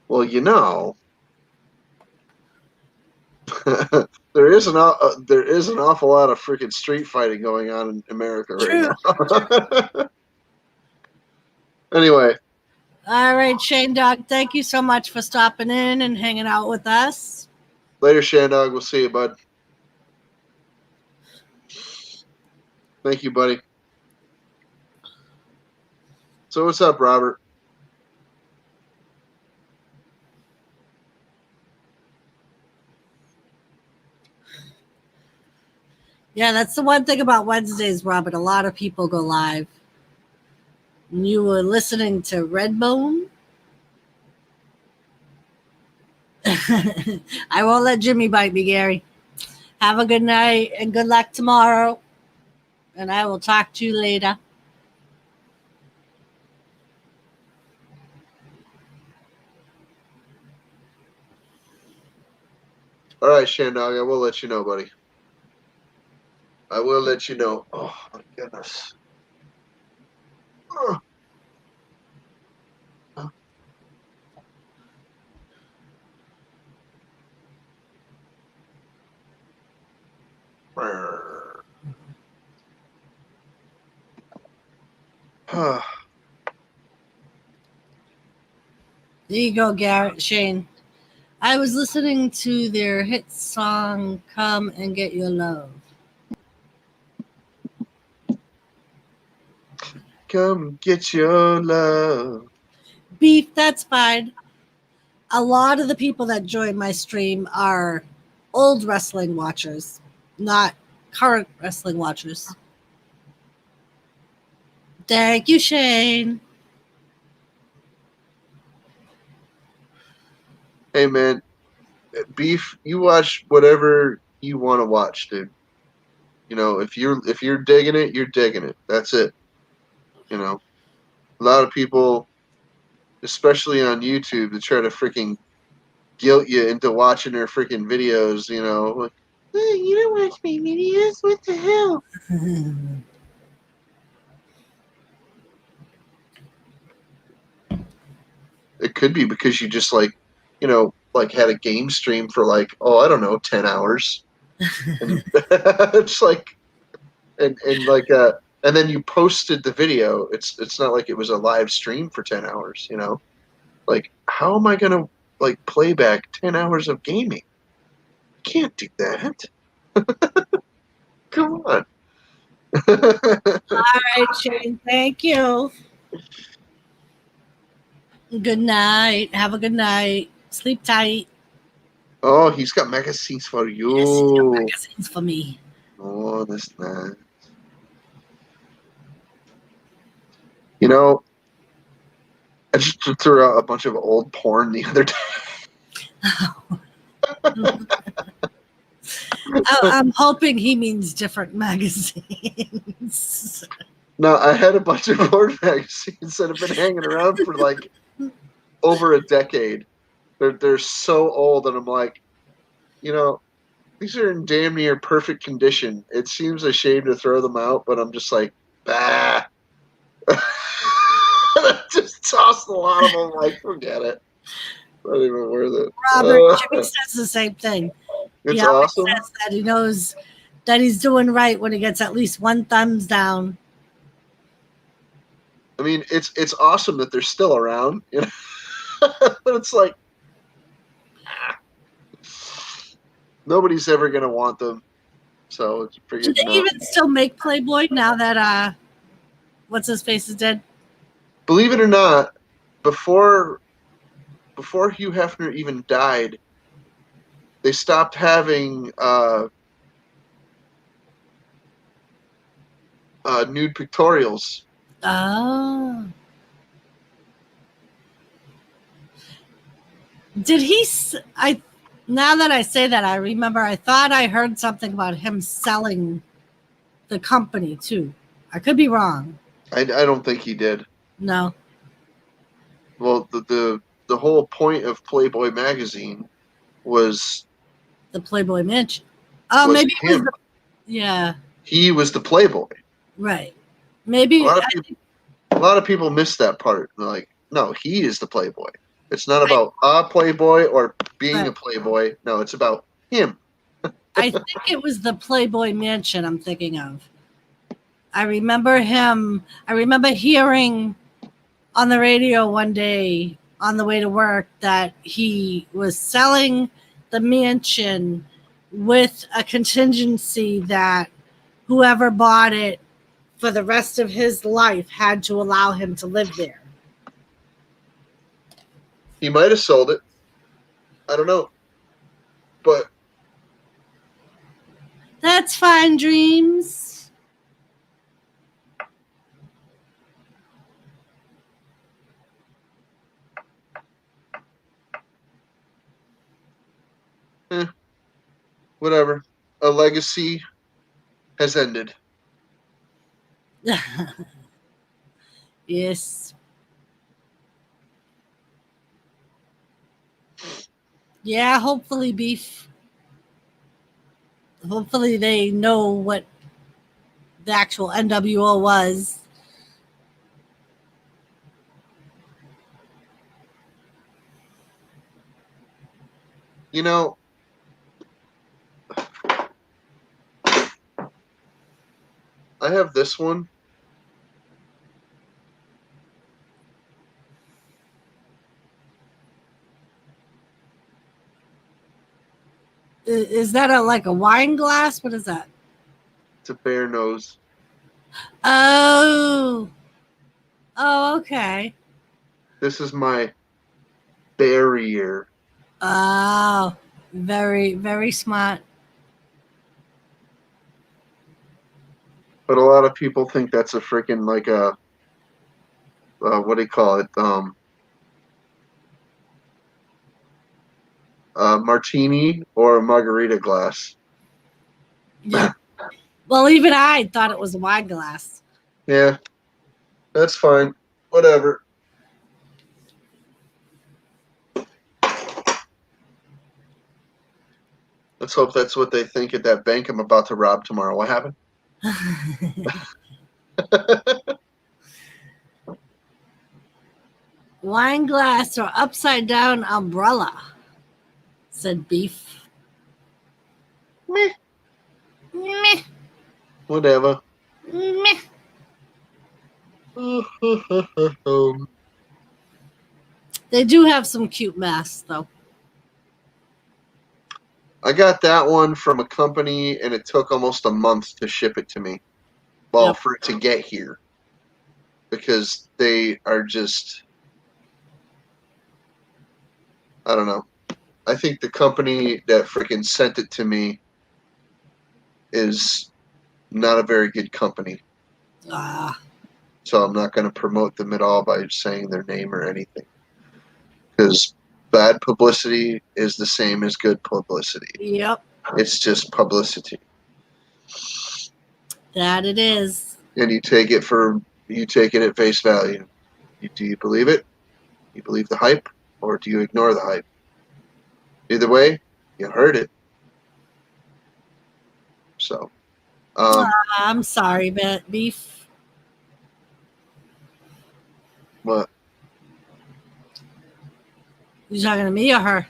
Well, you know, there is an awful lot of freaking street fighting going on in America right True. now. Anyway, All right, Shane Dog, thank you so much for stopping in and hanging out with us. later, Shandog. We'll see you, bud. Thank you, buddy. So, what's up, Robert? Yeah, that's the one thing about Wednesdays, Robert. A lot of people go live. You were listening to Redbone. I won't let Jimmy bite me, Gary. Have a good night and good luck tomorrow. And I will talk to you later. All right, Shandog. I will let you know, buddy. I will let you know. Oh my goodness. There you go, Garrett, Shane. I was listening to their hit song, Come and Get Your Love. Come get your love. Beef, that's fine. A lot of the people that join my stream are old wrestling watchers, not current wrestling watchers. Thank you, Shane. Hey man, Beef, you watch whatever you want to watch, dude. You know, if you're digging it, you're digging it. That's it. You know, a lot of people, especially on YouTube, they try to freaking guilt you into watching their freaking videos. You know, like, hey, you don't watch my videos. What the hell? It could be because you just like, you know, like had a game stream for like, oh, I don't know, 10 hours. And it's like, and like, and then you posted the video. It's not like it was a live stream for 10 hours, you know? Like, how am I going to like play back 10 hours of gaming? Can't do that. Come on. All right, Shane. Thank you. Good night. Have a good night. Sleep tight. Oh, he's got magazines for Yes, he's got you. magazines for me. Oh, that's nice. You know, I just threw out a bunch of old porn the other day. I'm hoping he means different magazines. No, I had a bunch of porn magazines that have been hanging around for like over a decade. They're so old, and I'm like, you know, these are in damn near perfect condition. It seems a shame to throw them out, but I'm just like, bah. Just tossed a lot of them. Like, forget it. Not even worth it. Robert Jimmy says the same thing. It's He always awesome. says that he knows that he's doing right when he gets at least one thumbs down. I mean, it's awesome that they're still around, you know. But it's like, nobody's ever gonna want them. So it's Do freaking they even still make Playboy now that what's his face is dead? Believe it or not, before Hugh Hefner even died, they stopped having nude pictorials. Oh. Did he? Now that I say that, I remember I thought I heard something about him selling the company too. I could be wrong. I don't think he did. No. Well, the whole point of Playboy magazine was The Playboy Mansion. Oh, was maybe it was him. yeah. He was the Playboy. Right. Maybe A lot of people miss that part. They're like, no, he is the Playboy. It's not about a Playboy or being a Playboy. No, it's about him. I think it was the Playboy Mansion I'm thinking of. I remember hearing on the radio one day on the way to work that he was selling the mansion with a contingency that whoever bought it for the rest of his life had to allow him to live there. He might have sold it. I don't know. But That's fine, dreams. whatever. A legacy has ended. Yes. Yeah, hopefully, Beef. Hopefully they know what the actual NWO was. You know, I have this one. Is that like a wine glass? What is that? It's a bear nose. Oh. Oh, okay. This is my barrier. Oh, very, very smart. But a lot of people think that's a freaking like a what do you call it? A martini or a margarita glass. Yeah. Well, even I thought it was a wine glass. Yeah, that's fine. Whatever. Let's hope that's what they think at that bank I'm about to rob tomorrow. What happened? Wine glass or upside down umbrella, said Beef. Meh. Meh. Whatever. Meh. They do have some cute masks, though. I got that one from a company, and it took almost a month to ship it to me. Well, Yep. for it to get here. Because they are just, I don't know. I think the company that freaking sent it to me is not a very good company. Ah, So I'm not going to promote them at all by saying their name or anything. Because bad publicity is the same as good publicity. yep, It's just publicity. that it is. And you take it at face value. Do you believe it? You believe the hype? Or do you ignore the hype? Either way, you heard it. So, I'm sorry, Beef. what? You talking to me or her?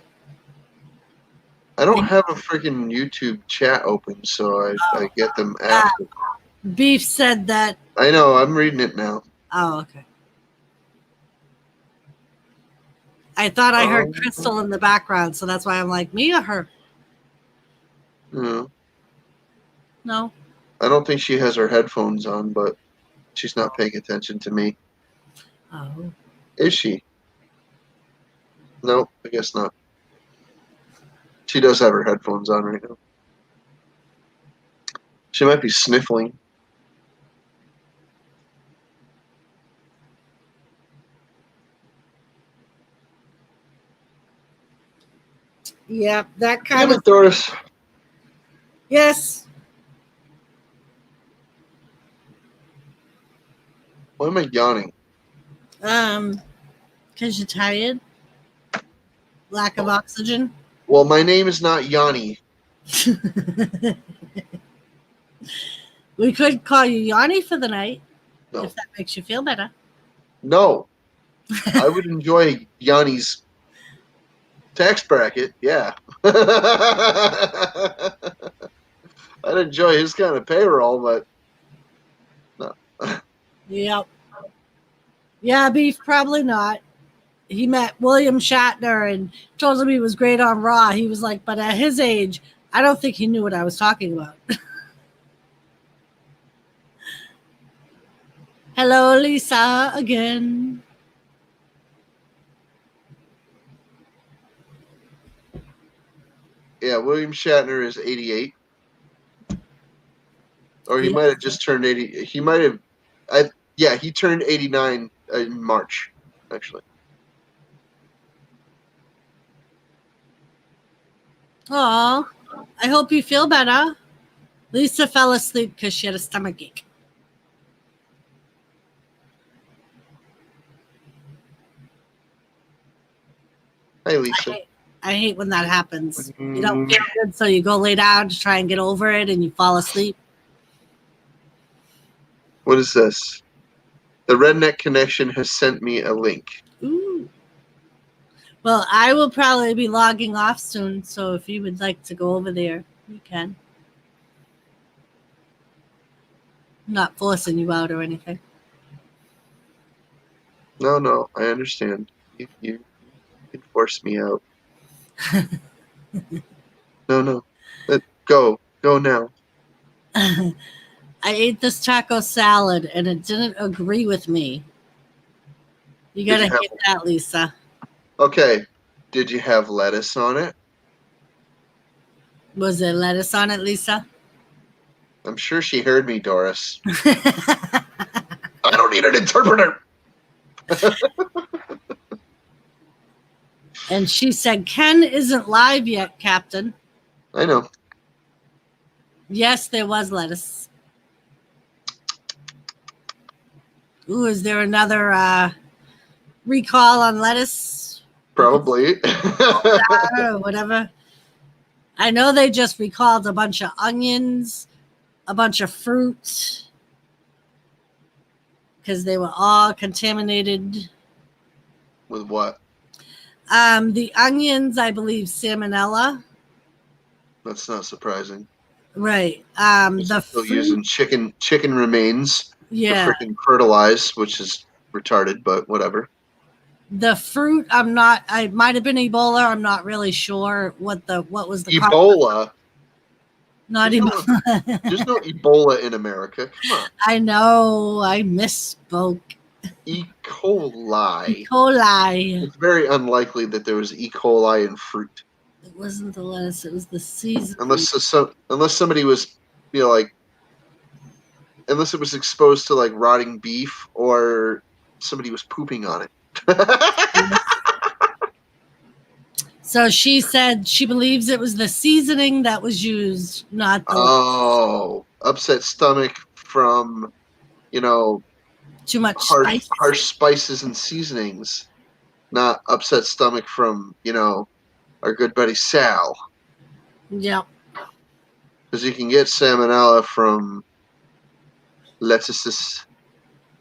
I don't have a freaking YouTube chat open, so I get them after. Beef said that. I know, I'm reading it now. Oh, okay. I thought I heard Crystal in the background, so that's why I'm like, me or her? No, No. I don't think she has her headphones on, but she's not paying attention to me. Oh. Is she? Nope, I guess not. She does have her headphones on right now. She might be sniffling. Yeah, that Damn kind it, of. Doris. Yes. Why am I yawning? Because you're tired. Lack of oxygen. Well, my name is not Yanni. We could call you Yanni for the night, No. if that makes you feel better. No. I would enjoy Yanni's tax bracket, yeah. I'd enjoy his kind of payroll, but no. Yep. Yeah, Beef, probably not. He met William Shatner and told him he was great on Raw. He was like, but at his age, I don't think he knew what I was talking about. Hello, Lisa, again. Yeah, William Shatner is 88. Or he Yeah. might have just turned 80. He might have, yeah, he turned 89 in March, actually. Aw, I hope you feel better. Lisa fell asleep because she had a stomach ache. Hi, Lisa. I hate when that happens. You don't feel good, so you go lay down to try and get over it, and you fall asleep. What is this? The Redneck Connection has sent me a link. Ooh. Well, I will probably be logging off soon, so if you would like to go over there, you can. Not forcing you out or anything. No, I understand. You can force me out. No. Go now. I ate this taco salad and it didn't agree with me. You Did gotta you have- hate that, Lisa. Okay. Did you have lettuce on it? Was there lettuce on it, Lisa? I'm sure she heard me, Doris. I don't need an interpreter. And she said, Ken isn't live yet, Captain. I know. Yes, there was lettuce. Ooh, is there another recall on lettuce? Probably. Or whatever. I know they just recalled a bunch of onions, a bunch of fruit, because they were all contaminated. With what? The onions, I believe, salmonella. That's not surprising. Right. They're The still fruit, using chicken remains yeah. to freaking fertilize, which is retarded, but whatever. The fruit, I'm not. I might have been Ebola. I'm not really sure what was the Ebola. Not There's Ebola. There's no Ebola in America. Come on. I know. I misspoke. E. coli. E. coli. It's very unlikely that there was E. coli in fruit, It wasn't the lettuce. It was the season. unless somebody was, unless it was exposed to like rotting beef or somebody was pooping on it. So she said she believes it was the seasoning that was used, not the Upset stomach from, too much spice. harsh spices and seasonings, not upset stomach from, our good buddy Sal. Yep. Because you can get salmonella from lettuces.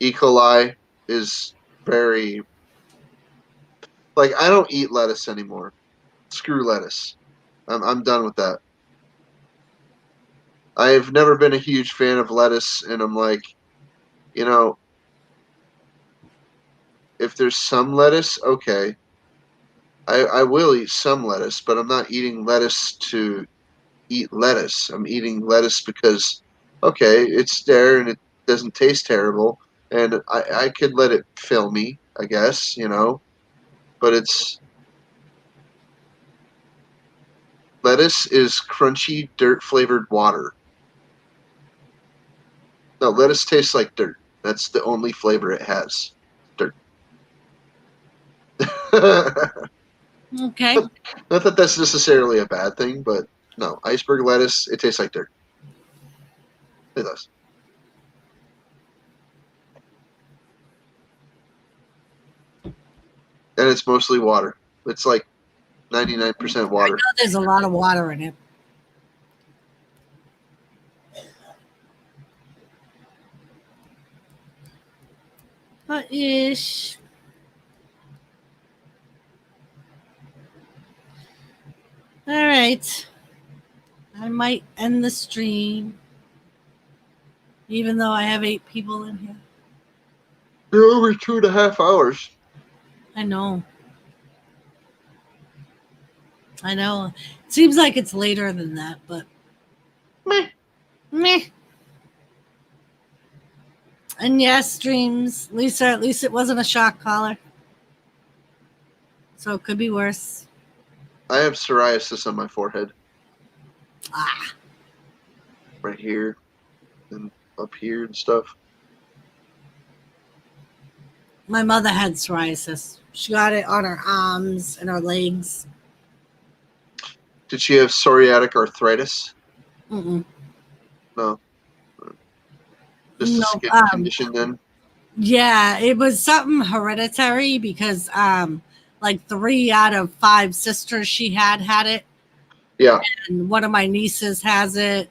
E. coli is very, like, I don't eat lettuce anymore. Screw lettuce. I'm done with that. I've never been a huge fan of lettuce, and I'm like, if there's some lettuce, okay. I will eat some lettuce, but I'm not eating lettuce to eat lettuce. I'm eating lettuce because, okay, it's there and it doesn't taste terrible, and I could let it fill me, I guess, but lettuce is crunchy, dirt-flavored water. No, lettuce tastes like dirt. That's the only flavor it has. Dirt. Okay. Not that that's necessarily a bad thing, but no, iceberg lettuce, it tastes like dirt. It does. And it's mostly water. It's like 99% I water. know there's a lot of water in it. Ish. All right. I might end the stream, even though I have 8 people in here. They're over 2.5 hours. I know. It seems like it's later than that, but meh. And yes, streams. Lisa, at least it wasn't a shock collar. So it could be worse. I have psoriasis on my forehead. Ah. Right here and up here and stuff. My mother had psoriasis. She got it on her arms and her legs. Did she have psoriatic arthritis? Mm-mm. No. Just a skin condition then? Yeah, it was something hereditary because like 3 out of 5 sisters she had it. Yeah. And one of my nieces has it.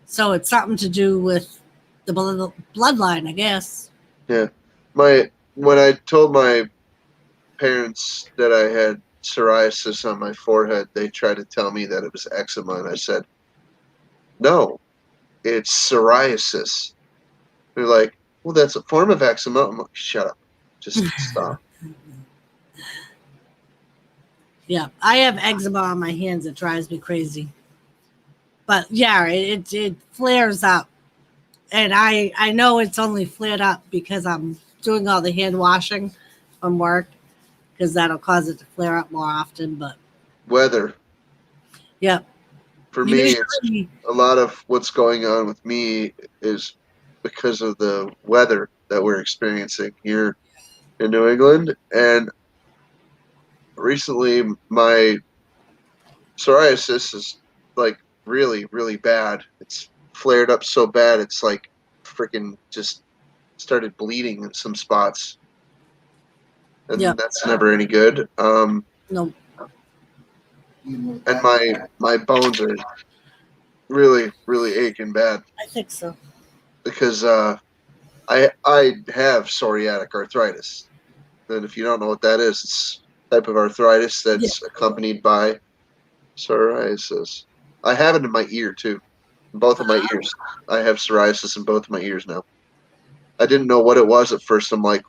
So it's something to do with the bloodline, I guess. Yeah. When I told my parents that I had psoriasis on my forehead, they tried to tell me that it was eczema, and I said, no, it's psoriasis. They're like, well, that's a form of eczema. I'm like, shut up. Just stop. Yeah, I have eczema on my hands. It drives me crazy. But yeah, it flares up, and I know it's only flared up because I'm doing all the hand washing from work, because that'll cause it to flare up more often. But Weather. yeah, For me, it's usually a lot of what's going on with me is because of the weather that we're experiencing here in New England. And recently, my psoriasis is like really, really bad. It's flared up so bad, it's like freaking just started bleeding in some spots. And yeah, that's never any good. no, And my bones are really, really aching bad I think so. because I have psoriatic arthritis. And if you don't know what that is, it's a type of arthritis Yeah. that's accompanied by psoriasis. I have it in my ear too. In both of my ears. I have psoriasis in both of my ears now. I didn't know what it was at first. I'm like,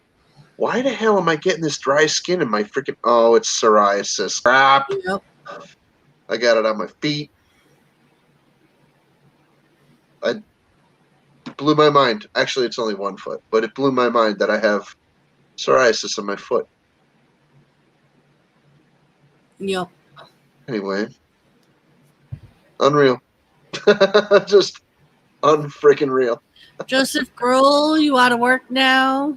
why the hell am I getting this dry skin in my freaking? Oh, it's psoriasis. Crap. Yep. I got it on my feet. I blew my mind. Actually, it's only one foot, but it blew my mind that I have psoriasis on my foot. Yep. Anyway, unreal. Just unfreaking real. Joseph Grohl, you out of work now?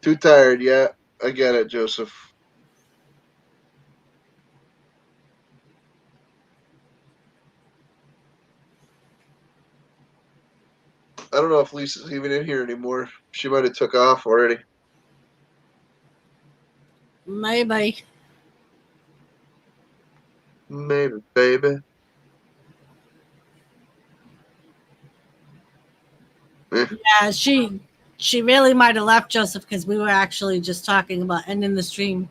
Too tired. Yeah, I get it, Joseph. I don't know if Lisa's even in here anymore. She might have took off already. Maybe. Maybe, baby. Yeah, she really might have left, Joseph, because we were actually just talking about ending the stream.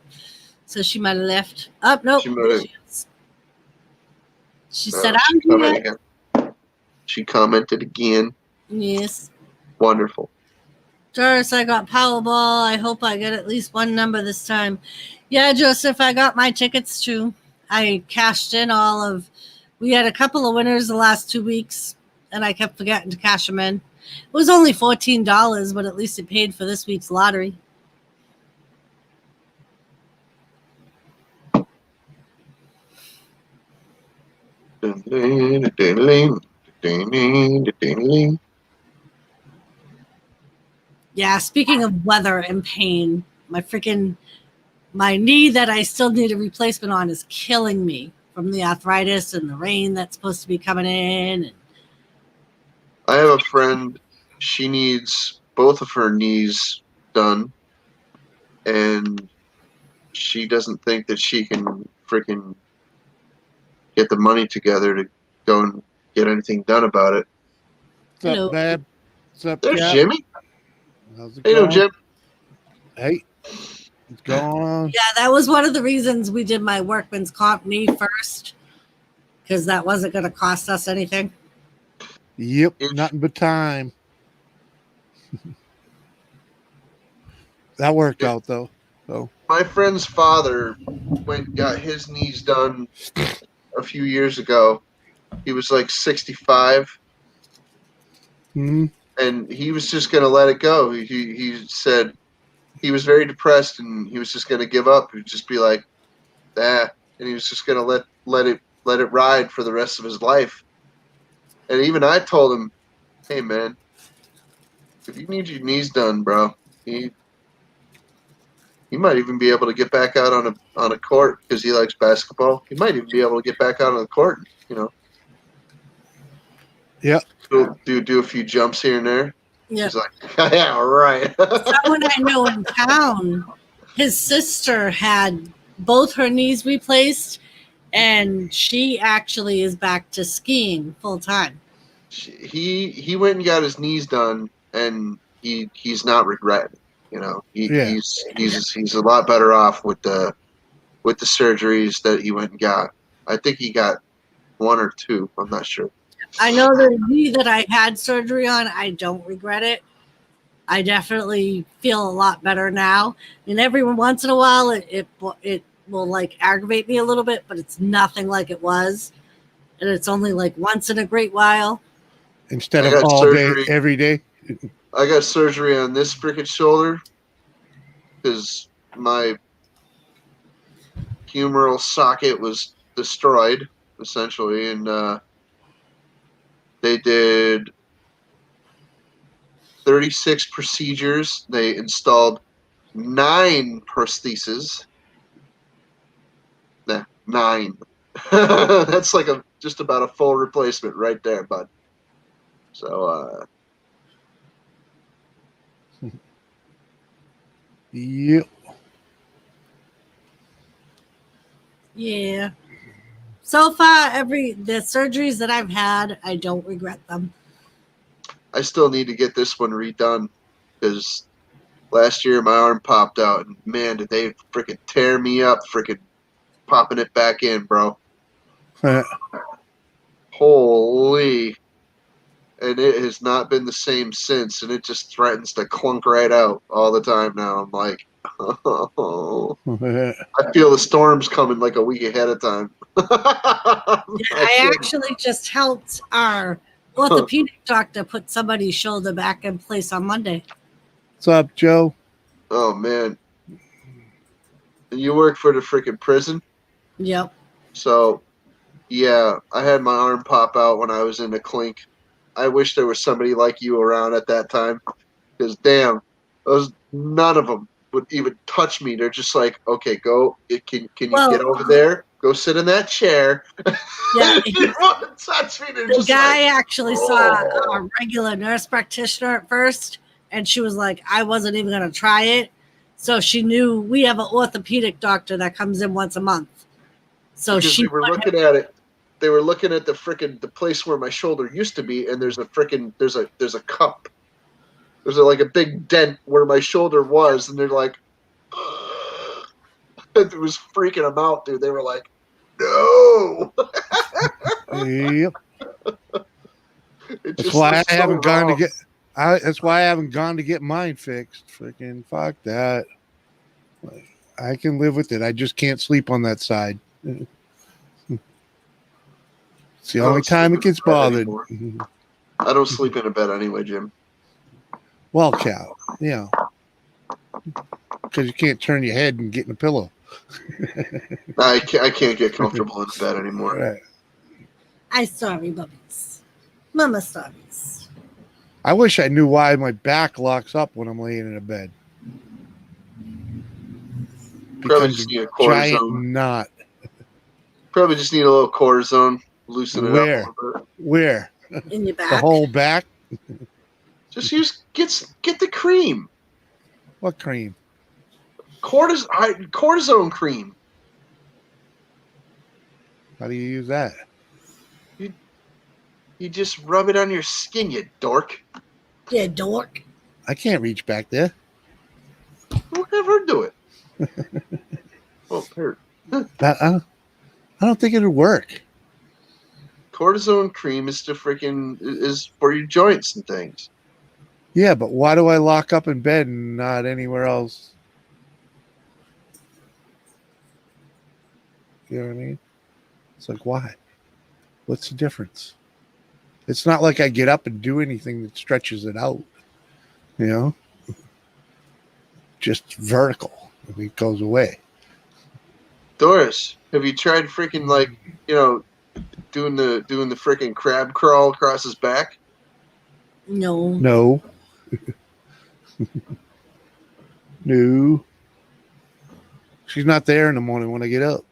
So she might have left. Oh, nope. She might There have. she is. She said, She I'm commented here. again. She commented again. Yes. Wonderful. Doris, I got Powerball. I hope I get at least one number this time. Yeah, Joseph, I got my tickets too. I cashed in we had a couple of winners the last 2 weeks, and I kept forgetting to cash them in. It was only $14, but at least it paid for this week's lottery. Yeah, speaking of weather and pain, my knee that I still need a replacement on is killing me from the arthritis and the rain that's supposed to be coming in. I have a friend. She needs both of her knees done, and she doesn't think that she can freaking get the money together to go and get anything done about it. What's Hello. up, Dad? What's up, There's Cap? Jimmy. How's it Hey, no, going? Jim. Hey, what's going on? Yeah, that was one of the reasons we did my workman's comp knee first, because that wasn't going to cost us anything. Yep, If- nothing but time. That worked out though. So My friend's father went and got his knees done a few years ago. He was like 65, mhm. and he was just going to let it go. He said he was very depressed, and he was just going to give up. He'd just be like, and he was just going to let it ride for the rest of his life. And even I told him, hey man, if you need your knees done, bro, you might even be able to get back out on a court because he likes basketball. He might even be able to get back out on the court, Yep. do a few jumps here and there. Yeah. He's like, yeah, all right. Someone I know in town, his sister had both her knees replaced, and she actually is back to skiing full time. He went and got his knees done, and he's not regretting. Yeah. He's a lot better off with the with the surgeries that he went and got. I think he got 1 or 2. I'm not sure. I know the knee that I had surgery on, I don't regret it. I definitely feel a lot better now. And every once in a while, it will like aggravate me a little bit, but it's nothing like it was. And it's only like once in a great while. Instead I of got all surgery. day, every day. I got surgery on this freaking shoulder because my humeral socket was destroyed, essentially, and they did 36 procedures. They installed 9 prostheses. Nah, 9. That's like just about a full replacement right there, bud. So, Yep. Yeah. So far, the surgeries that I've had, I don't regret them. I still need to get this one redone because last year my arm popped out, and man, did they freaking tear me up, freaking popping it back in, bro. Holy. And it has not been the same since, and it just threatens to clunk right out all the time now. I'm like, oh. I feel the storm's coming like a week ahead of time. I actually just helped our orthopedic doctor put somebody's shoulder back in place on Monday. What's up, Joe? Oh, man. You work for the freaking prison? Yep. So, yeah, I had my arm pop out when I was in the clink. I wish there was somebody like you around at that time, because damn, none of them would even touch me. They're just like, okay, go. Can you get over there? Go sit in that chair. Yeah, You won't touch me. They're the just guy like, actually saw a regular nurse practitioner at first, and she was like, I wasn't even going to try it. So she knew we have an orthopedic doctor that comes in once a month. So because she we were looking at it. They were looking at the place where my shoulder used to be, and there's a cup. There's like a big dent where my shoulder was, and they're like, it was freaking them out, dude. They were like, no. Yep. That's why I haven't gone to get. That's why I haven't gone to get mine fixed. Freaking fuck that. I can live with it. I just can't sleep on that side. It's the only time it gets bothered. I don't sleep in a bed anyway, Jim. Well, cow, yeah, because you can't turn your head and get in a pillow. I can't get comfortable in a bed anymore. Right. I sorry, bubbies. Mama sorries. I wish I knew why my back locks up when I'm laying in a bed. Probably just need a cortisone. Knot. Probably just need a little cortisone. Loosen it up a little bit. Where? In your back. The whole back? Just get the cream. What cream? Cortisone cream. How do you use that? You just rub it on your skin, you dork. Yeah, dork. I can't reach back there. Don't ever do it. Oh, hurt. I don't think it'll work. Cortisone cream is for your joints and things. Yeah, but why do I lock up in bed and not anywhere else? You know what I mean? It's like, why? What's the difference? It's not like I get up and do anything that stretches it out. You know? Just vertical. It goes away. Doris, have you tried freaking doing the freaking crab crawl across his back? No. No. No. She's not there in the morning when I get up.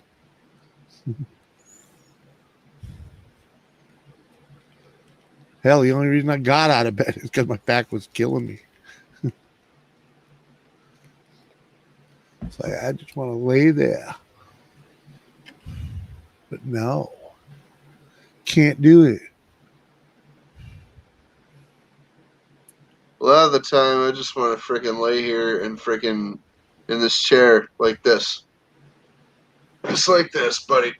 Hell, the only reason I got out of bed is because my back was killing me. It's like, I just want to lay there. But no. Can't do it. A lot of the time, I just want to freaking lay here and freaking in this chair like this. Just like this, buddy.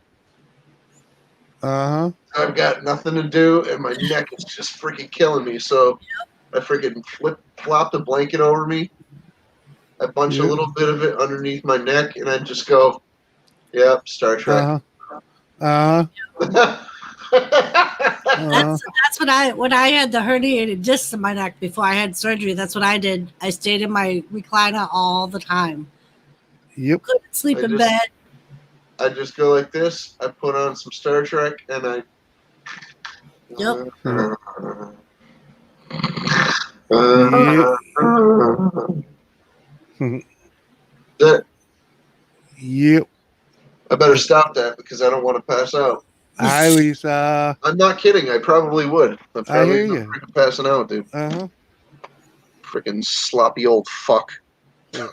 Uh-huh. I've got nothing to do, and my neck is just freaking killing me. So I freaking flopped a blanket over me. I bunch a Yeah. little bit of it underneath my neck, and I just go, "Yep, Star Trek." Uh-huh. That's when I had the herniated discs in my neck before I had surgery. That's what I did. I stayed in my recliner all the time. Yep. Couldn't sleep in bed. I just go like this. I put on some Star Trek, and I. Yep. Yep. I better stop that because I don't want to pass out. Hi, Lisa. I'm not kidding. I probably would. I'm I hear probably you. freaking passing out, dude. Uh-huh. Freaking sloppy old fuck. Yeah.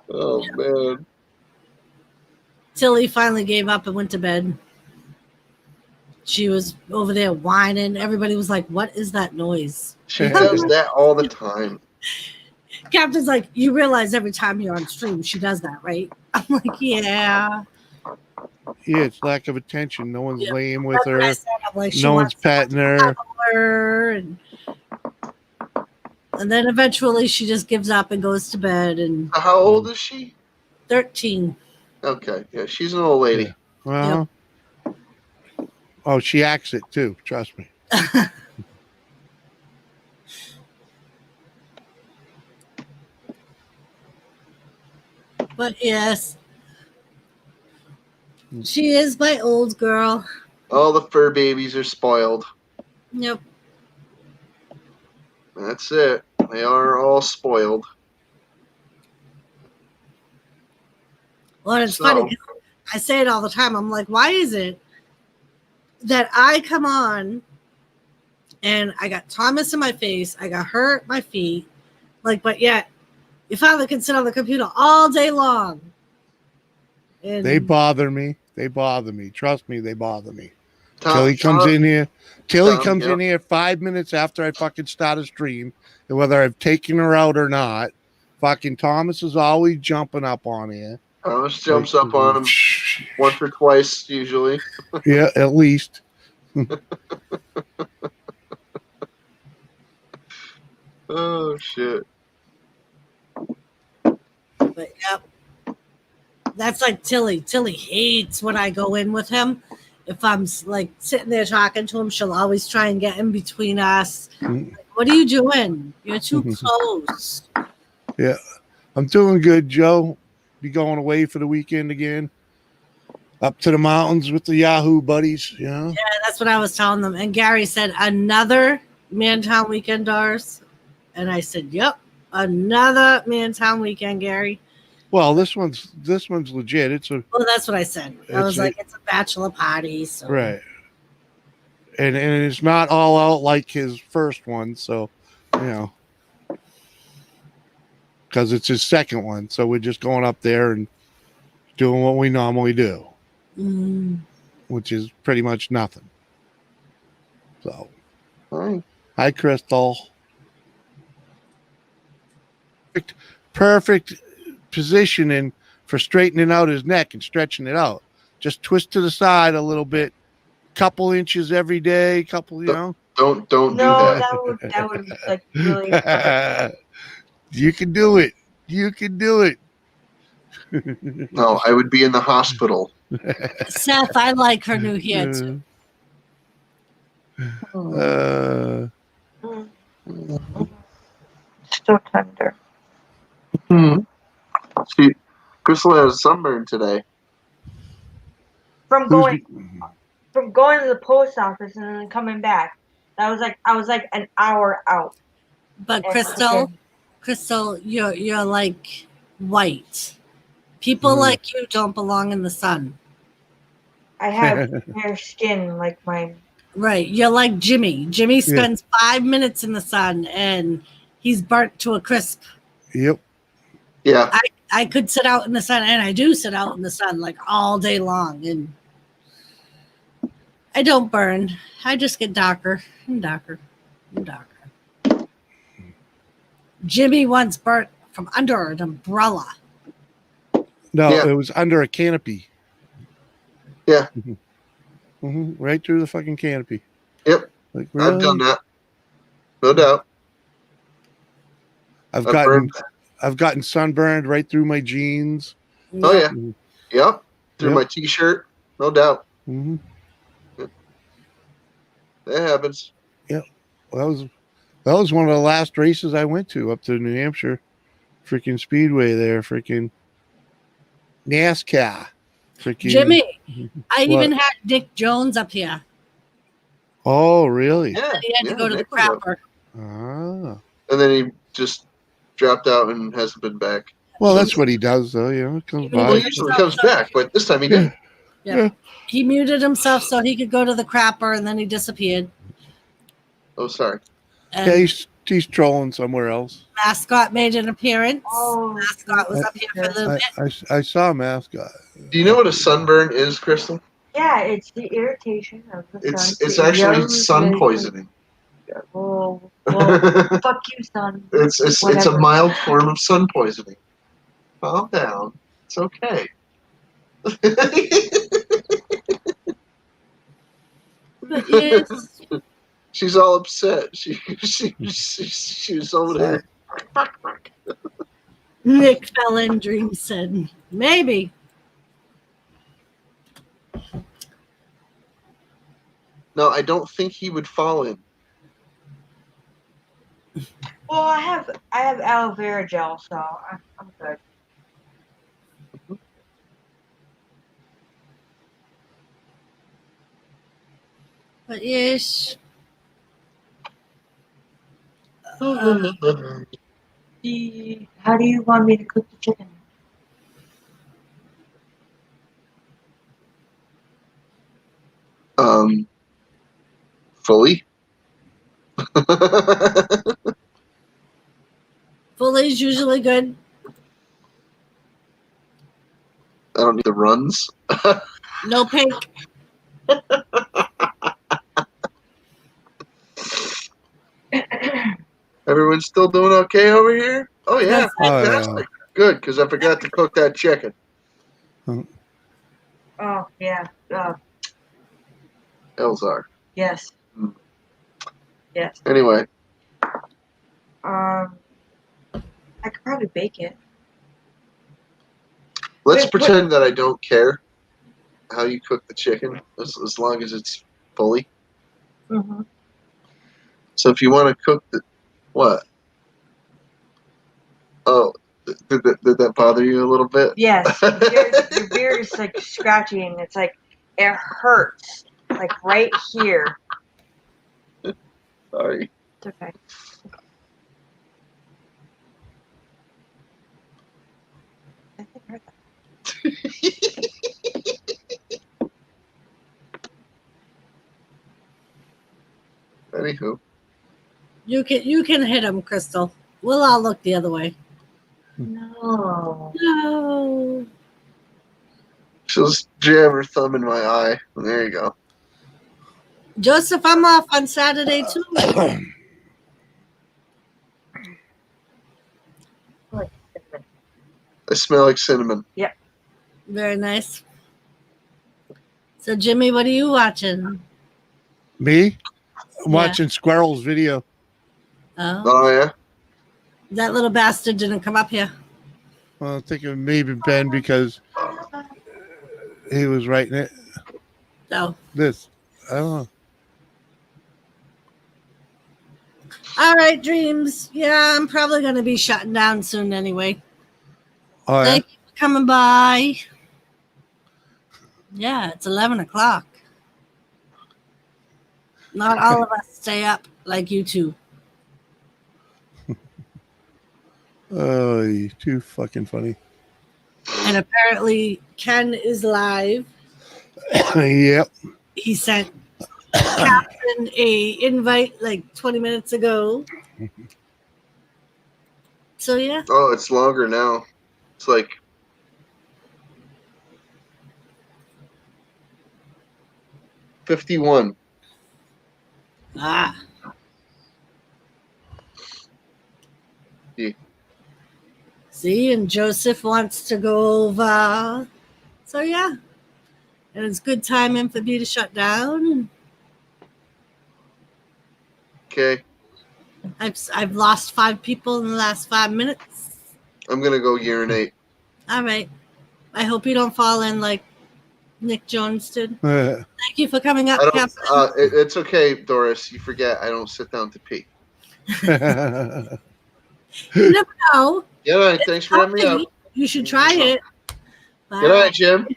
Oh man. Tilly finally gave up and went to bed. She was over there whining. Everybody was like, "What is that noise?" She does that all the time. Captain's like, "You realize every time you're on stream, she does that, right?" I'm like, "Yeah." Yeah, it's lack of attention. No one's Yeah. laying with That's what I her. said. I'm like, she No one's wants patting her. her, and then eventually she just gives up and goes to bed. And How old is she? 13. Okay, yeah, she's an old lady. Uh-huh. Oh, she acts it too. Trust me. But yes, she is my old girl. All the fur babies are spoiled. Yep. That's it. They are all spoiled. Well, it's funny 'cause I say it all the time. I'm like, why is it that I come on and I got Thomas in my face, I got her at my feet, like, but yet your father can sit on the computer all day long. And They bother me. They bother me. Trust me, they bother me. Tom, Tilly comes in here. Tilly comes yep. in here 5 minutes after I fucking start a stream, and whether I've taken her out or not, fucking Thomas is always jumping up on here. Thomas jumps up on him once or twice, usually. Yeah, at least. Oh shit! But yep, that's like Tilly. Tilly hates when I go in with him. If I'm like sitting there talking to him, she'll always try and get in between us. Like, what are you doing? You're too close. Yeah, I'm doing good, Joe. Be going away for the weekend again. Up to the mountains with the Yahoo buddies, you know? Yeah, that's what I was telling them. And Gary said, another Mantown weekend, Doris. And I said, yep, another Mantown weekend, Gary. Well, this one's legit. It's a Well, that's what I said. I was like, it's a bachelor party. So. right. And it's not all out like his first one, so you know. Because it's his second one. So we're just going up there and doing what we normally do. Which is pretty much nothing. So hi Crystal. Perfect positioning for straightening out his neck and stretching it out. Just twist to the side a little bit, couple inches every day, couple, you know. Don't do No, that. that would like really. You can do it. You can do it. No, I would be in the hospital. Seth, I like her new hair too. So tender. Crystal has sunburn today. From going to the post office and then coming back. I was like an hour out. But And Crystal, you're like white. People like you don't belong in the sun. I have fair skin like mine. Right. You're like Jimmy. Jimmy spends 5 minutes in the sun and he's burnt to a crisp. Yep. Yeah. I could sit out in the sun, and I do sit out in the sun like all day long, and I don't burn. I just get darker and darker and darker. Jimmy once burnt from under an umbrella. No, Yeah. it was under a canopy. Yeah. Right through the fucking canopy. Yep. Like, really? I've done that. No doubt. I've I've burned. gotten sunburned right through my jeans. Oh yeah. Mhm. Yep. Through Yep. my t-shirt. No doubt. Mm-hmm. That happens. Well, that was one of the last races I went to up to New Hampshire. Freaking Speedway there. Freaking NASCAR. Freaking Jimmy, I What? even had Dick Jones up here. Oh, really? Yeah. He had to go to the Nick was up. crapper. Ah. And then he just dropped out and hasn't been back. Well, So- that's what he does, though. You know, comes Well, Well, he by. usually comes back, but this time he didn't. Yep. He muted himself so he could go to the crapper, and then he disappeared. Oh, sorry. And Yeah, he's trolling somewhere else. Mascot made an appearance. Oh, Mascot was up here for a little bit. I saw a mascot. Do you know what a sunburn is, Crystal? yeah, it's the irritation of the sun. It's actually sun poisoning. Oh, well, fuck you, son. It's a Whatever. mild form of sun poisoning. Calm down. It's okay. But yes, She's all upset. She was over there. Nick fell in. Dream said, maybe. No, I don't think he would fall in. Well, I have aloe vera gel, so I'm good. But yes, How do you want me to cook the chicken? Fully. Fully's usually good. I don't need the runs. No pink. Everyone's still doing okay over here? Oh yeah, Yes. Oh, fantastic. Good, because I forgot to cook that chicken. Oh yeah. Elzar. Yes. Mm. Yes. Anyway, I could probably bake it. let's Wait, pretend that I don't care how you cook the chicken, as long as it's fully. Mm-hmm. So if you want to cook the what? Oh, did that bother you a little bit? Yes. Your beard is like scratchy, and it's like it hurts, like right here. Sorry. It's okay. I think I heard that. Anywho, You can hit him, Crystal. We'll all look the other way. No. No. she'll just jam her thumb in my eye. And there you go. Joseph, I'm off on Saturday too. Like cinnamon. I smell like cinnamon. Very nice. So, Jimmy, what are you watching? Me? I'm Yeah. watching Squirrel's video. Oh, Oh yeah. that little bastard didn't come up here. Well, I think it may have been because he was writing it. Oh, This. I don't know. all right, Dreams. Yeah, I'm probably going to be shutting down soon anyway. Oh, yeah? Thank you for coming by. Yeah, it's 11 o'clock. Not all of us stay up like you two. Oh, you're too fucking funny. And apparently Ken is live. Yep. He sent Captain a invite like 20 minutes ago. So yeah, Oh, it's longer now. It's like 51. See, and Joseph wants to go over. So yeah, and it's good timing for me to shut down. Okay, I've lost 5 people in the last 5 minutes. I'm gonna go urinate. All right. I hope you don't fall in like Nick Jones did. Thank you for coming up, I don't. Captain. It's okay, Doris. You forget I don't sit down to pee. You never know. Good night. Thanks for having me up. You should try it. Bye. Good night, Jim.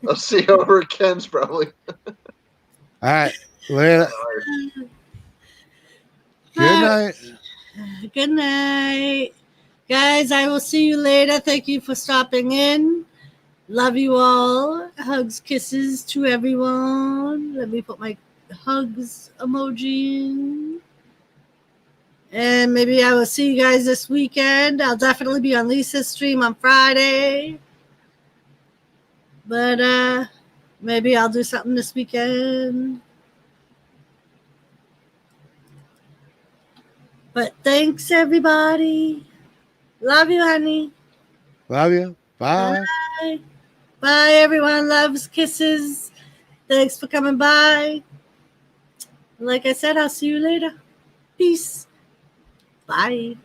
I'll see you over at Ken's probably. All right. Later. Good night. Good night. Guys, I will see you later. Thank you for stopping in. Love you all. Hugs, kisses to everyone. Let me put my hugs emoji in. And maybe I will see you guys this weekend. I'll definitely be on Lisa's stream on Friday. But maybe I'll do something this weekend. But thanks, everybody. Love you, honey. Love you. Bye. Bye. Bye, everyone. Loves, kisses. Thanks for coming by. Like I said, I'll see you later. Peace. Bye.